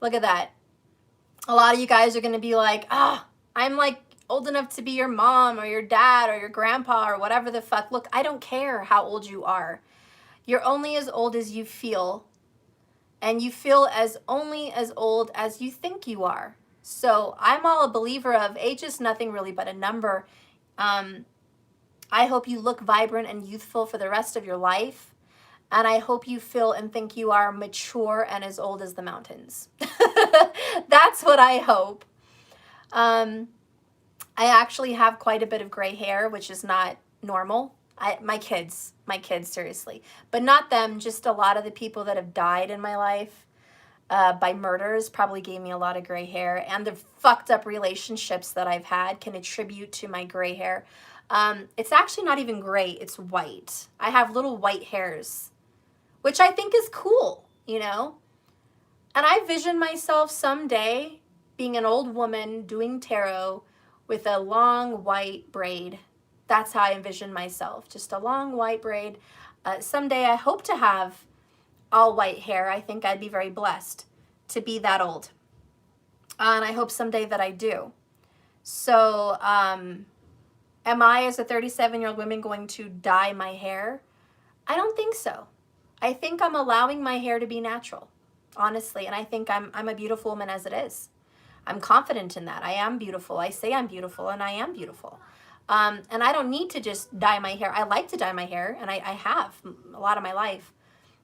Look at that. A lot of you guys are going to be like, I'm like old enough to be your mom or your dad or your grandpa or whatever the fuck. Look, I don't care how old you are. You're only as old as you feel, and you feel as only as old as you think you are. So I'm all a believer of age is nothing really but a number. I hope you look vibrant and youthful for the rest of your life. And I hope you feel and think you are mature and as old as the mountains. That's what I hope. I actually have quite a bit of gray hair, which is not normal. My kids, seriously. But not them, just a lot of the people that have died in my life by murders probably gave me a lot of gray hair. And the fucked up relationships that I've had can attribute to my gray hair. It's actually not even gray, it's white. I have little white hairs, which I think is cool, you know? And I vision myself someday being an old woman doing tarot with a long white braid. That's how I envision myself, just a long white braid. Someday I hope to have all white hair. I think I'd be very blessed to be that old. And I hope someday that I do. So, am I, as a 37-year-old woman, going to dye my hair? I don't think so. I think I'm allowing my hair to be natural, honestly. And I think I'm a beautiful woman as it is. I'm confident in that. I am beautiful. I say I'm beautiful, and I am beautiful. And I don't need to just dye my hair. I like to dye my hair, and I have a lot of my life.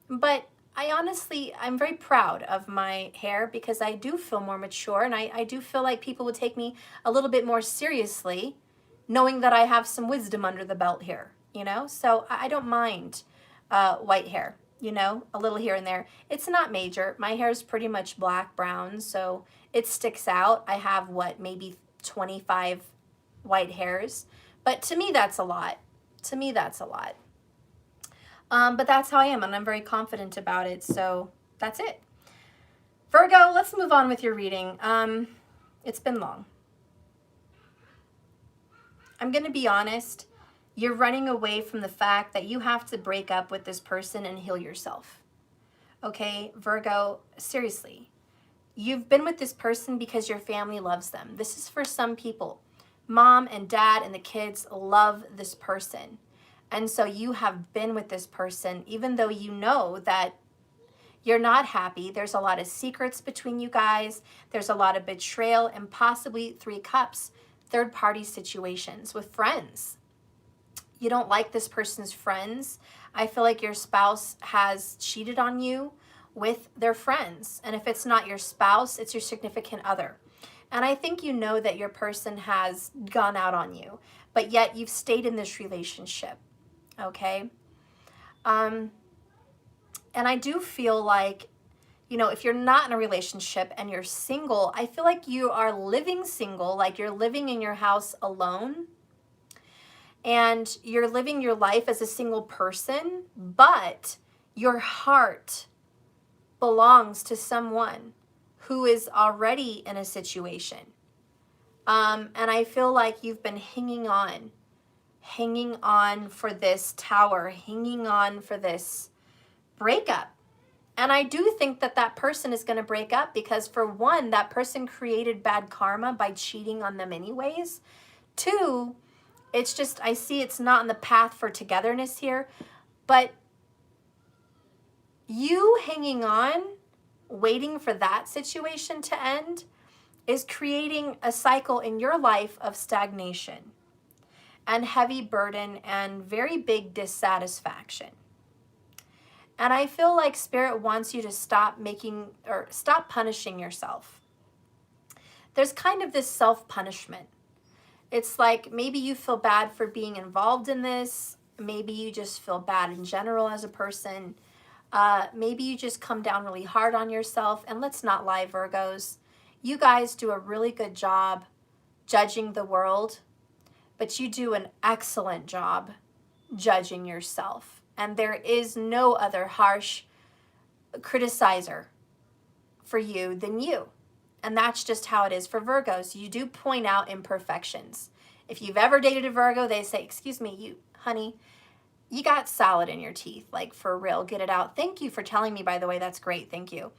But I'm very proud of my hair because I do feel more mature, and I do feel like people would take me a little bit more seriously knowing that I have some wisdom under the belt here, you know? So I don't mind white hair, you know, a little here and there. It's not major. My hair is pretty much black, brown, so it sticks out. I have, maybe 25 white hairs. But to me, that's a lot. To me, that's a lot. But that's how I am, and I'm very confident about it, so that's it. Virgo, let's move on with your reading. It's been long. I'm going to be honest. You're running away from the fact that you have to break up with this person and heal yourself. Okay, Virgo, seriously. You've been with this person because your family loves them. This is for some people. Mom and dad and the kids love this person. And so you have been with this person even though you know that you're not happy. There's a lot of secrets between you guys. There's a lot of betrayal and possibly 3 cups, third-party situations with friends. You don't like this person's friends. I feel like your spouse has cheated on you with their friends. And if it's not your spouse, it's your significant other. And I think you know that your person has gone out on you, but yet you've stayed in this relationship, okay? And I do feel like, you know, if you're not in a relationship and you're single, I feel like you are living single, like you're living in your house alone, and you're living your life as a single person, but your heart belongs to someone who is already in a situation. And I feel like you've been hanging on for this tower, hanging on for this breakup. And I do think that that person is going to break up because, for one, that person created bad karma by cheating on them anyways. 2, it's just, I see it's not in the path for togetherness here, but you hanging on, waiting for that situation to end, is creating a cycle in your life of stagnation and heavy burden and very big dissatisfaction. And I feel like Spirit wants you to stop punishing yourself. There's kind of this self-punishment. It's like maybe you feel bad for being involved in this. Maybe you just feel bad in general as a person. Maybe you just come down really hard on yourself. And let's not lie, Virgos. You guys do a really good job judging the world, but you do an excellent job judging yourself. And there is no other harsh criticizer for you than you. And that's just how it is for Virgos. You do point out imperfections. If you've ever dated a Virgo, they say, excuse me, honey, you got salad in your teeth. Like, for real, get it out. Thank you for telling me, by the way. That's great. Thank you.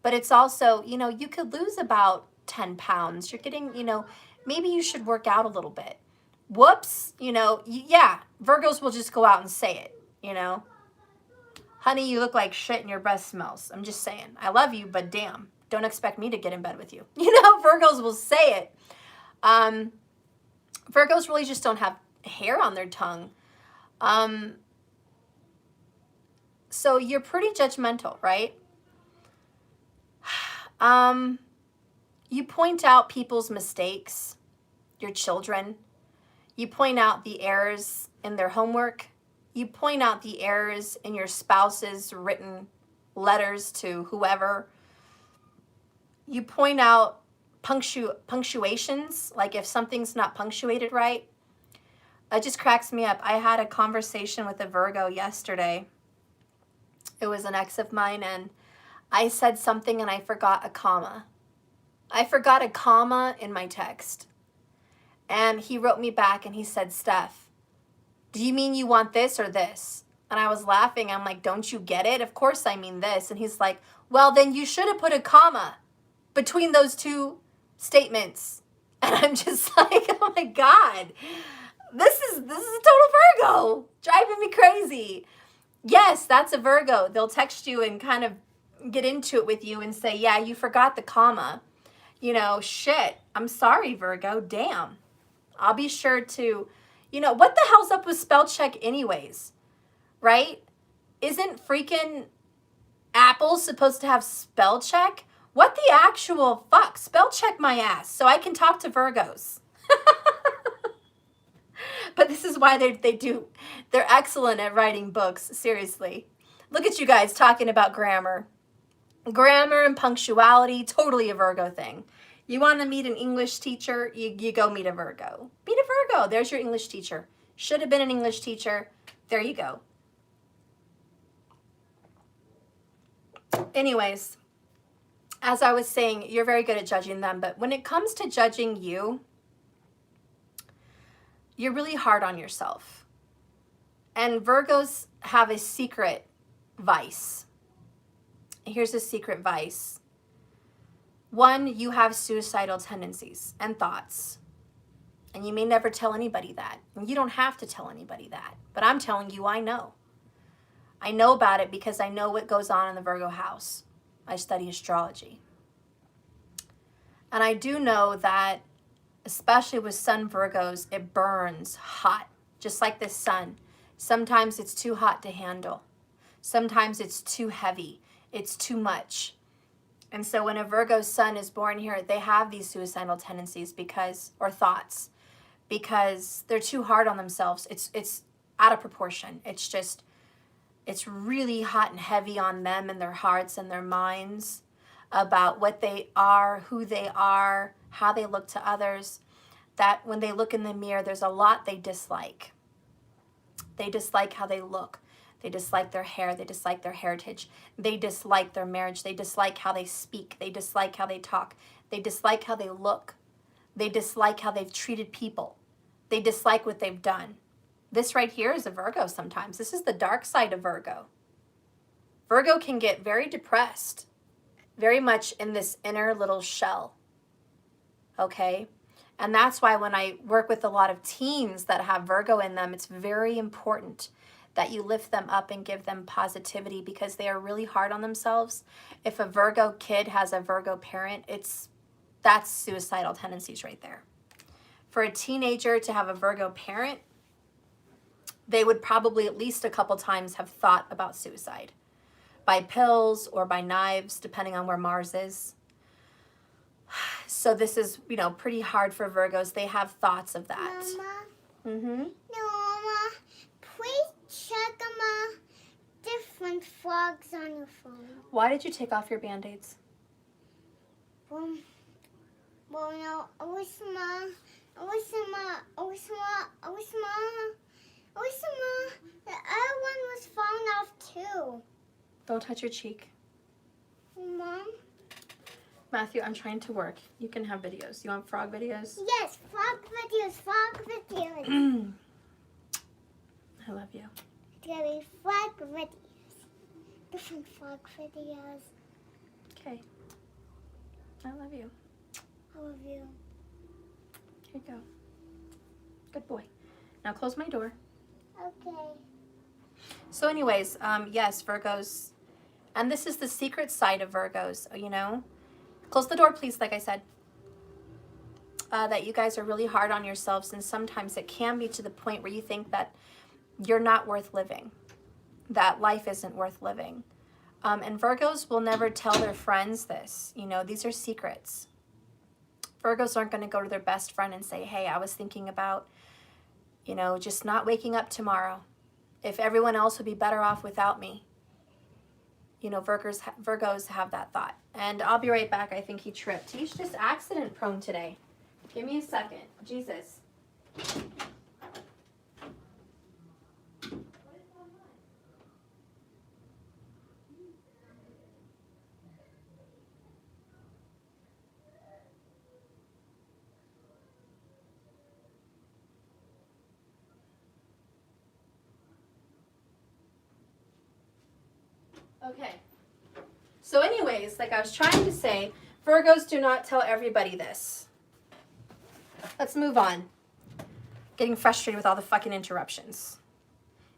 But it's also, you know, you could lose about 10 pounds. You're getting, you know, maybe you should work out a little bit. Whoops, you know, yeah, Virgos will just go out and say it, you know. Honey, you look like shit and your breath smells. I'm just saying. I love you, but damn, don't expect me to get in bed with you. You know, Virgos will say it. Virgos really just don't have hair on their tongue. So you're pretty judgmental, right? You point out people's mistakes, your children. You point out the errors in their homework. You point out the errors in your spouse's written letters to whoever. You point out punctuations, like if something's not punctuated right. It just cracks me up. I had a conversation with a Virgo yesterday. It was an ex of mine, and I said something and I forgot a comma. I forgot a comma in my text. And he wrote me back and he said, Steph, do you mean you want this or this? And I was laughing. I'm like, don't you get it? Of course I mean this. And he's like, well, then you should have put a comma between those two statements. And I'm just like, oh my God, this is a total Virgo, driving me crazy. Yes, that's a Virgo. They'll text you and kind of get into it with you and say, yeah, you forgot the comma. You know, shit, I'm sorry, Virgo, damn. I'll be sure to, you know, what the hell's up with spell check anyways, right? Isn't freaking Apple supposed to have spell check? What the actual fuck? Spell check my ass so I can talk to Virgos. But this is why they're excellent at writing books, seriously. Look at you guys talking about grammar. Grammar and punctuality, totally a Virgo thing. You want to meet an English teacher, you go meet a Virgo. Meet a Virgo, there's your English teacher. Should have been an English teacher, there you go. Anyways, as I was saying, you're very good at judging them, but when it comes to judging you, you're really hard on yourself. And Virgos have a secret vice. Here's a secret vice. One, you have suicidal tendencies and thoughts. And you may never tell anybody that. And you don't have to tell anybody that. But I'm telling you, I know. I know about it because I know what goes on in the Virgo house. I study astrology. And I do know that, especially with Sun Virgos, it burns hot, just like this sun. Sometimes it's too hot to handle. Sometimes it's too heavy. It's too much. And so when a Virgo sun is born here, they have these suicidal tendencies or thoughts, because they're too hard on themselves. It's out of proportion. It's really hot and heavy on them and their hearts and their minds about what they are, who they are, how they look to others, that when they look in the mirror, there's a lot they dislike. They dislike how they look. They dislike their hair. They dislike their heritage. They dislike their marriage. They dislike how they speak. They dislike how they talk. They dislike how they look. They dislike how they've treated people. They dislike what they've done. This right here is a Virgo sometimes. This is the dark side of Virgo. Virgo can get very depressed, very much in this inner little shell, okay? And that's why when I work with a lot of teens that have Virgo in them, it's very important that you lift them up and give them positivity, because they are really hard on themselves. If a Virgo kid has a Virgo parent, that's suicidal tendencies right there. For a teenager to have a Virgo parent, they would probably at least a couple times have thought about suicide, by pills or by knives, depending on where Mars is. So this is, pretty hard for Virgos. They have thoughts of that. Mama? Mama, please check different frogs on your phone. Why did you take off your Band-Aids? Well, no, I was the other one was falling off too. Don't touch your cheek. Mom? Matthew, I'm trying to work. You can have videos. You want frog videos? Yes, frog videos. I love you. It's gonna be frog videos. Different frog videos. Okay. I love you. I love you. Here you go. Good boy. Now close my door. Okay. So anyways, yes, Virgos, and this is the secret side of Virgos, you know. Close the door, please, like I said. That you guys are really hard on yourselves, and sometimes it can be to the point where you think that you're not worth living, that life isn't worth living. And Virgos will never tell their friends this. You know, these are secrets. Virgos aren't going to go to their best friend and say, hey, I was thinking about, you know, just not waking up tomorrow. If everyone else would be better off without me. You know, Virgos have that thought. And I'll be right back. I think he tripped. He's just accident prone today. Give me a second. Jesus. Okay. So anyways, like I was trying to say, Virgos do not tell everybody this. Let's move on. Getting frustrated with all the fucking interruptions.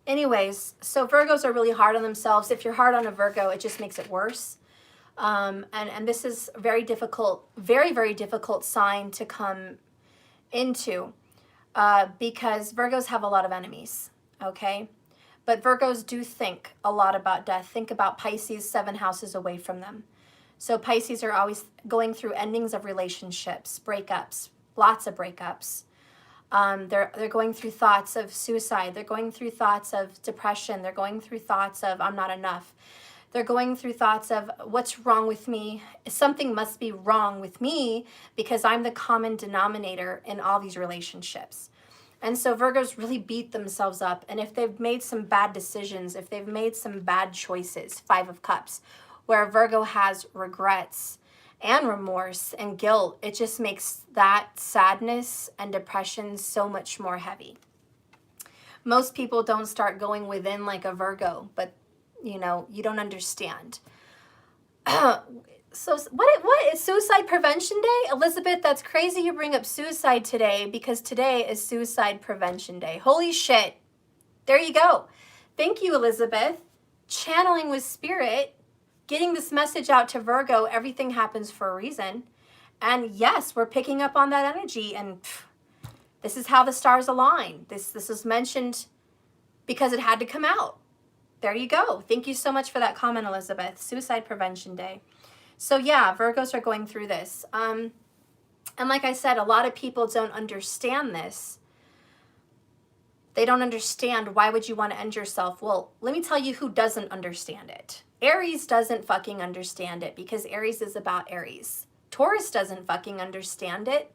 Anyways, so Virgos are really hard on themselves. If you're hard on a Virgo, it just makes it worse. And this is very difficult, very, very difficult sign to come into because Virgos have a lot of enemies, okay? But Virgos do think a lot about death. Think about Pisces 7 houses away from them. So Pisces are always going through endings of relationships, breakups, lots of breakups. They're going through thoughts of suicide. They're going through thoughts of depression. They're going through thoughts of I'm not enough. They're going through thoughts of what's wrong with me? Something must be wrong with me because I'm the common denominator in all these relationships. And so Virgos really beat themselves up. And if they've made some bad decisions, if they've made some bad choices, 5 of Cups, where Virgo has regrets and remorse and guilt, it just makes that sadness and depression so much more heavy. Most people don't start going within like a Virgo, but you know, you don't understand. So what is Suicide Prevention Day? Elizabeth, that's crazy you bring up suicide today because today is Suicide Prevention Day. Holy shit. There you go. Thank you, Elizabeth. Channeling with spirit, getting this message out to Virgo, everything happens for a reason. And yes, we're picking up on that energy and this is how the stars align. This is mentioned because it had to come out. There you go. Thank you so much for that comment, Elizabeth. Suicide Prevention Day. So yeah, Virgos are going through this. And like I said, a lot of people don't understand this. They don't understand why would you want to end yourself? Well, let me tell you who doesn't understand it. Aries doesn't fucking understand it because Aries is about Aries. Taurus doesn't fucking understand it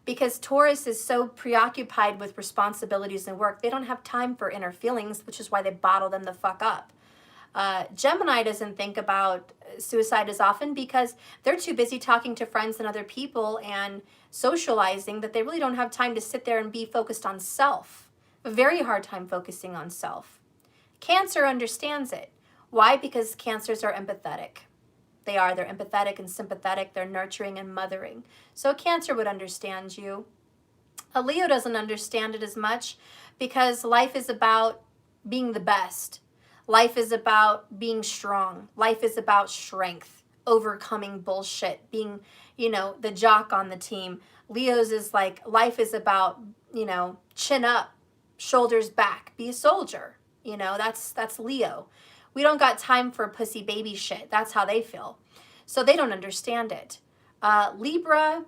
because Taurus is so preoccupied with responsibilities and work. They don't have time for inner feelings, which is why they bottle them the fuck up. Gemini doesn't think about suicide as often because they're too busy talking to friends and other people and socializing that they really don't have time to sit there and be focused on self. A very hard time focusing on self. Cancer understands it. Why? Because Cancers are empathetic. They're empathetic and sympathetic. They're nurturing and mothering. So a Cancer would understand you. A Leo doesn't understand it as much because life is about being the best. Life is about being strong. Life is about strength, overcoming bullshit, being, you know, the jock on the team. Leo's is like, life is about, you know, chin up, shoulders back, be a soldier. You know, that's Leo. We don't got time for pussy baby shit. That's how they feel. So they don't understand it. Libra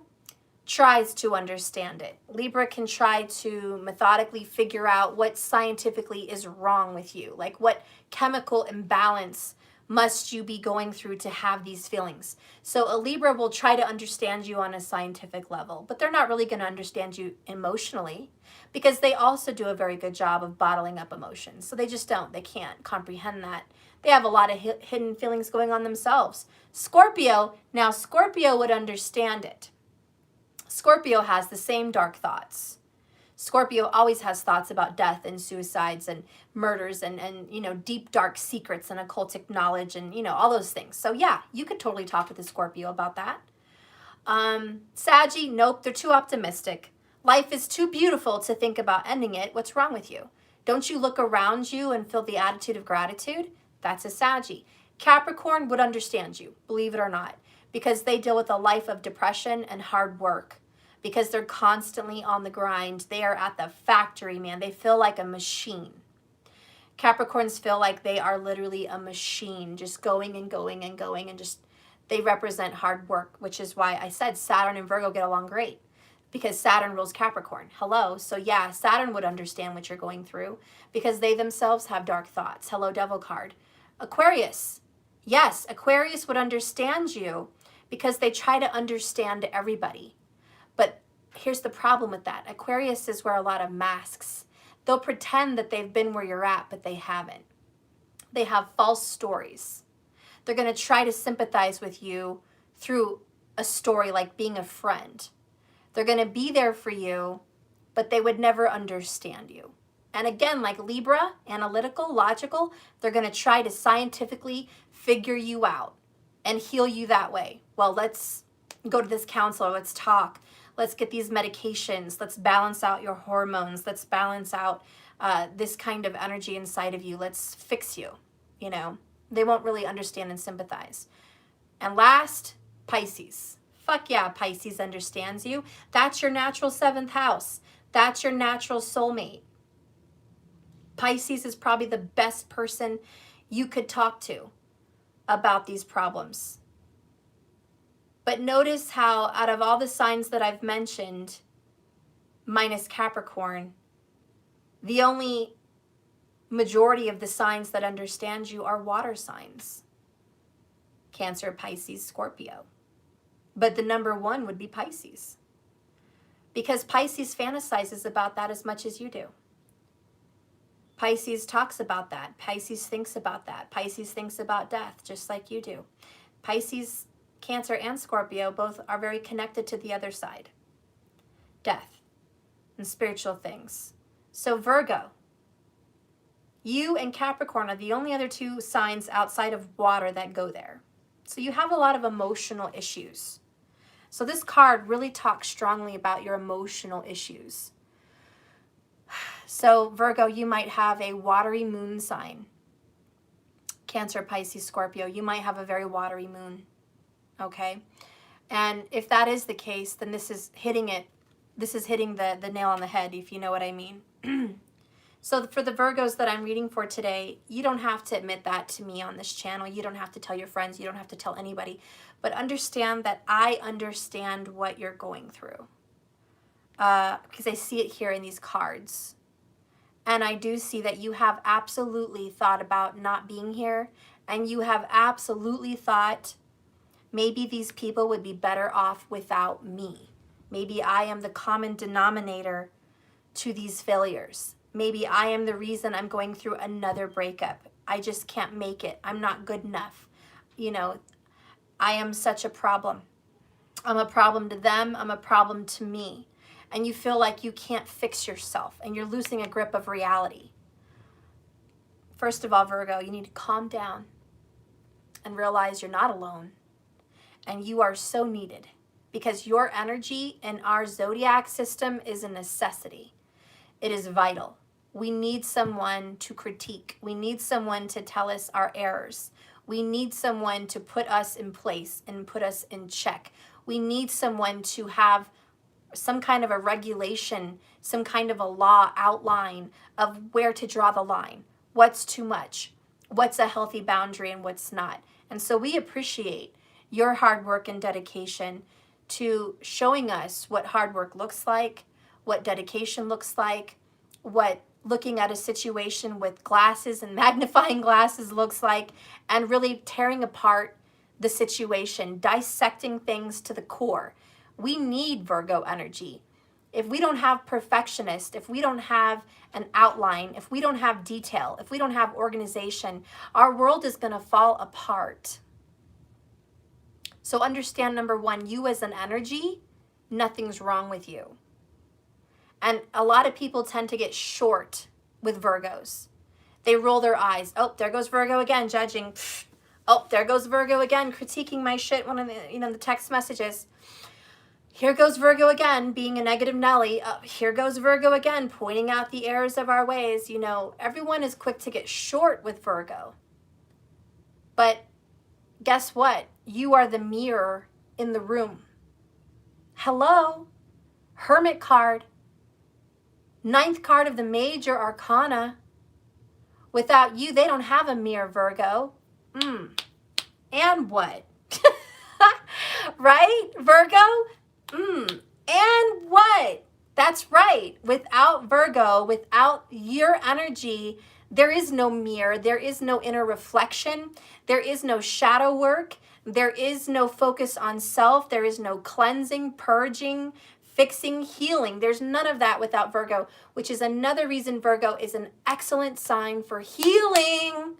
tries to understand it. Libra can try to methodically figure out what scientifically is wrong with you. Like what chemical imbalance must you be going through to have these feelings. So a Libra will try to understand you on a scientific level, but they're not really going to understand you emotionally because they also do a very good job of bottling up emotions. So they just don't. They can't comprehend that. They have a lot of hidden feelings going on themselves. Scorpio, now Scorpio would understand it. Scorpio has the same dark thoughts. Scorpio always has thoughts about death and suicides and murders and you know, deep dark secrets and occultic knowledge and, you know, all those things. So yeah, you could totally talk with a Scorpio about that. Saggy, nope, they're too optimistic. Life is too beautiful to think about ending it. What's wrong with you? Don't you look around you and feel the attitude of gratitude? That's a Saggy. Capricorn would understand you, believe it or not, because they deal with a life of depression and hard work, because they're constantly on the grind. They are at the factory, man. They feel like a machine. Capricorns feel like they are literally a machine, just going and going and going, and just, they represent hard work, which is why I said Saturn and Virgo get along great, because Saturn rules Capricorn. Hello. So yeah, Saturn would understand what you're going through because they themselves have dark thoughts. Hello, Devil card. Aquarius. Yes, Aquarius would understand you because they try to understand everybody. But here's the problem with that. Aquarius is where a lot of masks. They'll pretend that they've been where you're at, but they haven't. They have false stories. They're going to try to sympathize with you through a story like being a friend. They're going to be there for you, but they would never understand you. And again, like Libra, analytical, logical, they're going to try to scientifically figure you out and heal you that way. Well, let's go to this counselor. Let's talk. Let's get these medications. Let's balance out your hormones. Let's balance out this kind of energy inside of you. Let's fix you. You know, they won't really understand and sympathize. And last, Pisces. Fuck yeah, Pisces understands you. That's your natural 7th house. That's your natural soulmate. Pisces is probably the best person you could talk to about these problems. But notice how out of all the signs that I've mentioned, minus Capricorn, the only majority of the signs that understand you are water signs. Cancer, Pisces, Scorpio. But the number one would be Pisces. Because Pisces fantasizes about that as much as you do. Pisces talks about that. Pisces thinks about that. Pisces thinks about death, just like you do. Pisces, Cancer, and Scorpio both are very connected to the other side. Death and spiritual things. So Virgo, you and Capricorn are the only other two signs outside of water that go there. So you have a lot of emotional issues. So this card really talks strongly about your emotional issues. So Virgo, you might have a watery moon sign. Cancer, Pisces, Scorpio, you might have a very watery moon. Okay? And if that is the case, then this is hitting the nail on the head, if you know what I mean. So for the Virgos that I'm reading for today, you don't have to admit that to me on this channel. You don't have to tell your friends. You don't have to tell anybody. But understand that I understand what you're going through. Because I see it here in these cards. And I do see that you have absolutely thought about not being here. And you have absolutely thought maybe these people would be better off without me. Maybe I am the common denominator to these failures. Maybe I am the reason I'm going through another breakup. I just can't make it. I'm not good enough. You know, I am such a problem. I'm a problem to them. I'm a problem to me. And you feel like you can't fix yourself and you're losing a grip of reality. First of all, Virgo, you need to calm down and realize you're not alone. And you are so needed because your energy in our zodiac system is a necessity. It is vital. We need someone to critique. We need someone to tell us our errors. We need someone to put us in place and put us in check. We need someone to have some kind of a regulation, some kind of a law outline of where to draw the line. What's too much? What's a healthy boundary and what's not? And so we appreciate your hard work and dedication to showing us what hard work looks like, what dedication looks like, what looking at a situation with glasses and magnifying glasses looks like, and really tearing apart the situation, dissecting things to the core. We need Virgo energy. If we don't have perfectionist, if we don't have an outline, if we don't have detail, if we don't have organization, our world is going to fall apart. So understand, number one, you as an energy, nothing's wrong with you. And a lot of people tend to get short with Virgos. They roll their eyes. Oh, there goes Virgo again, judging. Oh, there goes Virgo again, critiquing my shit, one of the, the text messages. Here goes Virgo again, being a negative Nelly. Here goes Virgo again, pointing out the errors of our ways. You know, everyone is quick to get short with Virgo. But guess what? You are the mirror in the room. Hello? Hermit card. 9th card of the major arcana. Without you, they don't have a mirror, Virgo. And what? Right, Virgo? And what? That's right. Without Virgo, without your energy, there is no mirror. There is no inner reflection. There is no shadow work. There is no focus on self. There is no cleansing, purging, fixing, healing. There's none of that without Virgo, which is another reason Virgo is an excellent sign for healing.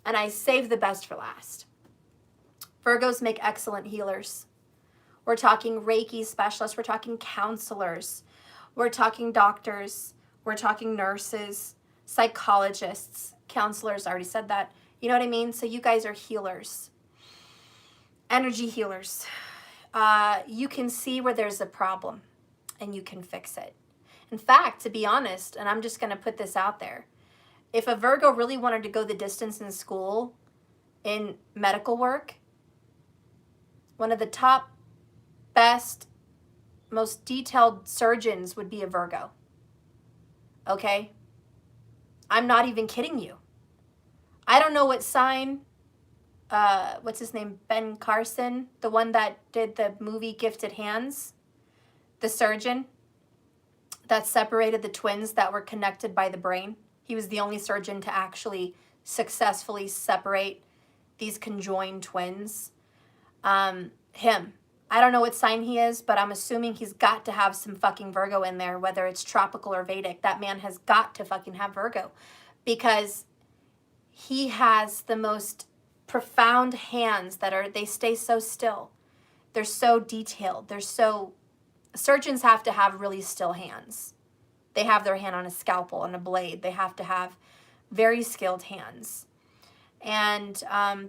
And I save the best for last. Virgos make excellent healers. We're talking Reiki specialists. We're talking counselors. We're talking doctors. We're talking nurses, psychologists, counselors. I already said that. You know what I mean? So you guys are healers. Energy healers. You can see where there's a problem and you can fix it. In fact, to be honest, and I'm just going to put this out there, if a Virgo really wanted to go the distance in school, in medical work, one of the top, best, most detailed surgeons would be a Virgo. Okay? I'm not even kidding you. I don't know what sign, what's his name, Ben Carson, the one that did the movie Gifted Hands, the surgeon that separated the twins that were connected by the brain. He was the only surgeon to actually successfully separate these conjoined twins. Him. I don't know what sign he is, but I'm assuming he's got to have some fucking Virgo in there, whether it's tropical or Vedic. That man has got to fucking have Virgo because he has the most profound hands they stay so still. They're so detailed. Surgeons have to have really still hands. They have their hand on a scalpel and a blade. They have to have very skilled hands. And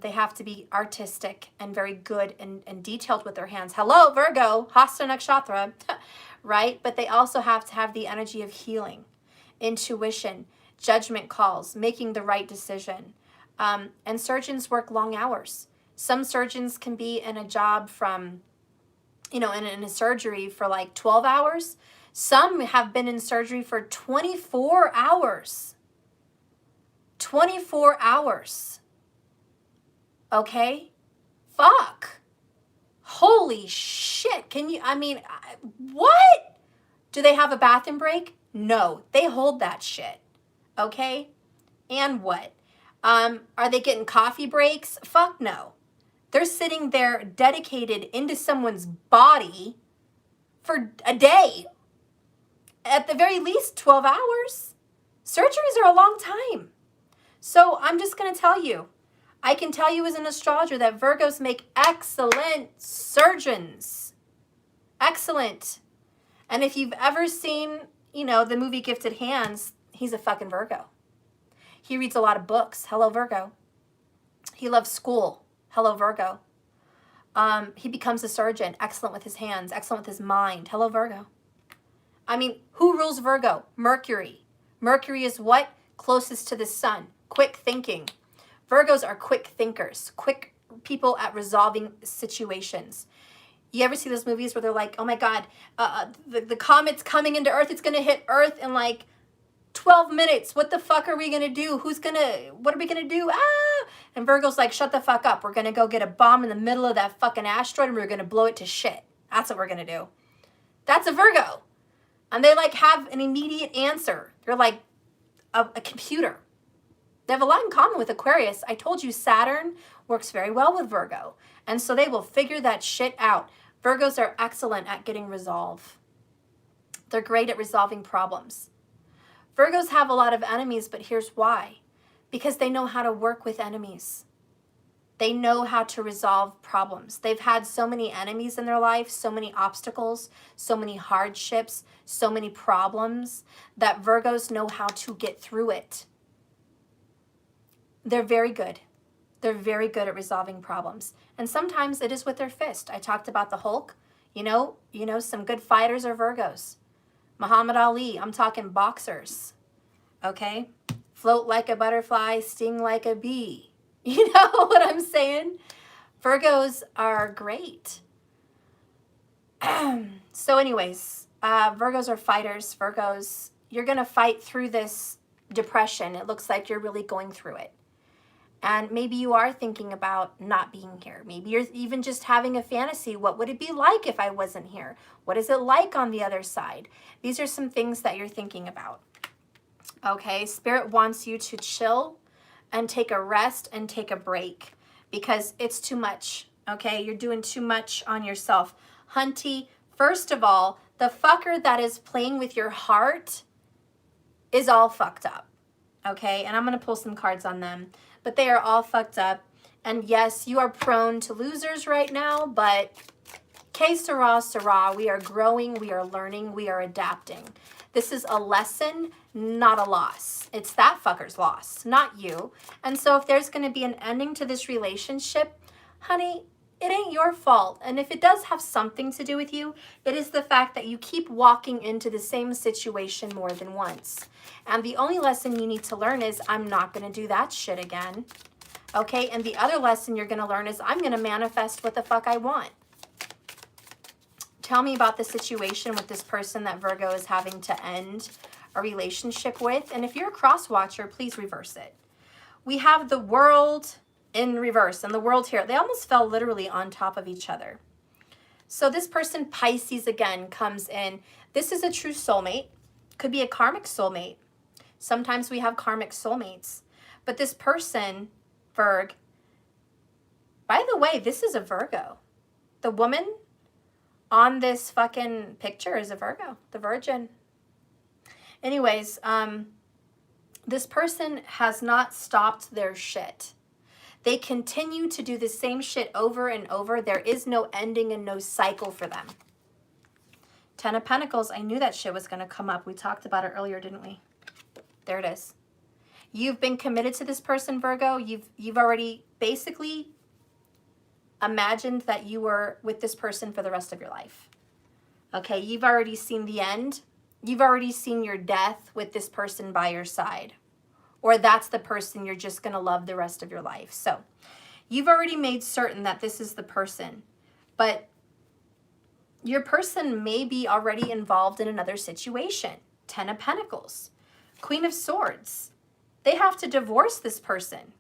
they have to be artistic and very good and detailed with their hands. Hello, Virgo, Hasta Nakshatra, right? But they also have to have the energy of healing, intuition, judgment calls, making the right decision. And surgeons work long hours. Some surgeons can be in a job from, in a surgery for like 12 hours. Some have been in surgery for 24 hours. 24 hours. Okay? Fuck. Holy shit. What? Do they have a bathroom break? No. They hold that shit. Okay? And what? Are they getting coffee breaks? Fuck no. They're sitting there dedicated into someone's body for a day. At the very least, 12 hours. Surgeries are a long time. So I'm just going to tell you, I can tell you as an astrologer that Virgos make excellent surgeons. Excellent. And if you've ever seen, the movie Gifted Hands, he's a fucking Virgo. He reads a lot of books. Hello, Virgo. He loves school. Hello, Virgo. He becomes a surgeon. Excellent with his hands. Excellent with his mind. Hello, Virgo. Who rules Virgo? Mercury. Mercury is what? Closest to the sun. Quick thinking. Virgos are quick thinkers, quick people at resolving situations. You ever see those movies where they're like, oh my God, the comet's coming into Earth. It's going to hit Earth in like 12 minutes. What the fuck are we going to do? What are we going to do? And Virgo's like, shut the fuck up. We're going to go get a bomb in the middle of that fucking asteroid and we're going to blow it to shit. That's what we're going to do. That's a Virgo. And they like have an immediate answer. They're like a computer. They have a lot in common with Aquarius. I told you Saturn works very well with Virgo. And so they will figure that shit out. Virgos are excellent at getting resolve. They're great at resolving problems. Virgos have a lot of enemies, but here's why. Because they know how to work with enemies. They know how to resolve problems. They've had so many enemies in their life, so many obstacles, so many hardships, so many problems, that Virgos know how to get through it. They're very good. They're very good at resolving problems. And sometimes it is with their fist. I talked about the Hulk. You know, some good fighters are Virgos. Muhammad Ali, I'm talking boxers. Okay? Float like a butterfly, sting like a bee. You know what I'm saying? Virgos are great. So anyways, Virgos are fighters. Virgos, you're going to fight through this depression. It looks like you're really going through it. And maybe you are thinking about not being here. Maybe you're even just having a fantasy. What would it be like if I wasn't here? What is it like on the other side? These are some things that you're thinking about. Okay, Spirit wants you to chill and take a rest and take a break because it's too much. Okay, you're doing too much on yourself. Hunty, first of all, the fucker that is playing with your heart is all fucked up. Okay, and I'm going to pull some cards on them, but they are all fucked up. And yes, you are prone to losers right now, but que sera, sera. We are growing, we are learning, we are adapting. This is a lesson, not a loss. It's that fucker's loss, not you. And so if there's going to be an ending to this relationship, honey, it ain't your fault. And if it does have something to do with you, it is the fact that you keep walking into the same situation more than once. And the only lesson you need to learn is I'm not going to do that shit again. Okay? And the other lesson you're going to learn is I'm going to manifest what the fuck I want. Tell me about the situation with this person that Virgo is having to end a relationship with. And if you're a cross watcher, please reverse it. We have the World in reverse, and the World here, they almost fell literally on top of each other. So this person, Pisces, again, comes in. This is a true soulmate. Could be a karmic soulmate. Sometimes we have karmic soulmates. But this person, Virg, by the way, this is a Virgo. The woman on this fucking picture is a Virgo, the Virgin. Anyways, this person has not stopped their shit. They continue to do the same shit over and over. There is no ending and no cycle for them. Ten of Pentacles, I knew that shit was going to come up. We talked about it earlier, didn't we? There it is. You've been committed to this person, Virgo. You've already basically imagined that you were with this person for the rest of your life. Okay, you've already seen the end. You've already seen your death with this person by your side. Or that's the person you're just going to love the rest of your life. So you've already made certain that this is the person. But your person may be already involved in another situation. Ten of Pentacles. Queen of Swords. They have to divorce this person.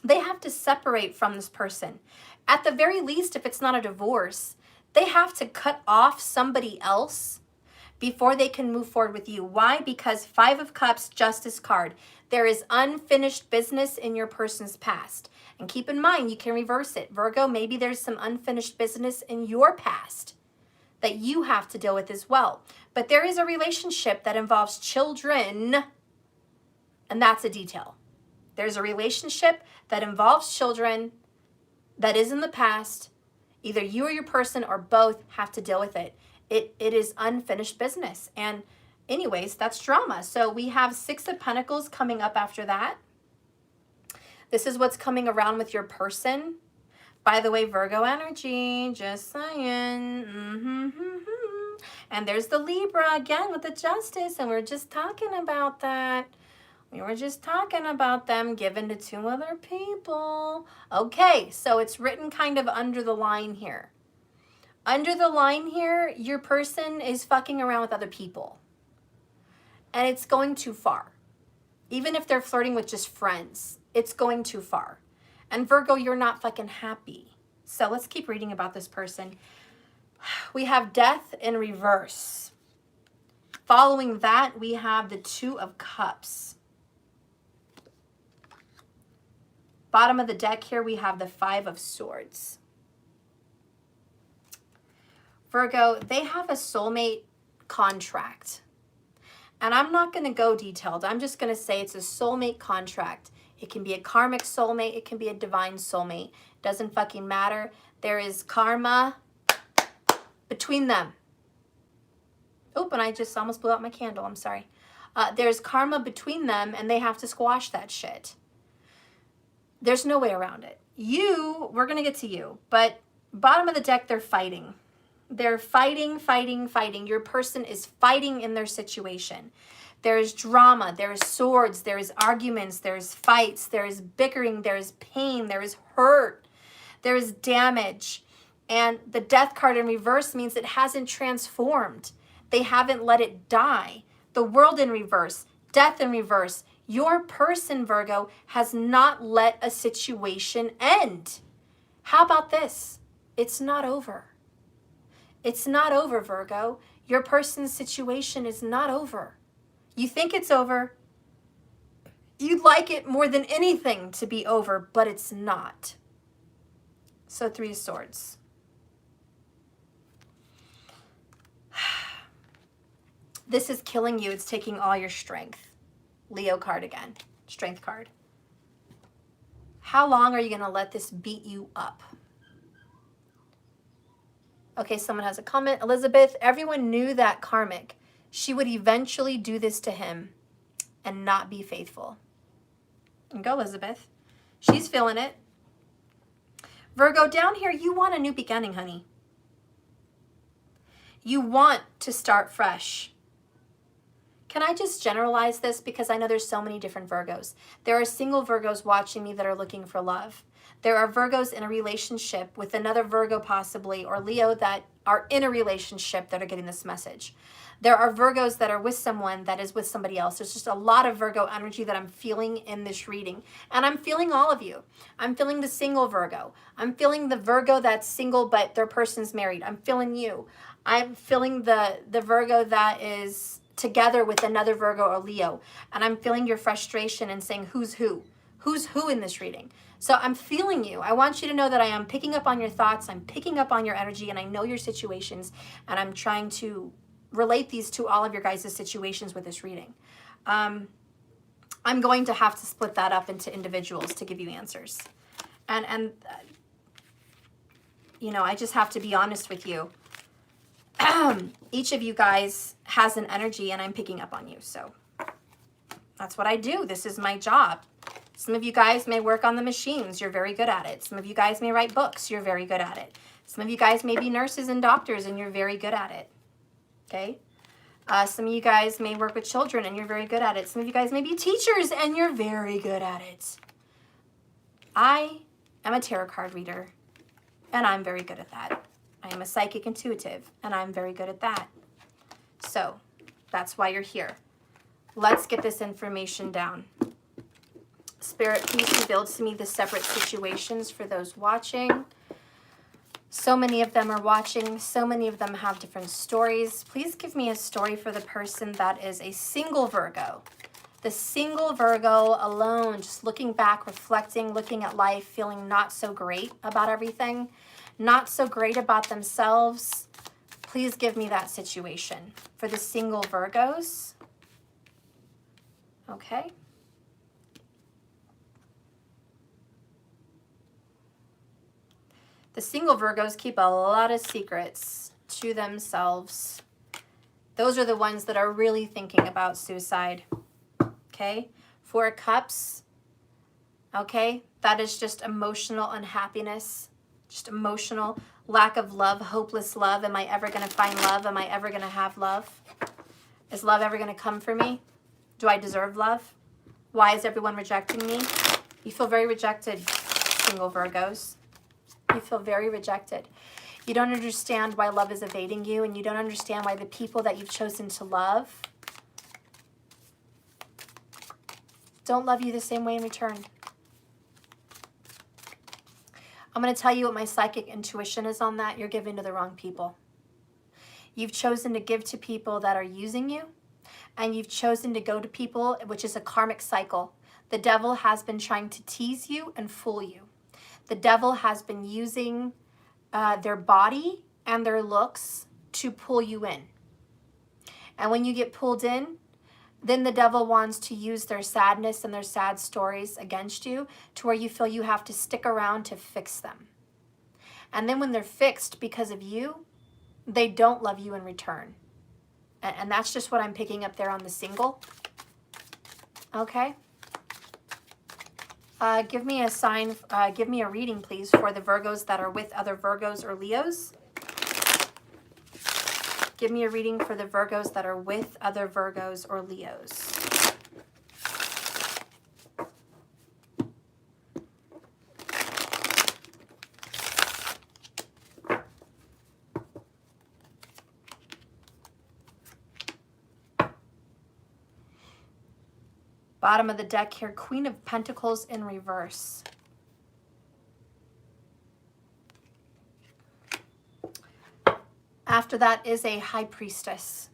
They have to separate from this person. At the very least, if it's not a divorce, they have to cut off somebody else before they can move forward with you. Why? Because Five of Cups, Justice card. There is unfinished business in your person's past. And keep in mind, you can reverse it. Virgo, maybe there's some unfinished business in your past that you have to deal with as well. But there is a relationship that involves children, and that's a detail. There's a relationship that involves children that is in the past. Either you or your person or both have to deal with it. It is unfinished business. And anyways, that's drama. So we have Six of Pentacles coming up after that. This is what's coming around with your person. By the way, Virgo energy, just saying. And there's the Libra again with the Justice. And we're just talking about that. We were just talking about them given to two other people. Okay, so it's written kind of under the line here. Under the line here, your person is fucking around with other people. And it's going too far. Even if they're flirting with just friends, it's going too far. And Virgo, you're not fucking happy. So let's keep reading about this person. We have Death in reverse. Following that, we have the Two of Cups. Bottom of the deck here, we have the Five of Swords. Virgo, they have a soulmate contract. And I'm not going to go detailed. I'm just going to say it's a soulmate contract. It can be a karmic soulmate. It can be a divine soulmate. Doesn't fucking matter. There is karma between them. Oh, and I just almost blew out my candle. I'm sorry. There's karma between them, and they have to squash that shit. There's no way around it. We're going to get to you. But bottom of the deck, they're fighting. They're fighting, fighting, fighting. Your person is fighting in their situation. There is drama, there is swords, there is arguments, there is fights, there is bickering, there is pain, there is hurt, there is damage. And the death card in reverse means it hasn't transformed. They haven't let it die. The world in reverse, death in reverse. Your person, Virgo, has not let a situation end. How about this? It's not over. It's not over, Virgo. Your person's situation is not over. You think it's over. You'd like it more than anything to be over, but it's not. So 3 of Swords. This is killing you. It's taking all your strength. Leo card again. Strength card. How long are you going to let this beat you up? Okay, someone has a comment. Elizabeth, everyone knew that karmic. She would eventually do this to him and not be faithful. And go, Elizabeth. She's feeling it. Virgo, down here, you want a new beginning, honey. You want to start fresh. Can I just generalize this? Because I know there's so many different Virgos. There are single Virgos watching me that are looking for love. There are Virgos in a relationship with another Virgo possibly, or Leo, that are in a relationship that are getting this message. There are Virgos that are with someone that is with somebody else. There's just a lot of Virgo energy that I'm feeling in this reading. And I'm feeling all of you. I'm feeling the single Virgo. I'm feeling the Virgo that's single but their person's married. I'm feeling you. I'm feeling the Virgo that is together with another Virgo or Leo. And I'm feeling your frustration and saying who's who. Who's who in this reading? So I'm feeling you. I want you to know that I am picking up on your thoughts. I'm picking up on your energy, and I know your situations. And I'm trying to relate these to all of your guys' situations with this reading. I'm going to have to split that up into individuals to give you answers. And you know, I just have to be honest with you. Each of you guys has an energy, and I'm picking up on you. So that's what I do. This is my job. Some of you guys may work on the machines. You're very good at it. Some of you guys may write books. You're very good at it. Some of you guys may be nurses and doctors, and you're very good at it. Okay? Some of you guys may work with children, and you're very good at it. Some of you guys may be teachers, and you're very good at it. I am a tarot card reader, and I'm very good at that. I am a psychic intuitive, and I'm very good at that. So that's why you're here. Let's get this information down. Spirit, please reveal to me the separate situations for those watching. So many of them are watching. So many of them have different stories. Please give me a story for the person that is a single Virgo. The single Virgo alone, just looking back, reflecting, looking at life, feeling not so great about everything, not so great about themselves. Please give me that situation for the single Virgos. Okay. The single Virgos keep a lot of secrets to themselves. Those are the ones that are really thinking about suicide. Okay? 4 of Cups. Okay? That is just emotional unhappiness. Just emotional lack of love, hopeless love. Am I ever going to find love? Am I ever going to have love? Is love ever going to come for me? Do I deserve love? Why is everyone rejecting me? You feel very rejected, single Virgos. You feel very rejected. You don't understand why love is evading you, and you don't understand why the people that you've chosen to love don't love you the same way in return. I'm going to tell you what my psychic intuition is on that. You're giving to the wrong people. You've chosen to give to people that are using you, and you've chosen to go to people, which is a karmic cycle. The devil has been trying to tease you and fool you. The devil has been using their body and their looks to pull you in. And when you get pulled in, then the devil wants to use their sadness and their sad stories against you to where you feel you have to stick around to fix them. And then when they're fixed because of you, they don't love you in return. And that's just what I'm picking up there on the single. Okay? Give me a sign, give me a reading, please, for the Virgos that are with other Virgos or Leos. Give me a reading for the Virgos that are with other Virgos or Leos. Bottom of the deck here, Queen of Pentacles in reverse. After that is a High Priestess.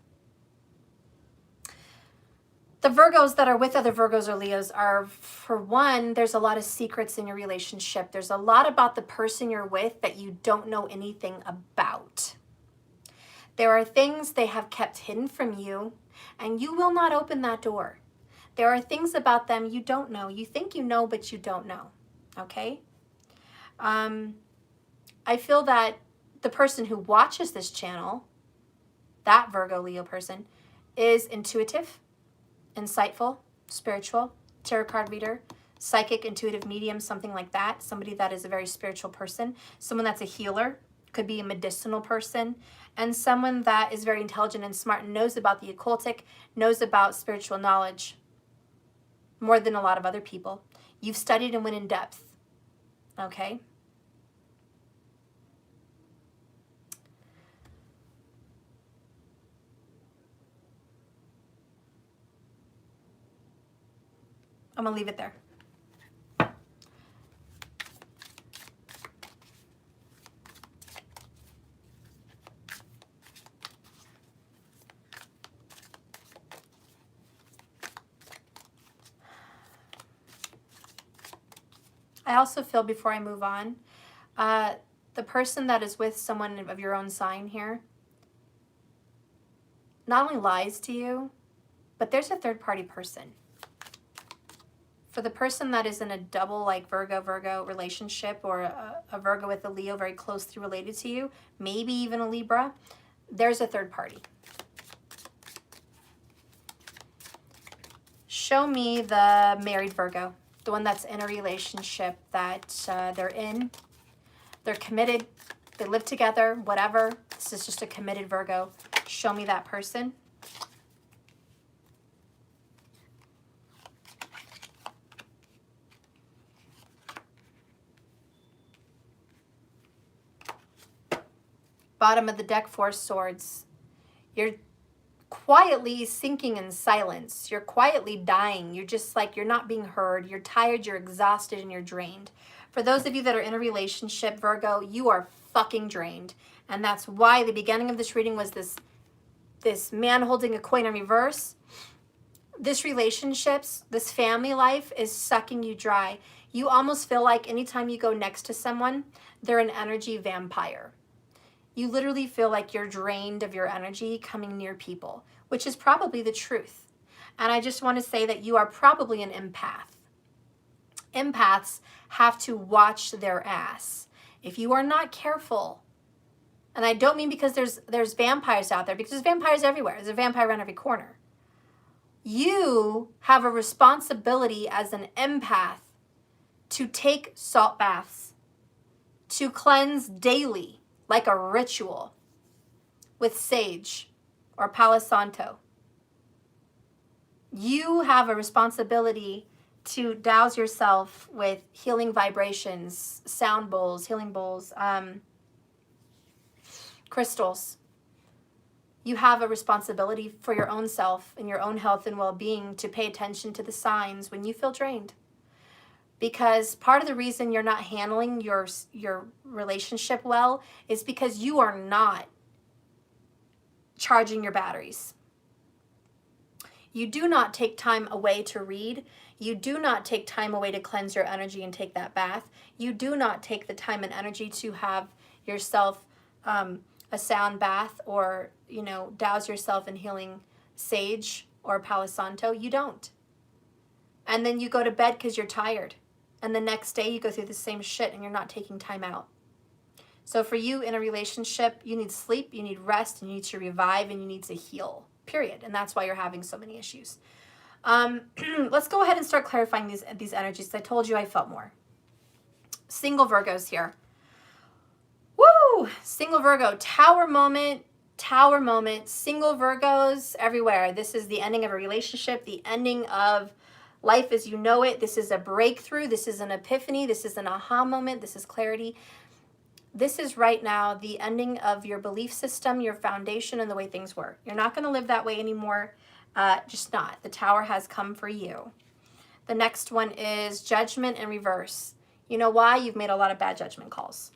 The Virgos that are with other Virgos or Leos are, for one, there's a lot of secrets in your relationship. There's a lot about the person you're with that you don't know anything about. There are things they have kept hidden from you, and you will not open that door. There are things about them you don't know. You think you know, but you don't know, okay? I feel that the person who watches this channel, that Virgo Leo person, is intuitive, insightful, spiritual, tarot card reader, psychic, intuitive medium, something like that. Somebody that is a very spiritual person. Someone that's a healer, could be a medicinal person, and someone that is very intelligent and smart and knows about the occultic, knows about spiritual knowledge more than a lot of other people. You've studied and went in depth, okay? I'm gonna leave it there. I also feel, before I move on, the person that is with someone of your own sign here not only lies to you, but there's a third-party person. For the person that is in a double, like Virgo relationship, or a Virgo with a Leo very closely related to you, maybe even a Libra, there's a third party. Show me the married Virgo, the one that's in a relationship that they're committed, they live together, whatever. This is just a committed Virgo. Show me that person. Bottom of the deck, Four Swords. You're quietly sinking in silence. You're quietly dying. You're just like, you're not being heard. You're tired, you're exhausted, and you're drained. For those of you that are in a relationship, Virgo, you are fucking drained. And that's why the beginning of this reading was this man holding a coin in reverse. This relationships, this family life is sucking you dry. You almost feel like anytime you go next to someone, they're an energy vampire. You literally feel like you're drained of your energy coming near people, which is probably the truth. And I just want to say that you are probably an empath. Empaths have to watch their ass. If you are not careful, and I don't mean because there's vampires out there, because there's vampires everywhere. There's a vampire around every corner. You have a responsibility as an empath to take salt baths, to cleanse daily, like a ritual, with sage or Palo Santo. You have a responsibility to douse yourself with healing vibrations, sound bowls, healing bowls, crystals. You have a responsibility for your own self and your own health and well-being to pay attention to the signs when you feel drained. Because part of the reason you're not handling your relationship well is because you are not charging your batteries. You do not take time away to read. You do not take time away to cleanse your energy and take that bath. You do not take the time and energy to have yourself a sound bath, or, douse yourself in healing sage or Palo Santo. You don't. And then you go to bed because you're tired. And the next day you go through the same shit and you're not taking time out. So for you in a relationship, you need sleep, you need rest, and you need to revive, and you need to heal, period. And that's why you're having so many issues. Let's go ahead and start clarifying these energies. I told you I felt more. Single Virgos here. Woo! Single Virgo, Tower moment. Tower moment, single Virgos everywhere. This is the ending of a relationship, the ending of life as you know it. This is a breakthrough. This is an epiphany. This is an aha moment. This is clarity. This is right now the ending of your belief system, your foundation, and the way things were. You're not going to live that way anymore. Just not. The Tower has come for you. The next one is Judgment in reverse. You know why? You've made a lot of bad judgment calls.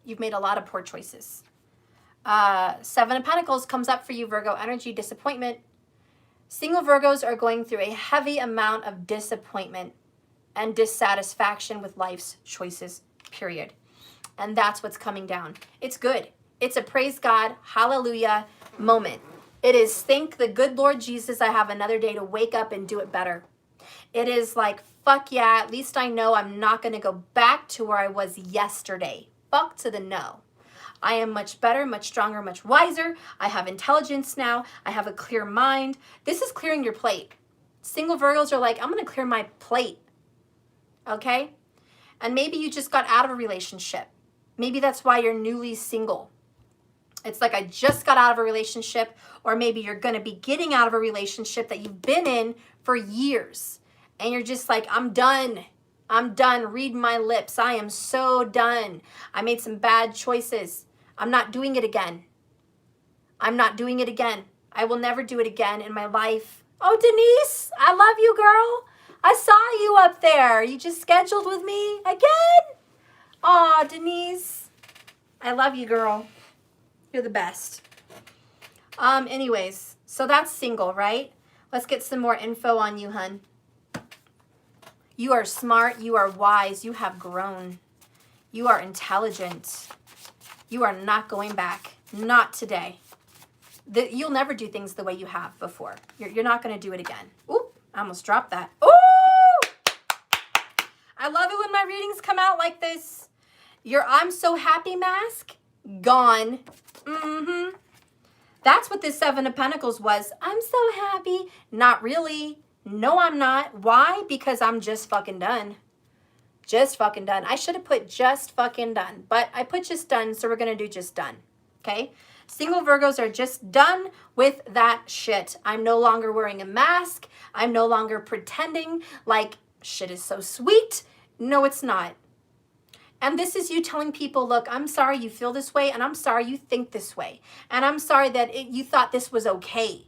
You've made a lot of poor choices. Seven of Pentacles comes up for you, Virgo energy, disappointment. Single Virgos are going through a heavy amount of disappointment and dissatisfaction with life's choices, period. And that's what's coming down. It's good. It's a praise God, hallelujah moment. It is thank the good Lord Jesus, I have another day to wake up and do it better. It is like, fuck yeah, at least I know I'm not going to go back to where I was yesterday. Fuck to the no. I am much better, much stronger, much wiser. I have intelligence now. I have a clear mind. This is clearing your plate. Single Virgos are like, I'm going to clear my plate. Okay? And maybe you just got out of a relationship. Maybe that's why you're newly single. It's like, I just got out of a relationship, or maybe you're going to be getting out of a relationship that you've been in for years. And you're just like, I'm done. I'm done. Read my lips. I am so done. I made some bad choices. I'm not doing it again. I'm not doing it again. I will never do it again in my life. Oh, Denise, I love you, girl. I saw you up there. You just scheduled with me again? Aw, Denise. I love you, girl. You're the best. Anyways, so that's single, right? Let's get some more info on you, hun. You are smart. You are wise. You have grown. You are intelligent. You are not going back. Not today. You'll never do things the way you have before. You're not going to do it again. Oop, I almost dropped that. Ooh! I love it when my readings come out like this. Your I'm so happy mask, gone. Mm-hmm. That's what this Seven of Pentacles was. I'm so happy. Not really. No, I'm not. Why? Because I'm just fucking done. Just fucking done. I should have put just fucking done, but I put just done, so we're going to do just done. Okay? Single Virgos are just done with that shit. I'm no longer wearing a mask. I'm no longer pretending like shit is so sweet. No, it's not. And this is you telling people, look, I'm sorry you feel this way, and I'm sorry you think this way. And I'm sorry that you thought this was okay.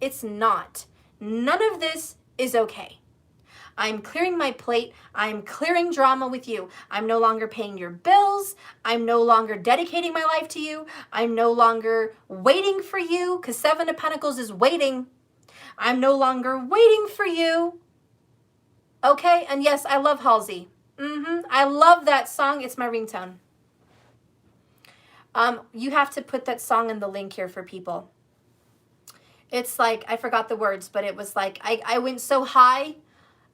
It's not. None of this is okay. I'm clearing my plate. I'm clearing drama with you. I'm no longer paying your bills. I'm no longer dedicating my life to you. I'm no longer waiting for you, because Seven of Pentacles is waiting. I'm no longer waiting for you. Okay? And yes, I love Halsey. I love that song. It's my ringtone. You have to put that song in the link here for people. It's like, I forgot the words, but it was like, I went so high,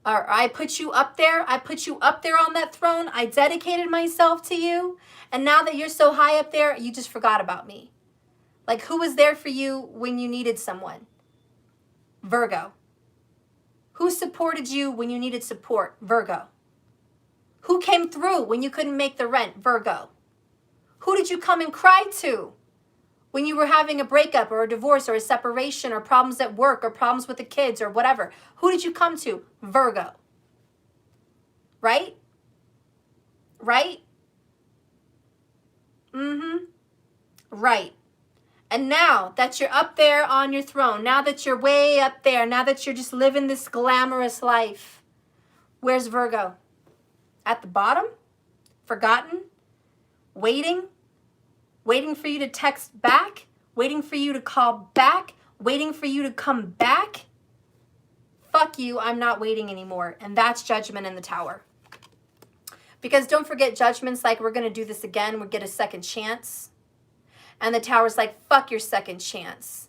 or I put you up there. I put you up there on that throne. I dedicated myself to you. And now that you're so high up there, you just forgot about me. Like, who was there for you when you needed someone? Virgo. Who supported you when you needed support? Virgo. Who came through when you couldn't make the rent? Virgo. Who did you come and cry to when you were having a breakup or a divorce or a separation or problems at work or problems with the kids or whatever? Who did you come to? Virgo. Right? Right? Right. And now that you're up there on your throne, now that you're way up there, now that you're just living this glamorous life, where's Virgo? At the bottom? Forgotten? Waiting? Waiting for you to text back? Waiting for you to call back? Waiting for you to come back? Fuck you, I'm not waiting anymore. And that's Judgment in the Tower. Because don't forget, Judgment's like, we're going to do this again. We'll get a second chance. And the Tower's like, fuck your second chance.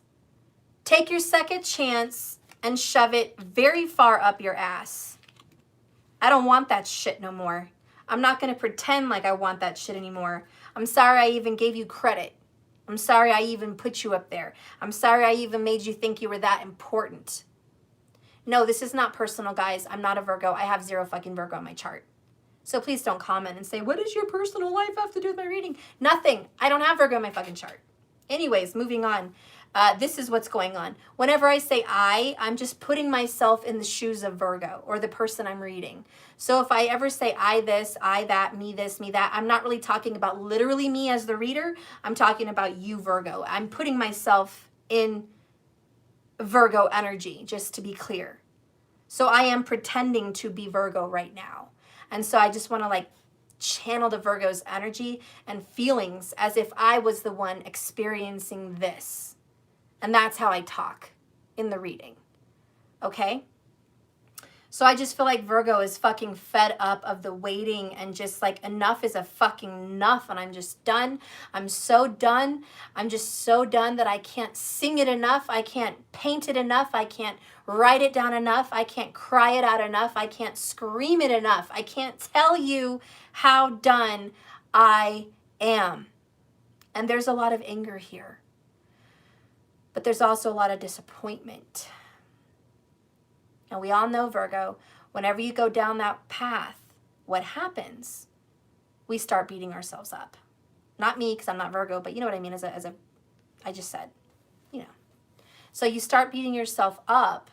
Take your second chance and shove it very far up your ass. I don't want that shit no more. I'm not going to pretend like I want that shit anymore. I'm sorry I even gave you credit. I'm sorry I even put you up there. I'm sorry I even made you think you were that important. No, this is not personal, guys. I'm not a Virgo. I have 0 fucking Virgo on my chart. So please don't comment and say, what does your personal life have to do with my reading? Nothing. I don't have Virgo in my fucking chart. Anyways, moving on. This is what's going on. Whenever I say I'm just putting myself in the shoes of Virgo or the person I'm reading. So if I ever say I this, I that, me this, me that, I'm not really talking about literally me as the reader. I'm talking about you, Virgo. I'm putting myself in Virgo energy, just to be clear. So I am pretending to be Virgo right now. And so I just want to like channel the Virgo's energy and feelings as if I was the one experiencing this. And that's how I talk in the reading. Okay? So I just feel like Virgo is fucking fed up of the waiting and just like enough is a fucking enough and I'm just done. I'm so done. I'm just so done that I can't sing it enough. I can't paint it enough. I can't write it down enough. I can't cry it out enough. I can't scream it enough. I can't tell you how done I am. And there's a lot of anger here. But there's also a lot of disappointment. And we all know, Virgo, whenever you go down that path, what happens? We start beating ourselves up. Not me, because I'm not Virgo, but you know what I mean, I just said, you know. So you start beating yourself up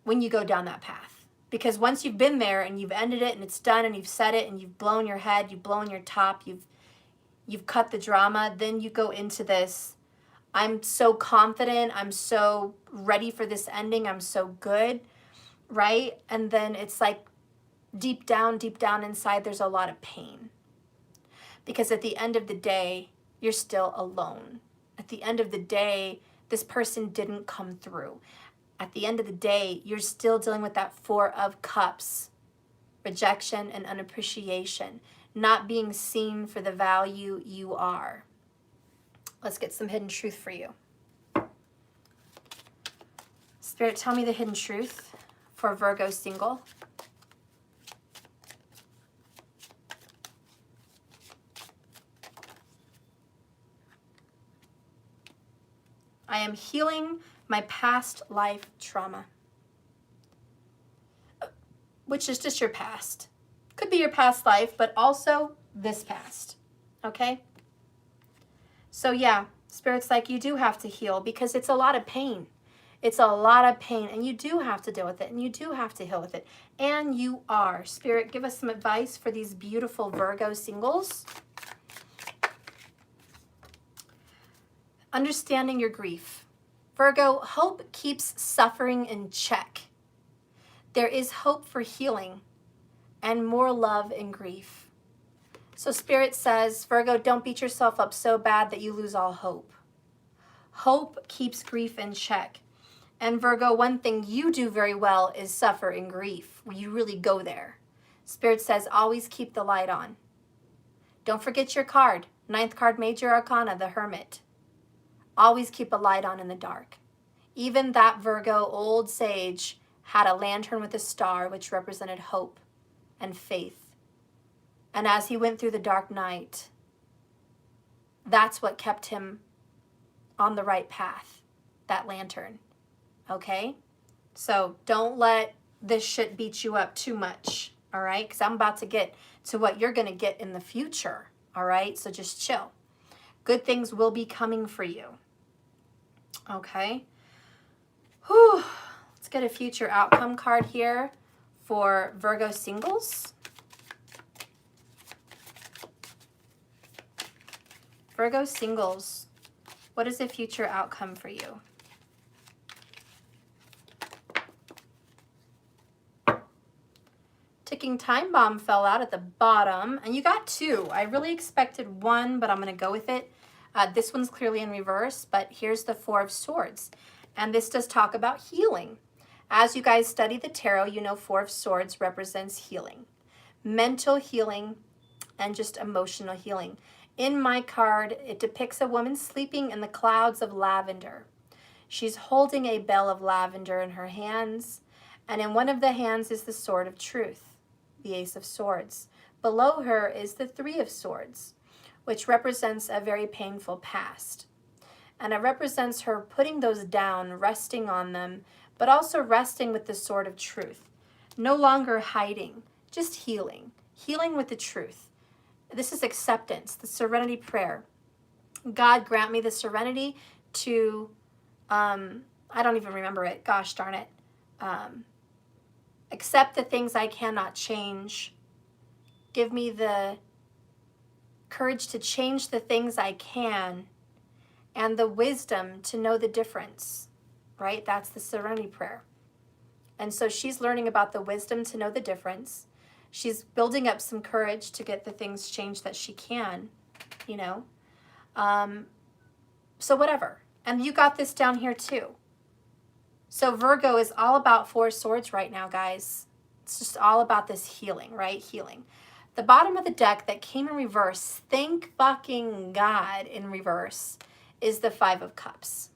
when you go down that path. Because once you've been there and you've ended it and it's done and you've said it and you've blown your head, you've blown your top, you've cut the drama, then you go into this, I'm so confident, I'm so ready for this ending, I'm so good, right? And then it's like deep down inside, there's a lot of pain. Because at the end of the day, you're still alone. At the end of the day, this person didn't come through. At the end of the day, you're still dealing with that Four of Cups, rejection and unappreciation, not being seen for the value you are. Let's get some hidden truth for you. Spirit, tell me the hidden truth for Virgo single. I am healing my past life trauma. Which is just your past. Could be your past life, but also this past. Okay? So yeah, Spirit's like, you do have to heal because it's a lot of pain. It's a lot of pain and you do have to deal with it and you do have to heal with it. And you are. Spirit, give us some advice for these beautiful Virgo singles. Understanding your grief. Virgo, hope keeps suffering in check. There is hope for healing and more love in grief. So Spirit says, Virgo, don't beat yourself up so bad that you lose all hope. Hope keeps grief in check. And Virgo, one thing you do very well is suffer in grief. You really go there. Spirit says, always keep the light on. Don't forget your card. 9th card, Major Arcana, the Hermit. Always keep a light on in the dark. Even that Virgo old sage had a lantern with a star, which represented hope and faith. And as he went through the dark night, that's what kept him on the right path, that lantern, okay? So don't let this shit beat you up too much, all right? Because I'm about to get to what you're going to get in the future, all right? So just chill. Good things will be coming for you, okay? Whew. Let's get a future outcome card here for Virgo singles. Virgo singles, what is a future outcome for you? Ticking time bomb fell out at the bottom, and you got 2. I really expected 1, but I'm going to go with it. This one's clearly in reverse, but here's the 4 of Swords. And this does talk about healing. As you guys study the tarot, you know 4 of Swords represents healing. Mental healing and just emotional healing. In my card, it depicts a woman sleeping in the clouds of lavender. She's holding a bell of lavender in her hands, and in one of the hands is the Sword of Truth, the Ace of Swords. Below her is the 3 of Swords, which represents a very painful past. And it represents her putting those down, resting on them, but also resting with the Sword of Truth. No longer hiding, just healing. Healing with the truth. This is acceptance, the serenity prayer. God, grant me the serenity to, I don't even remember it. Gosh darn it. Accept the things I cannot change. Give me the courage to change the things I can and the wisdom to know the difference, right? That's the serenity prayer. And so she's learning about the wisdom to know the difference. She's building up some courage to get the things changed that she can, you know. So whatever. And you got this down here too. So Virgo is all about Four Swords right now, guys. It's just all about this healing, right? Healing. The bottom of the deck that came in reverse, thank fucking God, in reverse, is the Five of Cups.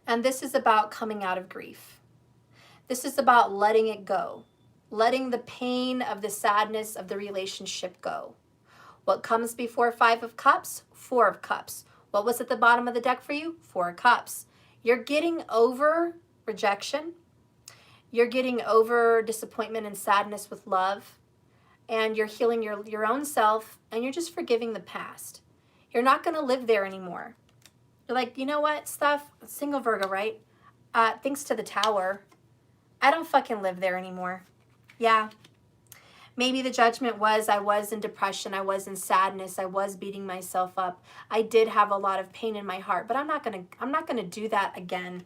And this is about coming out of grief. This is about letting it go, letting the pain of the sadness of the relationship go. What comes before Five of Cups? Four of Cups. What was at the bottom of the deck for you? Four of Cups. You're getting over rejection. You're getting over disappointment and sadness with love. And you're healing your own self, and you're just forgiving the past. You're not going to live there anymore. You're like, you know what, stuff? Single Virgo, right? Thanks to the Tower, I don't fucking live there anymore. Yeah. Maybe the judgment was I was in depression, I was in sadness, I was beating myself up. I did have a lot of pain in my heart, but I'm not gonna do that again.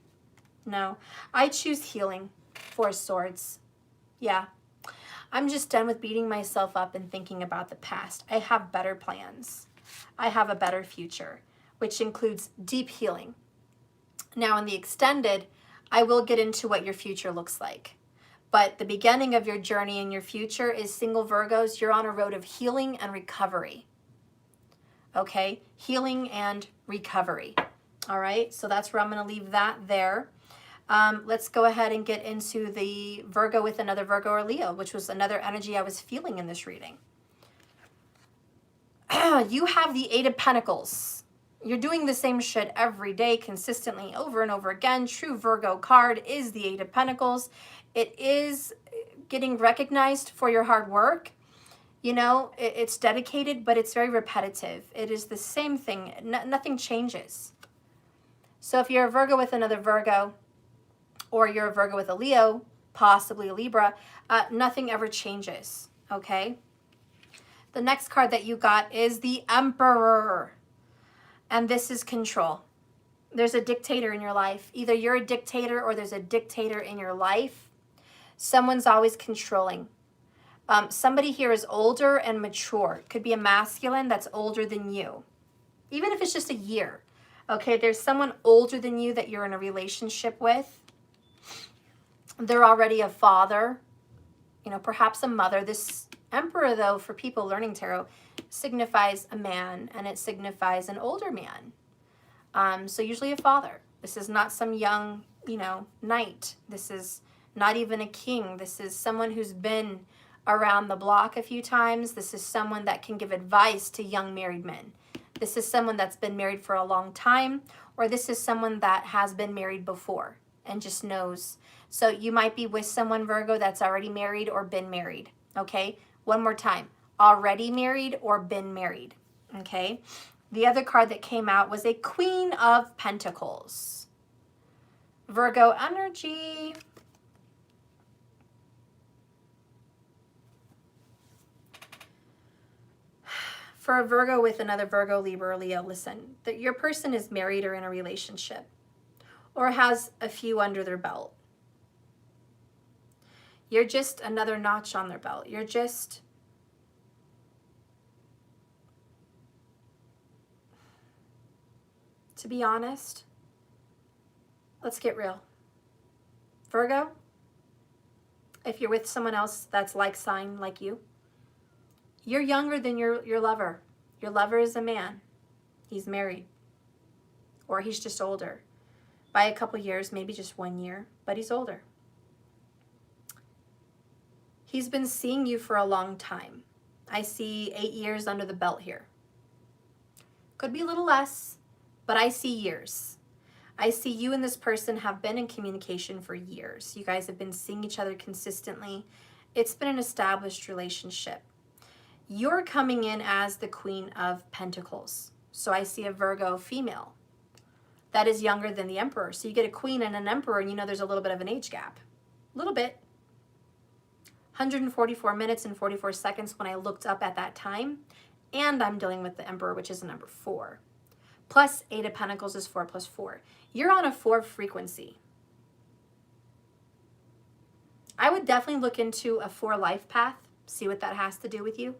No. I choose healing. Four of Swords. Yeah. I'm just done with beating myself up and thinking about the past. I have better plans. I have a better future, which includes deep healing. Now in the extended, I will get into what your future looks like. But the beginning of your journey and your future is single Virgos. You're on a road of healing and recovery. Okay? Healing and recovery. All right? So that's where I'm going to leave that there. Let's go ahead and get into the Virgo with another Virgo or Leo, which was another energy I was feeling in this reading. You have the Eight of Pentacles. You're doing the same shit every day, consistently, over and over again. True Virgo card is the Eight of Pentacles. It is getting recognized for your hard work. You know, it's dedicated, but it's very repetitive. It is the same thing. Nothing changes. So if you're a Virgo with another Virgo, or you're a Virgo with a Leo, possibly a Libra, nothing ever changes, okay? The next card that you got is the Emperor. And this is control. There's a dictator in your life. Either you're a dictator or there's a dictator in your life. Someone's always controlling. Somebody here is older and mature. It could be a masculine that's older than you. Even if it's just a year. Okay, there's someone older than you that you're in a relationship with. They're already a father. You know, perhaps a mother. This Emperor, though, for people learning tarot, signifies a man, and it signifies an older man. So usually a father. This is not some young, you know, knight. This is not even a king. This is someone who's been around the block a few times. This is someone that can give advice to young married men. This is someone that's been married for a long time, or this is someone that has been married before and just knows. So you might be with someone, Virgo, that's already married or been married, okay? One more time. Already married or been married, okay? The other card that came out was a Queen of Pentacles. Virgo energy. For a Virgo with another Virgo, Libra, or Leo, listen, that your person is married or in a relationship or has a few under their belt. You're just another notch on their belt. You're just to be honest, let's get real. Virgo, if you're with someone else that's like sign like you, you're younger than your lover. Your lover is a man. He's married. Or he's just older. By a couple years, maybe just 1 year, but he's older. He's been seeing you for a long time. I see 8 years under the belt here. Could be a little less, but I see years. I see you and this person have been in communication for years. You guys have been seeing each other consistently. It's been an established relationship. You're coming in as the Queen of Pentacles. So I see a Virgo female that is younger than the Emperor. So you get a Queen and an Emperor, and you know there's a little bit of an age gap. A little bit. 144 minutes and 44 seconds when I looked up at that time. And I'm dealing with the Emperor, which is the number 4. Plus 8 of Pentacles is 4 plus 4. You're on a 4 frequency. I would definitely look into a 4 life path, see what that has to do with you.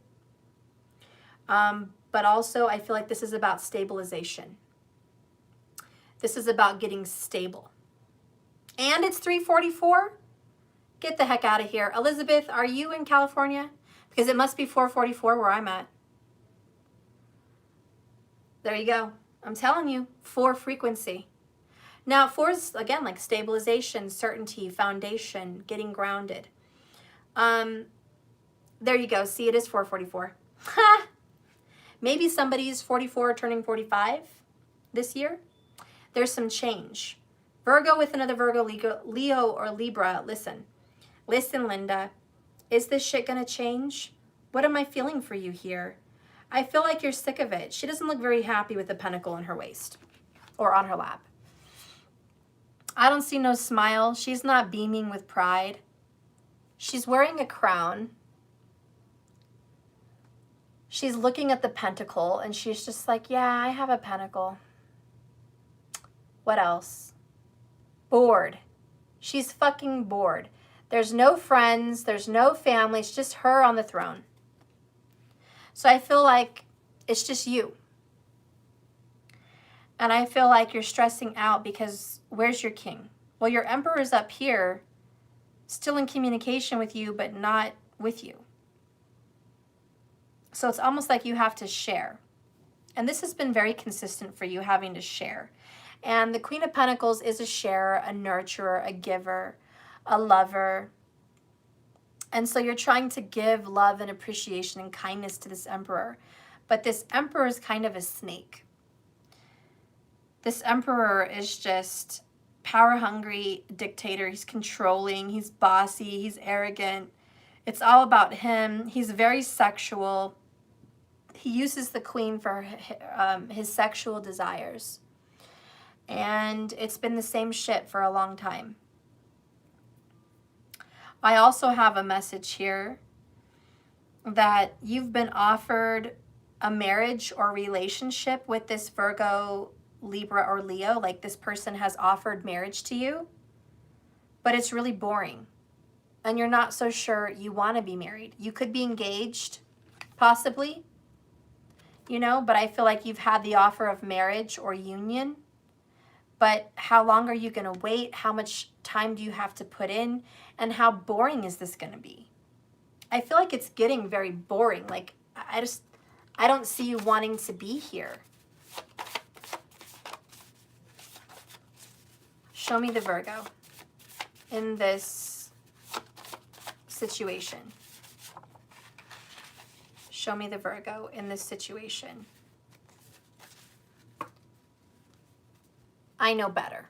But also, I feel like this is about stabilization. This is about getting stable. And it's 3:44. Get the heck out of here. Elizabeth, are you in California? Because it must be 4:44 where I'm at. There you go. I'm telling you, 4 frequency. Now, 4 is, again, like stabilization, certainty, foundation, getting grounded. There you go. See, it is 4:44. Ha! Maybe somebody's 44 turning 45 this year. There's some change. Virgo with another Virgo, Leo or Libra. Listen, Linda. Is this shit going to change? What am I feeling for you here? I feel like you're sick of it. She doesn't look very happy with the pentacle in her waist or on her lap. I don't see no smile. She's not beaming with pride. She's wearing a crown. She's looking at the pentacle and she's just like, yeah, I have a pentacle. What else? Bored. She's fucking bored. There's no friends. There's no family. It's just her on the throne. So I feel like it's just you. And I feel like you're stressing out because where's your king? Well, your emperor is up here, still in communication with you, but not with you. So it's almost like you have to share. And this has been very consistent for you, having to share. And the Queen of Pentacles is a sharer, a nurturer, a giver, a lover. And so you're trying to give love and appreciation and kindness to this emperor. But this emperor is kind of a snake. This emperor is just power-hungry dictator. He's controlling. He's bossy. He's arrogant. It's all about him. He's very sexual. He uses the queen for his sexual desires. And it's been the same shit for a long time. I also have a message here that you've been offered a marriage or relationship with this Virgo, Libra, or Leo. Like this person has offered marriage to you, but it's really boring. And you're not so sure you want to be married. You could be engaged, possibly, you know, but I feel like you've had the offer of marriage or union. But how long are you going to wait? How much time do you have to put in? And how boring is this going to be? I feel like it's getting very boring. Like, I don't see you wanting to be here. Show me the Virgo in this situation. Show me the Virgo in this situation. I know better.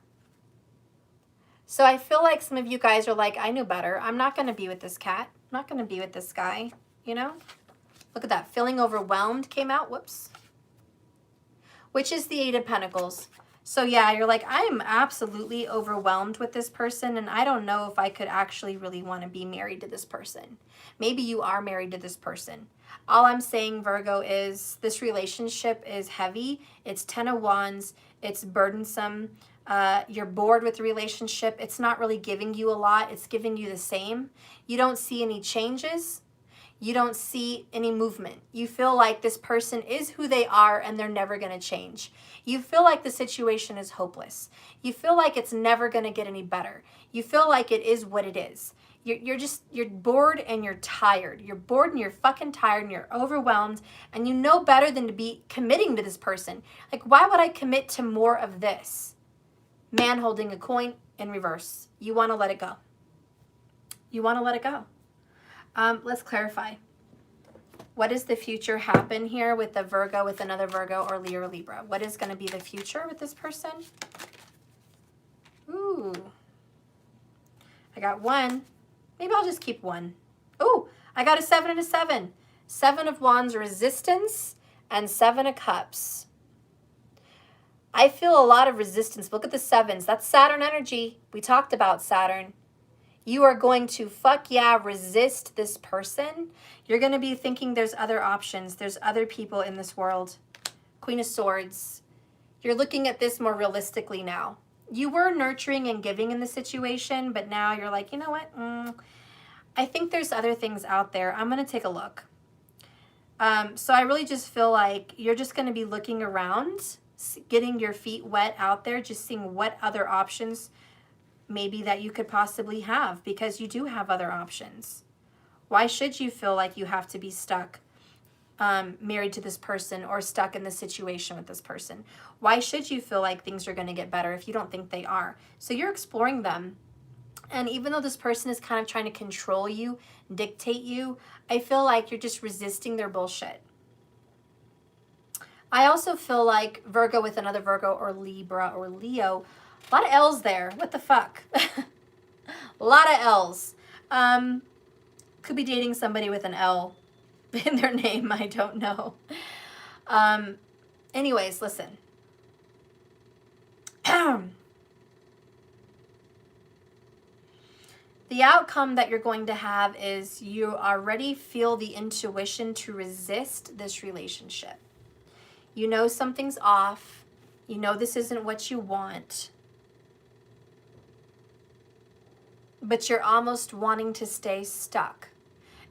So I feel like some of you guys are like, I know better. I'm not going to be with this cat. I'm not going to be with this guy, you know? Look at that. Feeling overwhelmed came out. Whoops. Which is the 8 of Pentacles. So yeah, you're like, I am absolutely overwhelmed with this person, and I don't know if I could actually really want to be married to this person. Maybe you are married to this person. All I'm saying, Virgo, is this relationship is heavy. It's 10 of Wands. It's burdensome. You're bored with the relationship. It's not really giving you a lot. It's giving you the same. You don't see any changes. You don't see any movement. You feel like this person is who they are and they're never going to change. You feel like the situation is hopeless. You feel like it's never going to get any better. You feel like it is what it is. You're bored and you're tired. You're bored and you're fucking tired and you're overwhelmed, and you know better than to be committing to this person. Like, why would I commit to more of this? Man holding a coin in reverse. You want to let it go. You want to let it go. Let's clarify. What does the future happen here with the Virgo, with another Virgo or Leo or Libra? What is going to be the future with this person? Ooh. I got 1. Maybe I'll just keep 1. Ooh, I got a 7 and a 7. Seven of Wands, resistance, and Seven of Cups. I feel a lot of resistance. Look at the sevens. That's Saturn energy. We talked about Saturn. You are going to, fuck yeah, resist this person. You're going to be thinking there's other options. There's other people in this world. Queen of Swords. You're looking at this more realistically now. You were nurturing and giving in the situation, but now you're like, you know what? I think there's other things out there. I'm going to take a look. So I really just feel like you're just going to be looking around, getting your feet wet out there, just seeing what other options maybe that you could possibly have, because you do have other options. Why should you feel like you have to be stuck married to this person or stuck in this situation with this person? Why should you feel like things are going to get better if you don't think they are? So you're exploring them. And even though this person is kind of trying to control you, dictate you, I feel like you're just resisting their bullshit. I also feel like Virgo with another Virgo, or Libra or Leo, a lot of L's there. What the fuck? A lot of L's. Could be dating somebody with an L in their name. I don't know. Anyways, listen. The outcome that you're going to have is you already feel the intuition to resist this relationship. You know something's off. You know this isn't what you want. But you're almost wanting to stay stuck.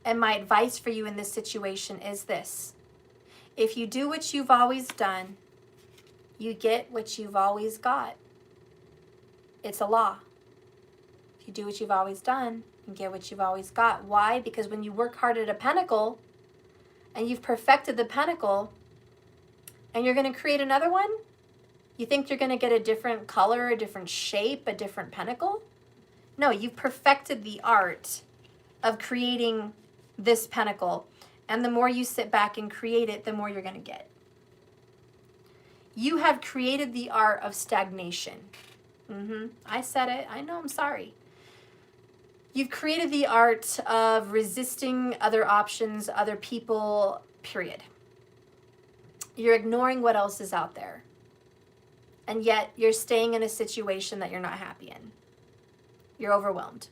And my advice for you in this situation is this. If you do what you've always done, you get what you've always got. It's a law. If you do what you've always done, you get what you've always got. Why? Because when you work hard at a pentacle and you've perfected the pentacle and you're going to create another one, you think you're going to get a different color, a different shape, a different pentacle? No, you've perfected the art of creating this pentacle. And the more you sit back and create it, the more you're going to get. You have created the art of stagnation. I said it. I know, I'm sorry. You've created the art of resisting other options, other people, period. You're ignoring what else is out there. And yet you're staying in a situation that you're not happy in. You're overwhelmed.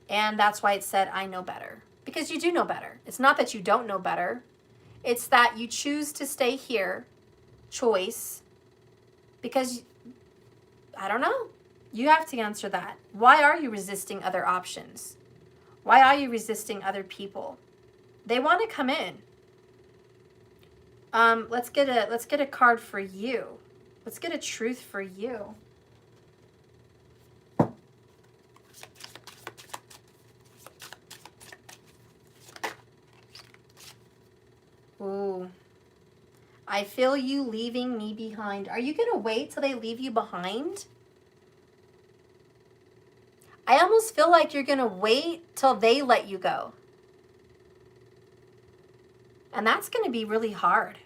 And that's why it said, I know better. Because you do know better. It's not that you don't know better. It's that you choose to stay here, choice, because, I don't know. You have to answer that. Why are you resisting other options? Why are you resisting other people? They want to come in. Let's get a card for you. Let's get a truth for you. Ooh. I feel you leaving me behind. Are you going to wait till they leave you behind? I almost feel like you're going to wait till they let you go. And that's going to be really hard.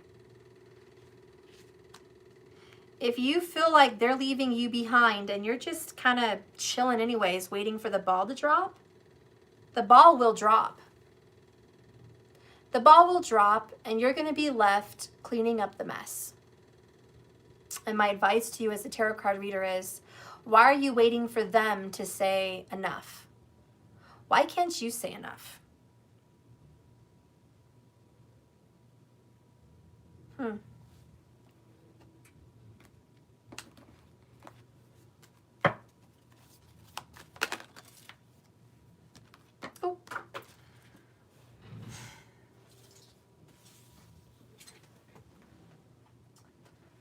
If you feel like they're leaving you behind and you're just kind of chilling anyways, waiting for the ball to drop, the ball will drop. The ball will drop and you're going to be left cleaning up the mess. And my advice to you as a tarot card reader is, why are you waiting for them to say enough? Why can't you say enough? Oh.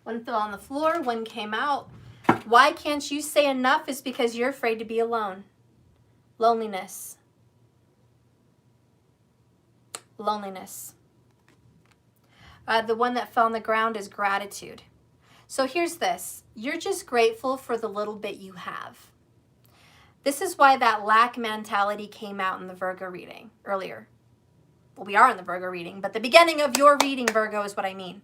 One fell on the floor, one came out. Why can't you say enough is because you're afraid to be alone. Loneliness. Loneliness. The one that fell on the ground is gratitude. So here's this. You're just grateful for the little bit you have. This is why that lack mentality came out in the Virgo reading earlier. Well, we are in the Virgo reading, but the beginning of your reading, Virgo, is what I mean.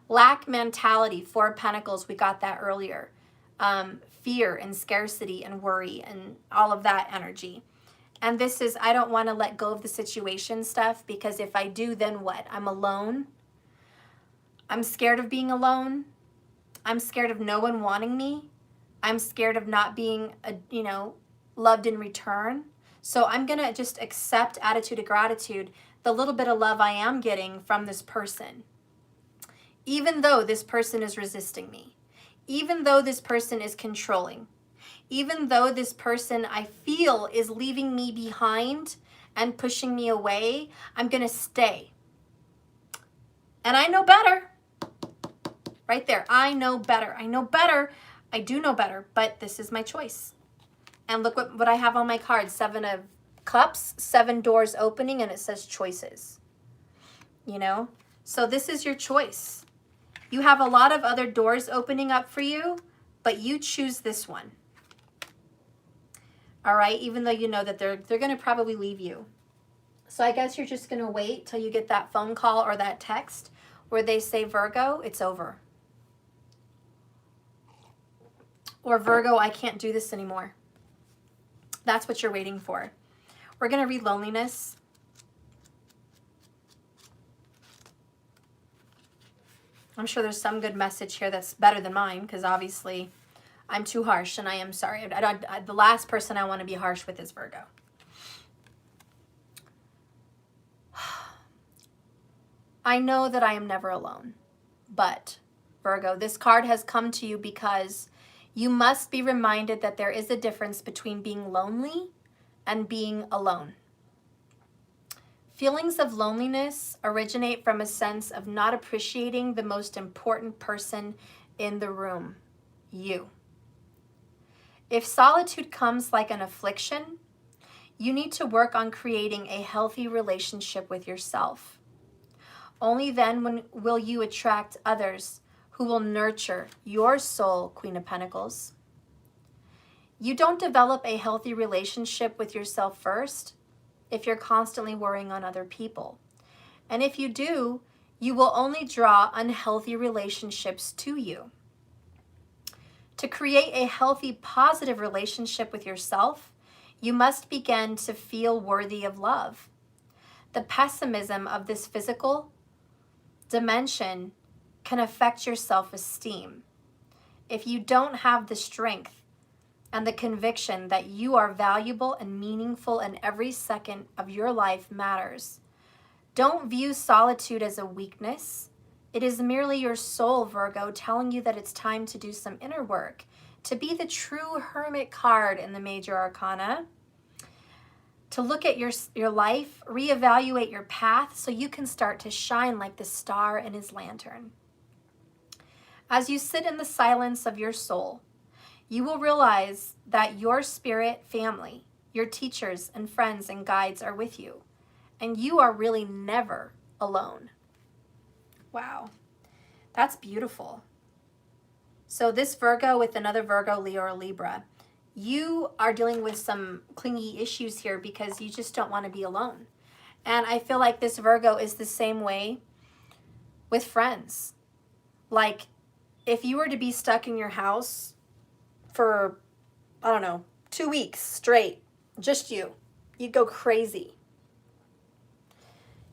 Lack mentality, Four of Pentacles, we got that earlier. Fear and scarcity and worry and all of that energy. And this is, I don't want to let go of the situation stuff, because if I do, then what? I'm alone. I'm scared of being alone. I'm scared of no one wanting me. I'm scared of not being, loved in return. So I'm going to just accept attitude of gratitude, the little bit of love I am getting from this person. Even though this person is resisting me. Even though this person is controlling. Even though this person I feel is leaving me behind and pushing me away, I'm going to stay. And I know better. Right there. I know better. I know better. I do know better, but this is my choice. And look what I have on my card. 7 of Cups, 7 doors opening, and it says choices. So this is your choice. You have a lot of other doors opening up for you, but you choose this one. All right, even though you know that they're going to probably leave you. So I guess you're just going to wait till you get that phone call or that text where they say, Virgo, it's over. Or Virgo, I can't do this anymore. That's what you're waiting for. We're going to read loneliness. I'm sure there's some good message here that's better than mine, because obviously I'm too harsh, and I am sorry. The last person I want to be harsh with is Virgo. I know that I am never alone, but Virgo, this card has come to you because you must be reminded that there is a difference between being lonely and being alone. Feelings of loneliness originate from a sense of not appreciating the most important person in the room, you. If solitude comes like an affliction, you need to work on creating a healthy relationship with yourself. Only then will you attract others who will nurture your soul, Queen of Pentacles. You don't develop a healthy relationship with yourself first if you're constantly worrying on other people. And if you do, you will only draw unhealthy relationships to you. To create a healthy, positive relationship with yourself, you must begin to feel worthy of love. The pessimism of this physical dimension can affect your self-esteem. If you don't have the strength and the conviction that you are valuable and meaningful and every second of your life matters, don't view solitude as a weakness. It is merely your soul, Virgo, telling you that it's time to do some inner work, to be the true hermit card in the major arcana, to look at your life, reevaluate your path so you can start to shine like the star in his lantern. As you sit in the silence of your soul, you will realize that your spirit family, your teachers and friends and guides are with you, and you are really never alone. Wow, that's beautiful. So this Virgo with another Virgo, Leo, or Libra, you are dealing with some clingy issues here because you just don't want to be alone. And I feel like this Virgo is the same way with friends. Like, if you were to be stuck in your house for, 2 weeks straight, just you'd go crazy.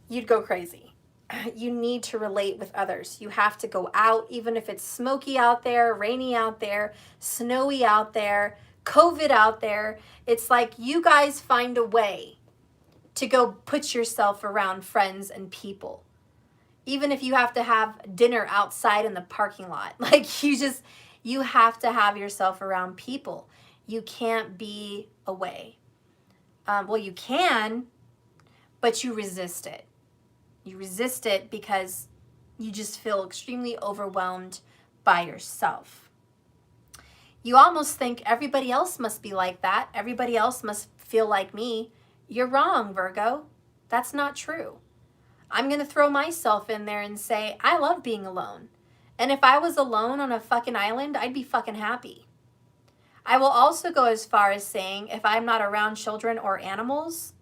You'd go crazy. You need to relate with others. You have to go out, even if it's smoky out there, rainy out there, snowy out there, COVID out there. It's like you guys find a way to go put yourself around friends and people. Even if you have to have dinner outside in the parking lot. Like you have to have yourself around people. You can't be away. Well, you can, but you resist it. You resist it because you just feel extremely overwhelmed by yourself. You almost think everybody else must be like that. Everybody else must feel like me. You're wrong, Virgo. That's not true. I'm going to throw myself in there and say, I love being alone. And if I was alone on a fucking island, I'd be fucking happy. I will also go as far as saying, if I'm not around children or animals,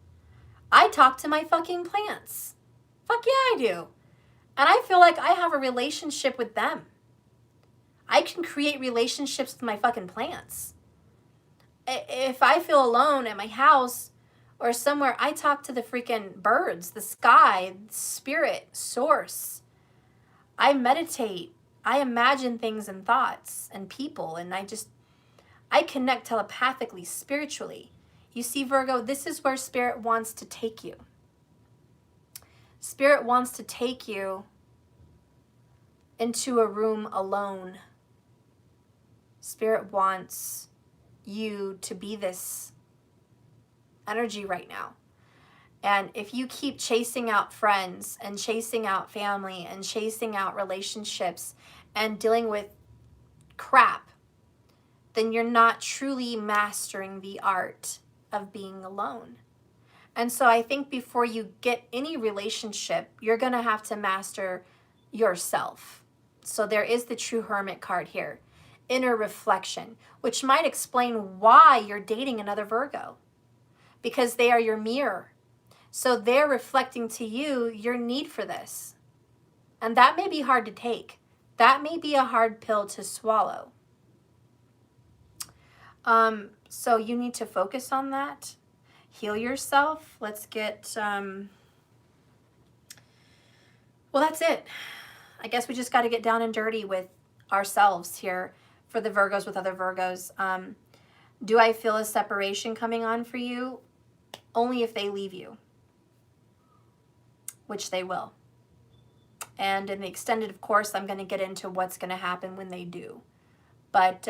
I talk to my fucking plants. Fuck yeah, I do. And I feel like I have a relationship with them. I can create relationships with my fucking plants. If I feel alone at my house or somewhere. I talk to the freaking birds, the sky, spirit, source. I meditate. I imagine things and thoughts and people, and I connect telepathically, spiritually. You see, Virgo, this is where Spirit wants to take you. Spirit wants to take you into a room alone. Spirit wants you to be this energy right now. And if you keep chasing out friends and chasing out family and chasing out relationships and dealing with crap, then you're not truly mastering the art of being alone. And so I think before you get any relationship, you're going to have to master yourself. So there is the true hermit card here, inner reflection, which might explain why you're dating another Virgo, because they are your mirror. So they're reflecting to you your need for this. And that may be hard to take. That may be a hard pill to swallow. So you need to focus on that. Heal yourself. Let's get, well, that's it. I guess we just got to get down and dirty with ourselves here for the Virgos with other Virgos. Do I feel a separation coming on for you? Only if they leave you, which they will. And in the extended, of course, I'm going to get into what's going to happen when they do. But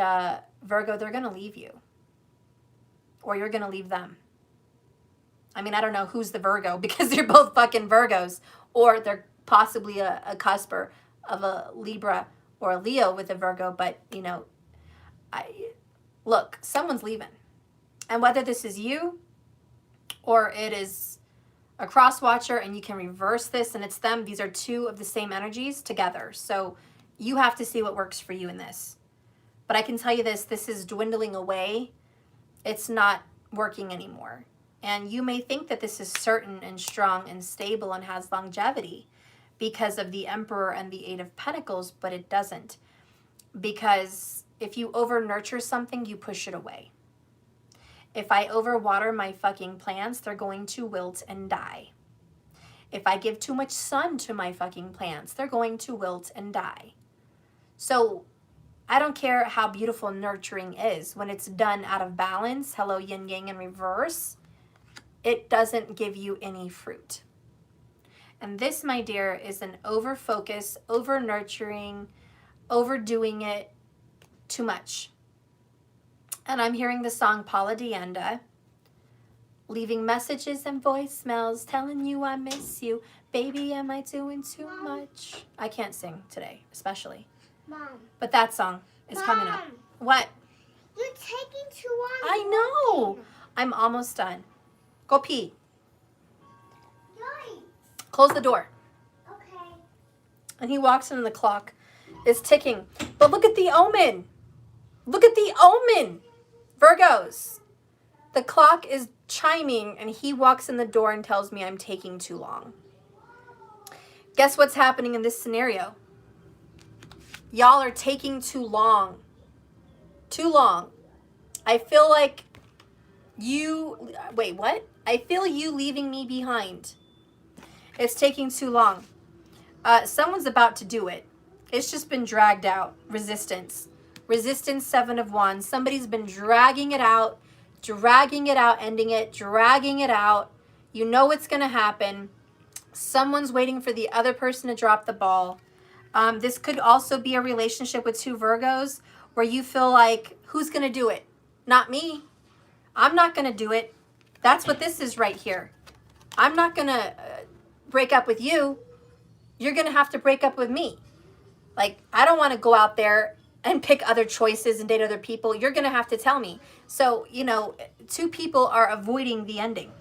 Virgo, they're going to leave you. Or you're going to leave them. I mean, I don't know who's the Virgo because they're both fucking Virgos. Or they're possibly a cusper of a Libra or a Leo with a Virgo. But, you know, look, someone's leaving. And whether this is you or it is a cross watcher and you can reverse this and it's them, these are two of the same energies together. So you have to see what works for you in this. But I can tell you this is dwindling away. It's not working anymore. And you may think that this is certain and strong and stable and has longevity because of the Emperor and the Eight of Pentacles, but it doesn't. Because if you over-nurture something, you push it away. If I overwater my fucking plants, they're going to wilt and die. If I give too much sun to my fucking plants, they're going to wilt and die. So I don't care how beautiful nurturing is. When it's done out of balance, hello yin yang in reverse, it doesn't give you any fruit. And this, my dear, is an over-focus, over-nurturing, overdoing it too much. And I'm hearing the song Paula Deanda, leaving messages and voicemails telling you I miss you. Baby, am I doing too much? I can't sing today, especially. Mom. But that song is coming up. What? You're taking too long. I know. Walking. I'm almost done. Go pee. Yikes. Close the door. Okay. And he walks in and the clock is ticking. But look at the omen. Look at the omen. Virgos. The clock is chiming and he walks in the door and tells me I'm taking too long. Guess what's happening in this scenario? Y'all are taking too long. Too long. I feel like you... Wait, what? I feel you leaving me behind. It's taking too long. Someone's about to do it. It's just been dragged out. Resistance. Resistance, Seven of Wands. Somebody's been dragging it out, ending it, dragging it out. You know what's going to happen. Someone's waiting for the other person to drop the ball. This could also be a relationship with two Virgos where you feel like, who's going to do it? Not me. I'm not going to do it. That's what this is right here. I'm not going to break up with you. You're going to have to break up with me. Like, I don't want to go out there and pick other choices and date other people. You're going to have to tell me. So, you know, two people are avoiding the ending.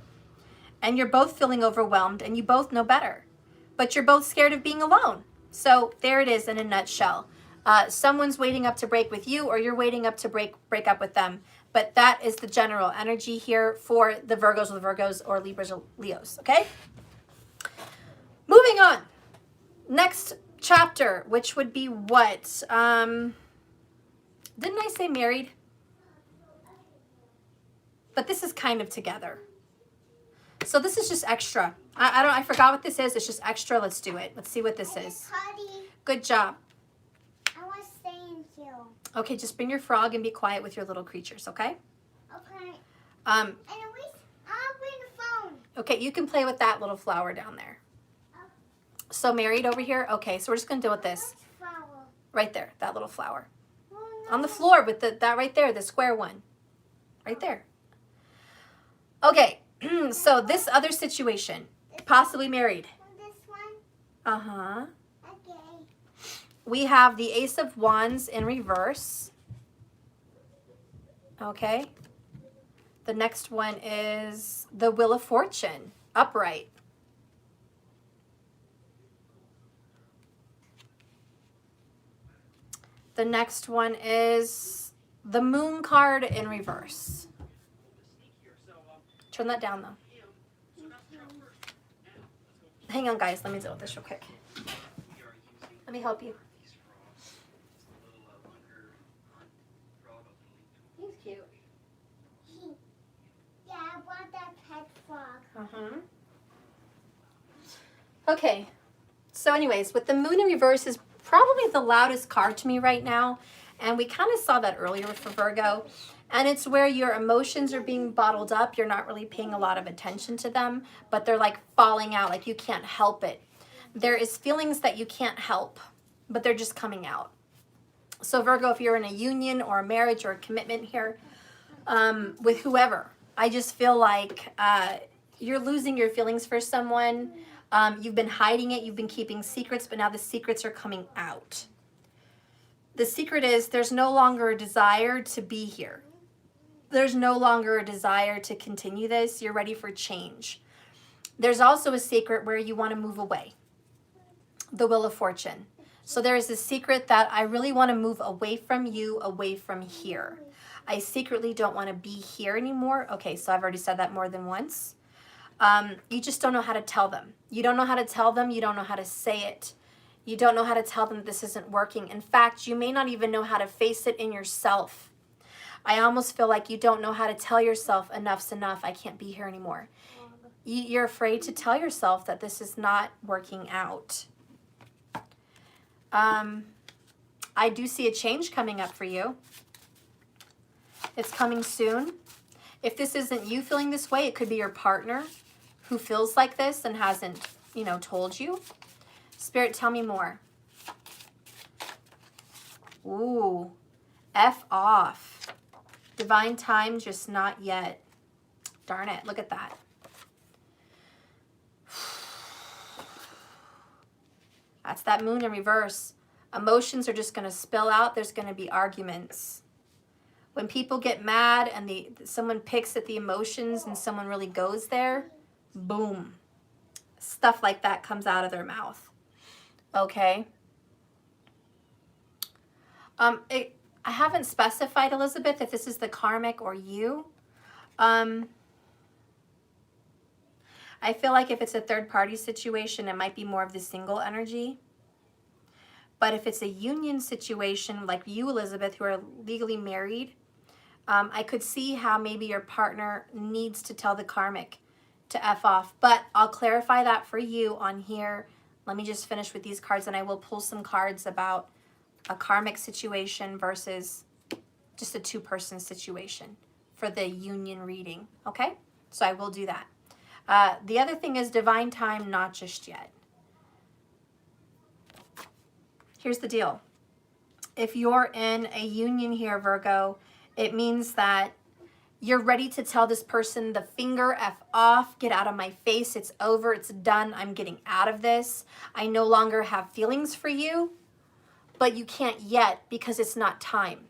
And you're both feeling overwhelmed and you both know better. But you're both scared of being alone. So there it is in a nutshell. Someone's waiting up to break with you or you're waiting up to break up with them. But that is the general energy here for the Virgos with Virgos or Libras or Leos, okay? Moving on. Next chapter, which would be what? Didn't I say married? But this is kind of together. So this is just extra. I forgot what this is. It's just extra. Let's do it. Let's see what this is. Good job. I want to stay in here. Okay, just bring your frog and be quiet with your little creatures, okay? Okay. Um, And I'll bring the phone. okay, you can play with that little flower down there. So married over here? Okay, so we're just going to deal with this. Which flower? Right there, that little flower. Oh, no. On the floor with that right there, the square one. Right there. Okay, so this other situation, possibly married. This one? Uh-huh. Okay. We have the Ace of Wands in reverse. Okay. The next one is the Wheel of Fortune, upright. The next one is the Moon card in reverse. Turn that down, though. Hang on, guys. Let me deal with this real quick. Let me help you. He's cute. Yeah, I want that pet frog. Uh-huh. Okay. So anyways, with the Moon in reverse is probably the loudest card to me right now. And we kind of saw that earlier for Virgo. And it's where your emotions are being bottled up. You're not really paying a lot of attention to them, but they're like falling out, like you can't help it. There is feelings that you can't help, but they're just coming out. So Virgo, if you're in a union or a marriage or a commitment here with whoever, I just feel like you're losing your feelings for someone. You've been hiding it. You've been keeping secrets, but now the secrets are coming out. The secret is there's no longer a desire to be here. There's no longer a desire to continue this. You're ready for change. There's also a secret where you want to move away. The Wheel of Fortune. So there is a secret that I really want to move away from you, away from here. I secretly don't want to be here anymore. Okay, so I've already said that more than once. You just don't know how to tell them. You don't know how to tell them. You don't know how to say it. You don't know how to tell them that this isn't working. In fact, you may not even know how to face it in yourself. I almost feel like you don't know how to tell yourself enough's enough. I can't be here anymore. You're afraid to tell yourself that this is not working out. I do see a change coming up for you. It's coming soon. If this isn't you feeling this way, it could be your partner who feels like this and hasn't, told you. Spirit, tell me more. Ooh, F off. Divine time, just not yet. Darn it, look at that. That's that Moon in reverse. Emotions are just going to spill out. There's going to be arguments. When people get mad and someone picks at the emotions and someone really goes there, boom. Stuff like that comes out of their mouth. Okay. I haven't specified, Elizabeth, if this is the karmic or you. I feel like if it's a third-party situation, it might be more of the single energy. But if it's a union situation, like you, Elizabeth, who are legally married, I could see how maybe your partner needs to tell the karmic to F off. But I'll clarify that for you on here. Let me just finish with these cards, and I will pull some cards about a karmic situation versus just a two-person situation for the union reading, okay? So I will do that. The other thing is divine time, not just yet. Here's the deal. If you're in a union here, Virgo, it means that you're ready to tell this person the finger F off, get out of my face, it's over, it's done, I'm getting out of this. I no longer have feelings for you, but you can't yet because it's not time.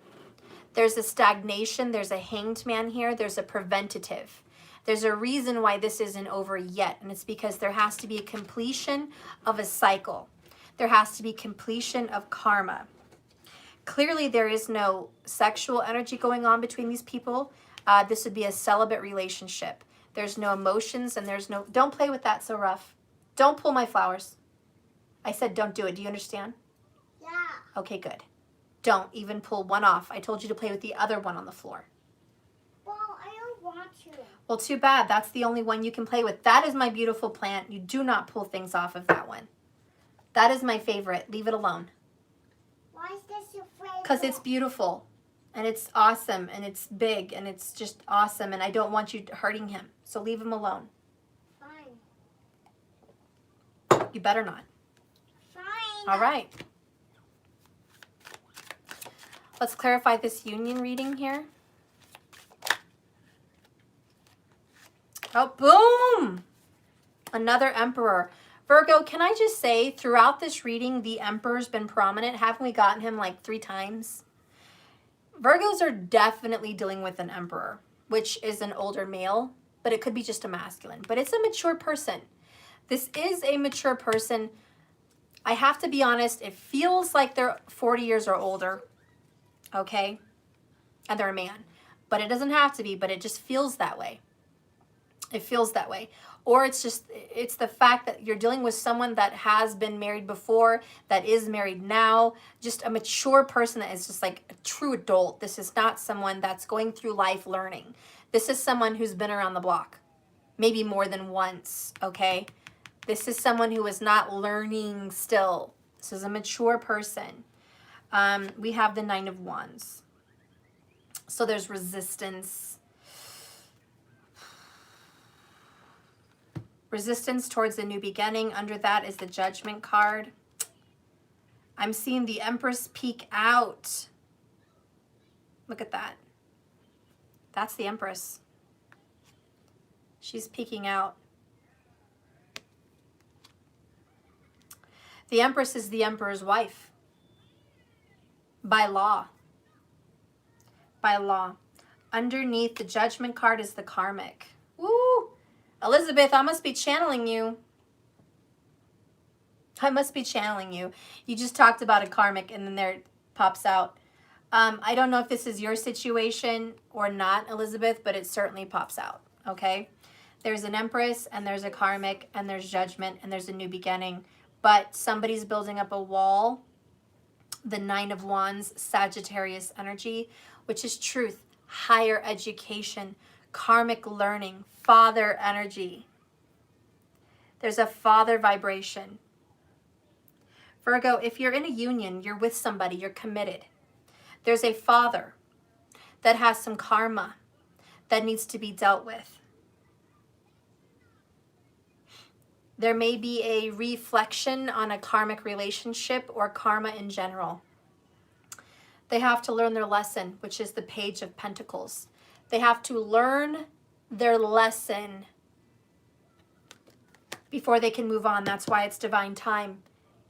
There's a stagnation, there's a hanged man here, there's a preventative. There's a reason why this isn't over yet, and it's because there has to be a completion of a cycle. There has to be completion of karma. Clearly, there is no sexual energy going on between these people. This would be a celibate relationship. There's no emotions and there's no... Don't play with that so rough. Don't pull my flowers. I said don't do it. Do you understand? Yeah. Okay, good. Don't even pull one off. I told you to play with the other one on the floor. Well, I don't want to. Well, too bad. That's the only one you can play with. That is my beautiful plant. You do not pull things off of that one. That is my favorite. Leave it alone. Why is this your favorite? Because it's beautiful. And it's awesome. And it's big. And it's just awesome. And I don't want you hurting him. So leave him alone. Fine. You better not. Fine. All right. Let's clarify this union reading here. Oh, boom! Another Emperor. Virgo, can I just say, throughout this reading, the Emperor's been prominent. Haven't we gotten him like 3 times? Virgos are definitely dealing with an Emperor, which is an older male, but it could be just a masculine. But it's a mature person. This is a mature person. I have to be honest, it feels like they're 40 years or older, okay? And they're a man. But it doesn't have to be, but it just feels that way. It feels that way. Or it's the fact that you're dealing with someone that has been married before, that is married now, just a mature person that is just like a true adult. This is not someone that's going through life learning. This is someone who's been around the block, maybe more than once, okay? This is someone who is not learning still. This is a mature person. We have the 9 of Wands. So there's resistance. Resistance towards a new beginning. Under that is the Judgment card. I'm seeing the Empress peek out. Look at that. That's the Empress. She's peeking out. The Empress is the Emperor's wife. By law. By law. Underneath the Judgment card is the Karmic. Woo! Elizabeth, I must be channeling you. I must be channeling you. You just talked about a karmic and then there it pops out. I don't know if this is your situation or not, Elizabeth, but it certainly pops out, okay? There's an Empress and there's a karmic and there's judgment and there's a new beginning. But somebody's building up a wall. The 9 of Wands, Sagittarius energy, which is truth, higher education, karmic learning, father energy. There's a father vibration. Virgo, if you're in a union, you're with somebody, you're committed. There's a father that has some karma that needs to be dealt with. There may be a reflection on a karmic relationship or karma in general. They have to learn their lesson, which is the Page of Pentacles. They have to learn their lesson before they can move on. That's why it's divine time.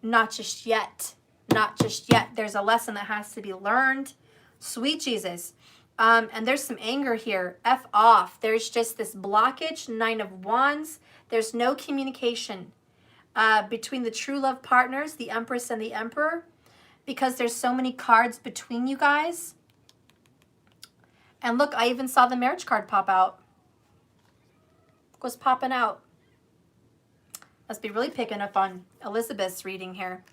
Not just yet. Not just yet. There's a lesson that has to be learned. Sweet Jesus. And there's some anger here. F off. There's just this blockage. 9 of Wands. There's no communication between the true love partners, the Empress and the Emperor, because there's so many cards between you guys. And look, I even saw the marriage card pop out. It was popping out. Must be really picking up on Elizabeth's reading here.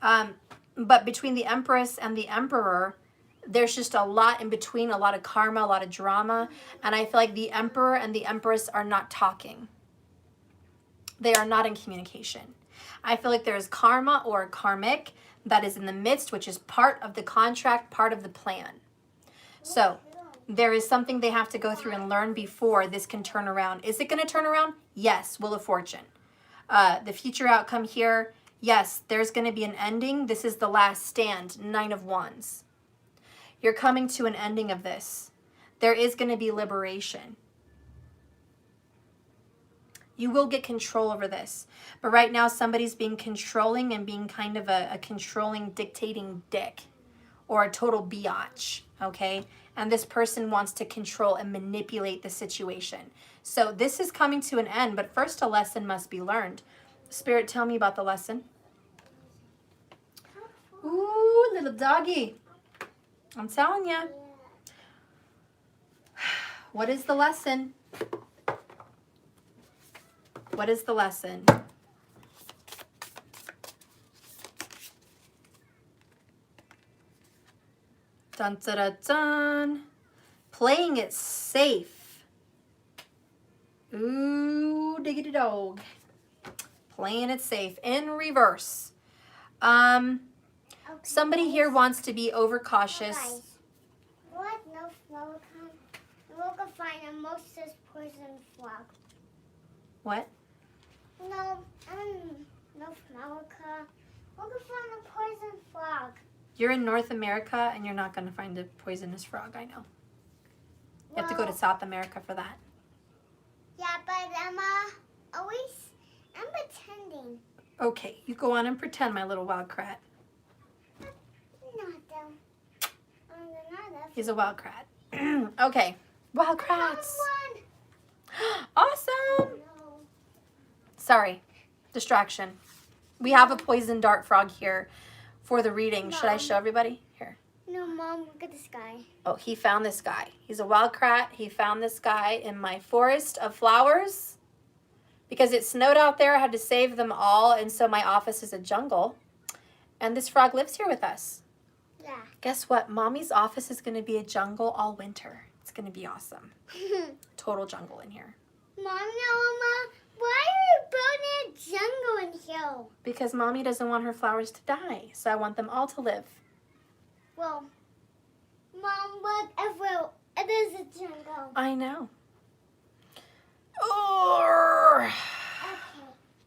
But between the Empress and the Emperor, there's just a lot in between, a lot of karma, a lot of drama. And I feel like the Emperor and the Empress are not talking. They are not in communication. I feel like there's karma or karmic that is in the midst, which is part of the contract, part of the plan. So there is something they have to go through and learn before this can turn around. Is it going to turn around? Yes. Wheel of Fortune. The future outcome here, yes, there's going to be an ending. This is the last stand, 9 of Wands. You're coming to an ending of this. There is going to be liberation. You will get control over this. But right now, somebody's being controlling and being kind of a controlling, dictating dick. Or a total biatch, okay? And this person wants to control and manipulate the situation. So this is coming to an end, but first a lesson must be learned. Spirit, tell me about the lesson. Ooh, little doggy. I'm telling you. What is the lesson? What is the lesson? Dun, dun, dun, dun. Playing it safe. Ooh, diggity dog. Playing it safe. In reverse. Okay, Somebody here wants to be overcautious. guys. What? No flower come? We're gonna find a most poison frog. What? No flower come. We're gonna find a poison frog. You're in North America and you're not going to find a poisonous frog, I know. You have to go to South America for that. Yeah, but I'm pretending. Okay, you go on and pretend, my little wild krat. Not them. He's a wild krat. Okay, wild krats. Awesome. No. Sorry, distraction. We have a poison dart frog here for the reading. Should I show everybody? Here. No, Mom, look at this guy. Oh, he found this guy. He's a wild krat. He found this guy in my forest of flowers. Because it snowed out there, I had to save them all, and so my office is a jungle. And this frog lives here with us. Yeah. Guess what? Mommy's office is going to be a jungle all winter. It's going to be awesome. Total jungle in here. Mom, why are you building a jungle in here? Because Mommy doesn't want her flowers to die, so I want them all to live. Well, Mom, whatever. It is a jungle. I know. Oh. Okay,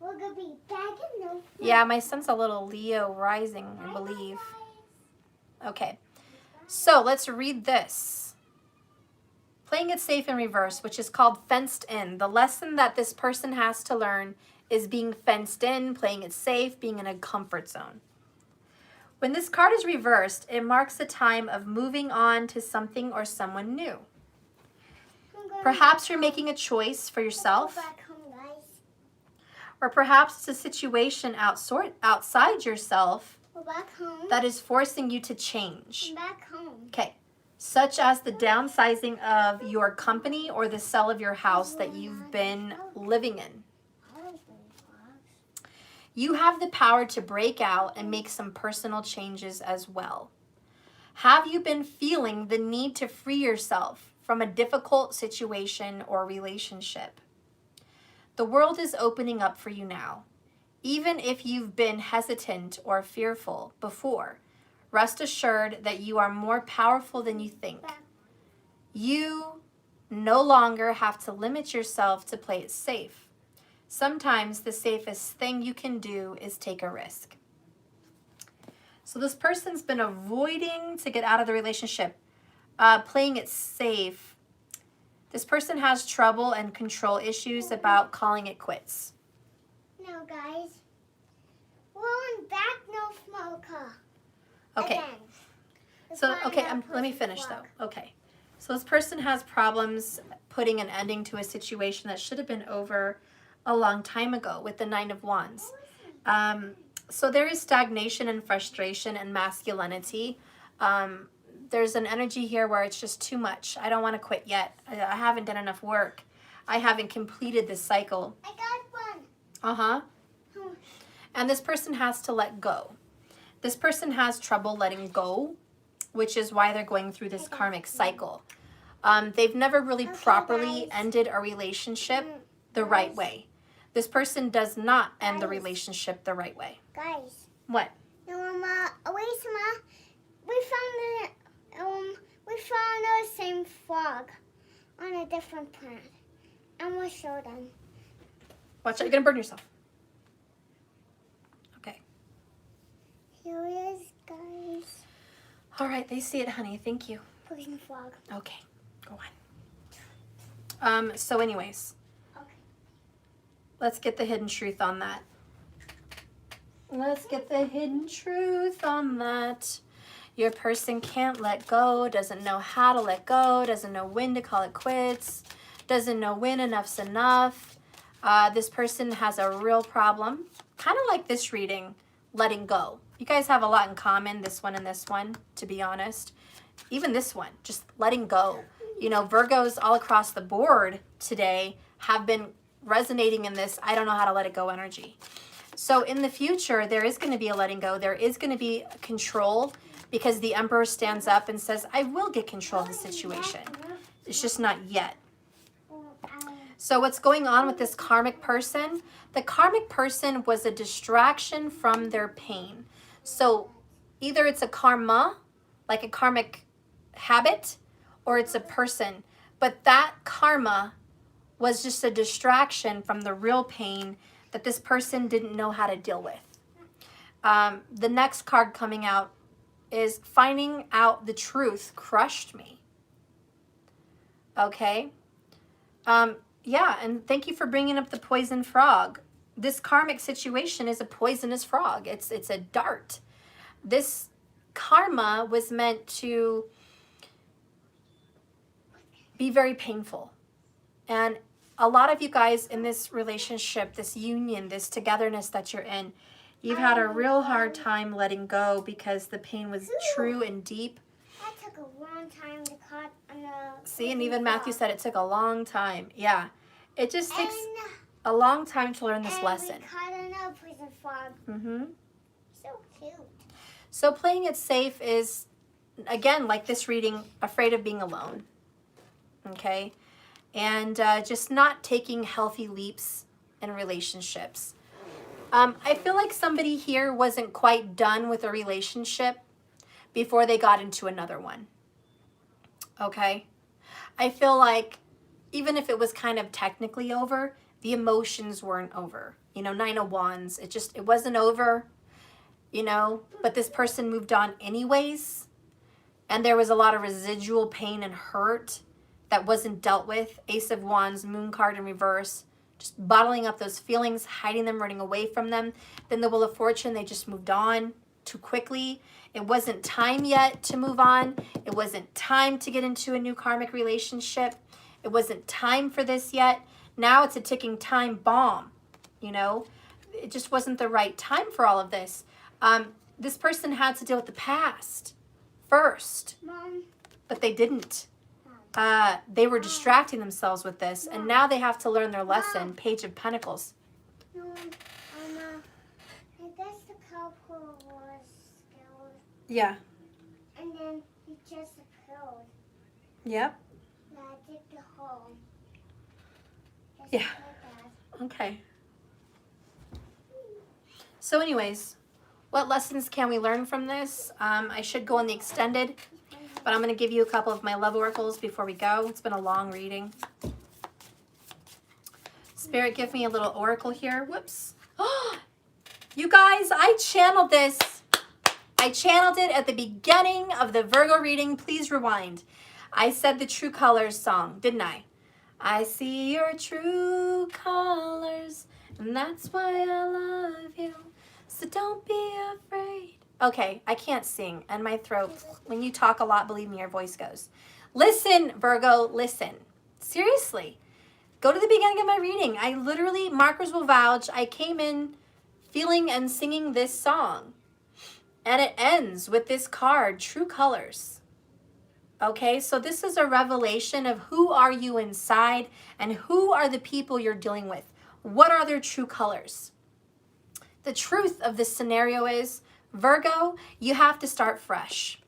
we're gonna be back in no. Yeah, my son's a little Leo rising, I believe. Okay, so let's read this. Playing it safe in reverse, which is called fenced in. The lesson that this person has to learn is being fenced in, playing it safe, being in a comfort zone. When this card is reversed, it marks a time of moving on to something or someone new. Perhaps you're making a choice for yourself, Go back home, guys. or perhaps it's a situation outside yourself Go back home. that is forcing you to change. Back home. Okay, such as the downsizing of your company or the sale of your house that you've been living in. You have the power to break out and make some personal changes as well. Have you been feeling the need to free yourself from a difficult situation or relationship? The world is opening up for you now. Even if you've been hesitant or fearful before, rest assured that you are more powerful than you think. You no longer have to limit yourself to play it safe. Sometimes the safest thing you can do is take a risk. So this person's been avoiding to get out of the relationship, playing it safe. This person has trouble and control issues about calling it quits. No, guys. We're on back no smoker. Okay. So, okay, let me finish though. Okay. So this person has problems putting an ending to a situation that should have been over a long time ago with the Nine of Wands. So there is stagnation and frustration and masculinity. There's an energy here where it's just too much. I don't want to quit yet. I haven't done enough work. I haven't completed this cycle. I got one. Uh-huh. And this person has to let go. This person has trouble letting go, which is why they're going through this karmic cycle. They've never really properly ended a relationship the right way. This person does not end the relationship the right way. Guys. What? No, Mama. Wait, Mama. We found the same frog on a different planet. And we'll show them. Watch out, you're gonna burn yourself. Okay. Here it is, guys. All right, they see it, honey. Thank you. Poison frog. Okay, go on. So anyways. Okay. Let's get the hidden truth on that. Let's get the hidden truth on that. Your person can't let go, doesn't know how to let go, doesn't know when to call it quits, doesn't know when enough's enough. This person has a real problem, kind of like this reading, letting go. You guys have a lot in common, this one and this one, to be honest. Even this one, just letting go. You know, Virgos all across the board today have been resonating in this I don't know how to let it go energy. So in the future, there is going to be a letting go. There is going to be control because the Emperor stands up and says, I will get control of the situation. It's just not yet. So what's going on with this karmic person? The karmic person was a distraction from their pain. So either it's a karma, like a karmic habit, or it's a person. But that karma was just a distraction from the real pain that this person didn't know how to deal with. The next card coming out is finding out the truth crushed me. Okay. Yeah, and thank you for bringing up the poison frog. This karmic situation is a poisonous frog. It's a dart. This karma was meant to be very painful. And a lot of you guys in this relationship, this union, this togetherness that you're in, you've had a real hard time letting go because the pain was true and deep. That took a long time to cut. See, and even Matthew said it took a long time. Yeah. It just takes a long time to learn this lesson. We caught another poison frog. Mm-hmm. So cute. So playing it safe is, again, like this reading, afraid of being alone. Okay? And just not taking healthy leaps in relationships. I feel like somebody here wasn't quite done with a relationship before they got into another one. Okay? I feel like even if it was kind of technically over, the emotions weren't over. You know, 9 of Wands, it wasn't over, you know, but this person moved on anyways. And there was a lot of residual pain and hurt that wasn't dealt with. Ace of Wands, Moon card in reverse, just bottling up those feelings, hiding them, running away from them. Then the Wheel of Fortune, they just moved on too quickly. It wasn't time yet to move on. It wasn't time to get into a new karmic relationship. It wasn't time for this yet. Now it's a ticking time bomb, you know. It just wasn't the right time for all of this. This person had to deal with the past first, Mom. but they didn't. They were distracting themselves with this, and now they have to learn their lesson. Page of Pentacles. No, I guess the couple was scared. Yeah. And then he just appeared. Yep. Yeah, I did the hole. Just Yeah. like that. Okay. So anyways, what lessons can we learn from this? I should go in the extended, but I'm going to give you a couple of my love oracles before we go. It's been a long reading. Spirit, give me a little oracle here. Whoops. You guys, I channeled this. I channeled it at the beginning of the Virgo reading. Please rewind. I said the True Colors song, didn't I? I see your true colors, and that's why I love you. So don't be afraid. Okay, I can't sing, and my throat, when you talk a lot, believe me, your voice goes. Listen, Virgo, listen. Seriously, go to the beginning of my reading. I literally, markers will vouch, I came in feeling and singing this song. And it ends with this card, True Colors. Okay, so this is a revelation of who are you inside and who are the people you're dealing with. What are their true colors? The truth of this scenario is, Virgo, you have to start fresh.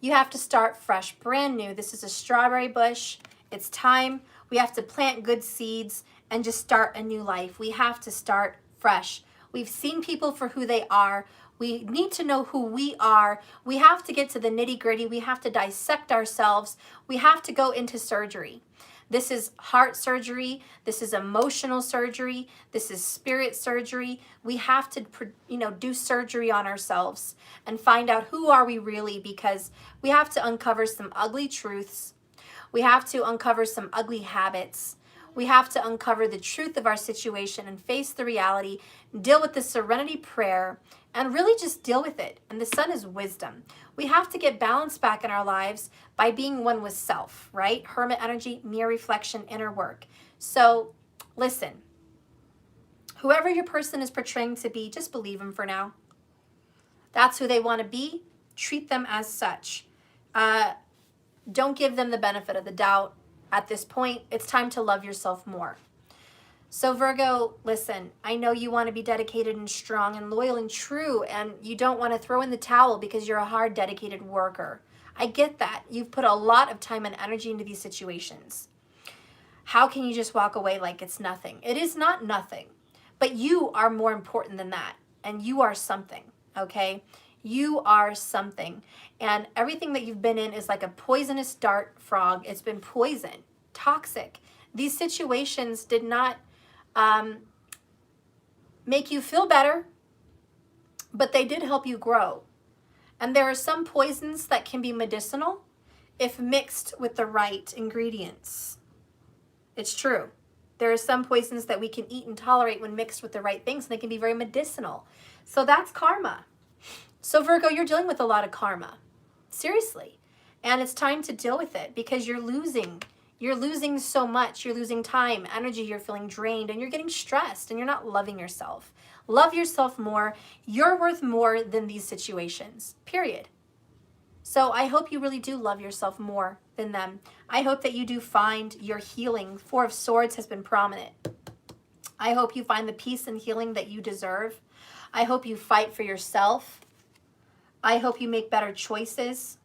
You have to start fresh, brand new. This is a strawberry bush. It's time. We have to plant good seeds and just start a new life. We have to start fresh. We've seen people for who they are. We need to know who we are. We have to get to the nitty-gritty. We have to dissect ourselves. We have to go into surgery. This is heart surgery. This is emotional surgery. This is spirit surgery. We have to, do surgery on ourselves and find out who are we really, because we have to uncover some ugly truths. We have to uncover some ugly habits. We have to uncover the truth of our situation and face the reality, deal with the serenity prayer, and really just deal with it. And the sun is wisdom. We have to get balance back in our lives by being one with self, right? Hermit energy, mirror reflection, inner work. So listen, whoever your person is portraying to be, just believe them for now. That's who they want to be. Treat them as such. Don't give them the benefit of the doubt. At this point, it's time to love yourself more. So Virgo, listen, I know you want to be dedicated and strong and loyal and true, and you don't want to throw in the towel because you're a hard, dedicated worker. I get that. You've put a lot of time and energy into these situations. How can you just walk away like it's nothing? It is not nothing, but you are more important than that, and you are something, okay? You are something, and everything that you've been in is like a poisonous dart frog. It's been poison, toxic. These situations did not make you feel better, but they did help you grow. And there are some poisons that can be medicinal if mixed with the right ingredients. It's true. There are some poisons that we can eat and tolerate when mixed with the right things, and they can be very medicinal. So that's karma. So Virgo, you're dealing with a lot of karma. Seriously. And it's time to deal with it because you're losing. You're losing so much. You're losing time, energy. You're feeling drained, and you're getting stressed, and you're not loving yourself. Love yourself more. You're worth more than these situations, period. So I hope you really do love yourself more than them. I hope that you do find your healing. Four of Swords has been prominent. I hope you find the peace and healing that you deserve. I hope you fight for yourself. I hope you make better choices.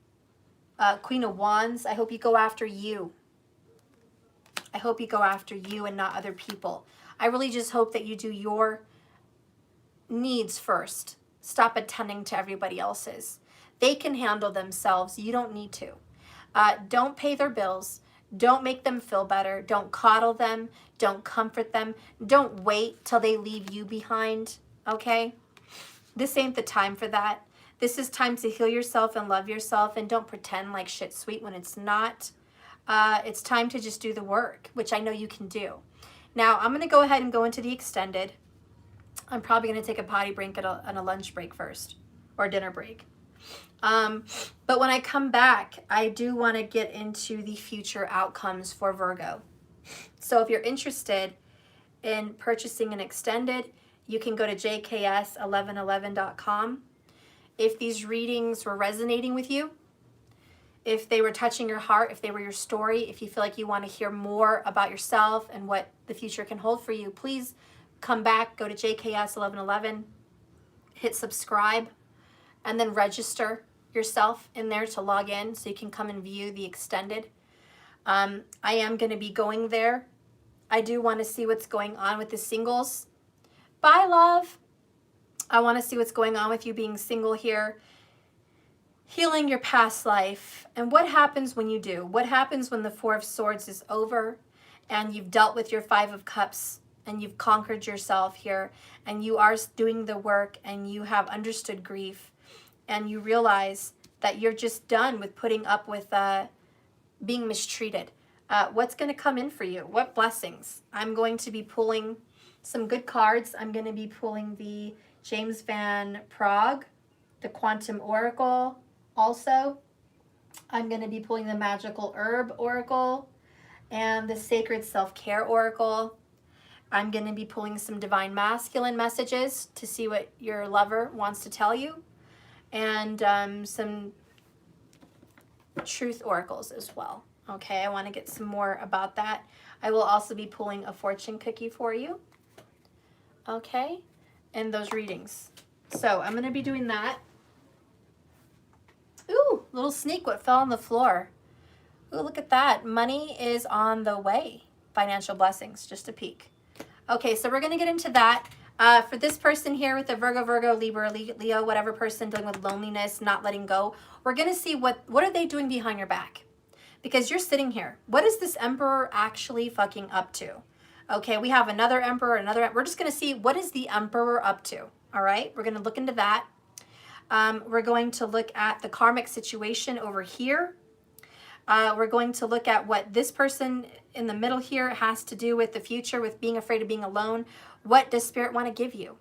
Queen of Wands, I hope you go after you. I hope you go after you and not other people. I really just hope that you do your needs first. Stop attending to everybody else's. They can handle themselves. You don't need to. Don't pay their bills. Don't make them feel better. Don't coddle them. Don't comfort them. Don't wait till they leave you behind, okay? This ain't the time for that. This is time to heal yourself and love yourself, and don't pretend like shit's sweet when it's not. It's time to just do the work, which I know you can do. Now, I'm going to go ahead and go into the extended. I'm probably going to take a potty break and a lunch break first, or dinner break. But when I come back, I do want to get into the future outcomes for Virgo. So if you're interested in purchasing an extended, you can go to jks1111.com. If these readings were resonating with you, if they were touching your heart, if they were your story, if you feel like you want to hear more about yourself and what the future can hold for you, please come back, go to jks1111, hit subscribe, and then register yourself in there to log in so you can come and view the extended. I am going to be going there. I do want to see what's going on with the singles. Bye, love. I want to see what's going on with you being single here, healing your past life, and what happens when you do. What happens when the Four of Swords is over and you've dealt with your Five of Cups and you've conquered yourself here and you are doing the work and you have understood grief and you realize that you're just done with putting up with being mistreated. What's going to come in for you? What blessings? I'm going to be pulling some good cards. I'm going to be pulling the James Van Prague, the Quantum Oracle also. I'm going to be pulling the Magical Herb Oracle and the Sacred Self-Care Oracle. I'm going to be pulling some Divine Masculine messages to see what your lover wants to tell you, and some Truth Oracles as well. Okay, I want to get some more about that. I will also be pulling a fortune cookie for you. Okay, in those readings. So I'm going to be doing that. Ooh, little sneak what fell on the floor. Ooh, look at that. Money is on the way. Financial blessings, just a peek. Okay, so we're going to get into that. For this person here with the Virgo, Libra, Leo, whatever person dealing with loneliness, not letting go, we're going to see what are they doing behind your back? Because you're sitting here. What is this Emperor actually fucking up to? Okay, we have another Emperor, we're just going to see what is the Emperor up to. All right, we're going to look into that. We're going to look at the karmic situation over here. We're going to look at what this person in the middle here has to do with the future, with being afraid of being alone. What does Spirit want to give you?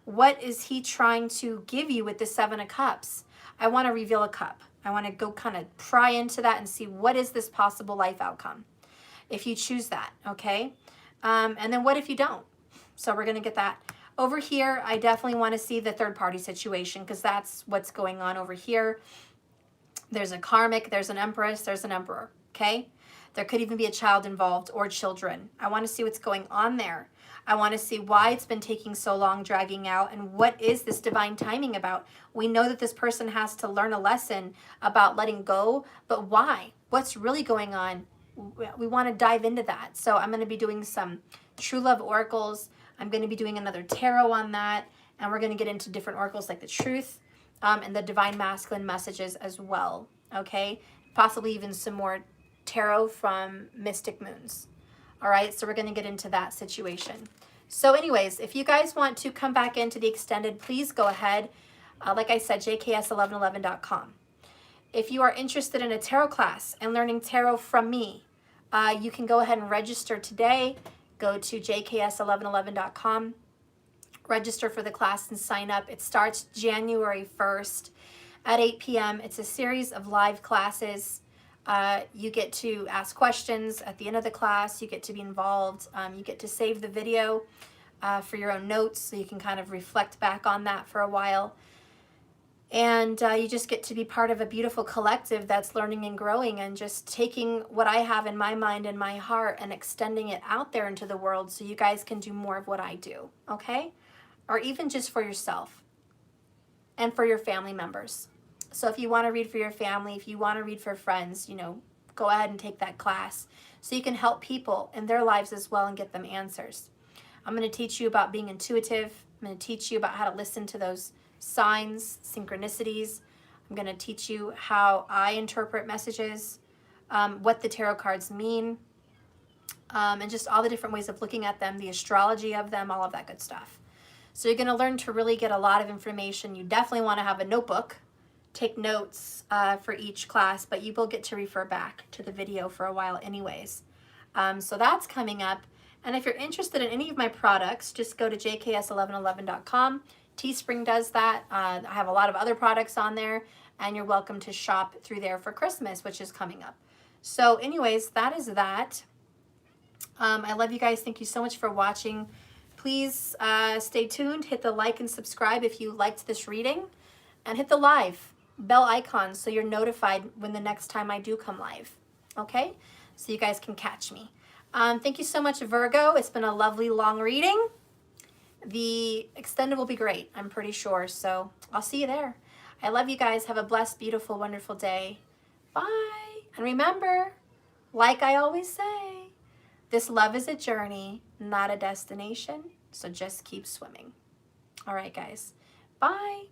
What is he trying to give you with the Seven of Cups? I want to reveal a cup. I want to go kind of pry into that and see what is this possible life outcome if you choose that, okay? And then what if you don't? So we're going to get that. Over here, I definitely want to see the third party situation because that's what's going on over here. There's a karmic, there's an empress, there's an emperor, okay? There could even be a child involved or children. I want to see what's going on there. I want to see why it's been taking so long, dragging out, and what is this divine timing about? We know that this person has to learn a lesson about letting go, but why? What's really going on? we want to dive into that. So I'm going to be doing some true love oracles. I'm going to be doing another tarot on that. And we're going to get into different oracles like the truth and the divine masculine messages as well. Okay? Possibly even some more tarot from mystic moons. All right? So we're going to get into that situation. So anyways, if you guys want to come back into the extended, please go ahead. Like I said, jks1111.com. If you are interested in a tarot class and learning tarot from me, you can go ahead and register today. Go to jks1111.com, register for the class and sign up. It starts January 1st at 8 p.m. It's a series of live classes. You get to ask questions at the end of the class. You get to be involved. You get to save the video for your own notes so you can kind of reflect back on that for a while. And you just get to be part of a beautiful collective that's learning and growing and just taking what I have in my mind and my heart and extending it out there into the world so you guys can do more of what I do, okay? Or even just for yourself and for your family members. So if you want to read for your family, if you want to read for friends, you know, go ahead and take that class so you can help people in their lives as well and get them answers. I'm going to teach you about being intuitive. I'm going to teach you about how to listen to those signs, synchronicities. I'm going to teach you how I interpret messages, what the tarot cards mean, and just all the different ways of looking at them, the astrology of them, all of that good stuff. So you're going to learn to really get a lot of information. You definitely want to have a notebook, take notes for each class, but you will get to refer back to the video for a while anyways. So that's coming up. And if you're interested in any of my products, just go to jks1111.com. Teespring does that. I have a lot of other products on there, and you're welcome to shop through there for Christmas, which is coming up. So anyways, that is that. I love you guys. Thank you so much for watching. Please stay tuned. Hit the like and subscribe if you liked this reading, and hit the live bell icon so you're notified when the next time I do come live. Okay? So you guys can catch me. Thank you so much, Virgo. It's been a lovely long reading. The extended will be great, I'm pretty sure. So I'll see you there. I love you guys. Have a blessed, beautiful, wonderful day. Bye. And remember, like I always say, this love is a journey, not a destination. So just keep swimming. All right, guys. Bye.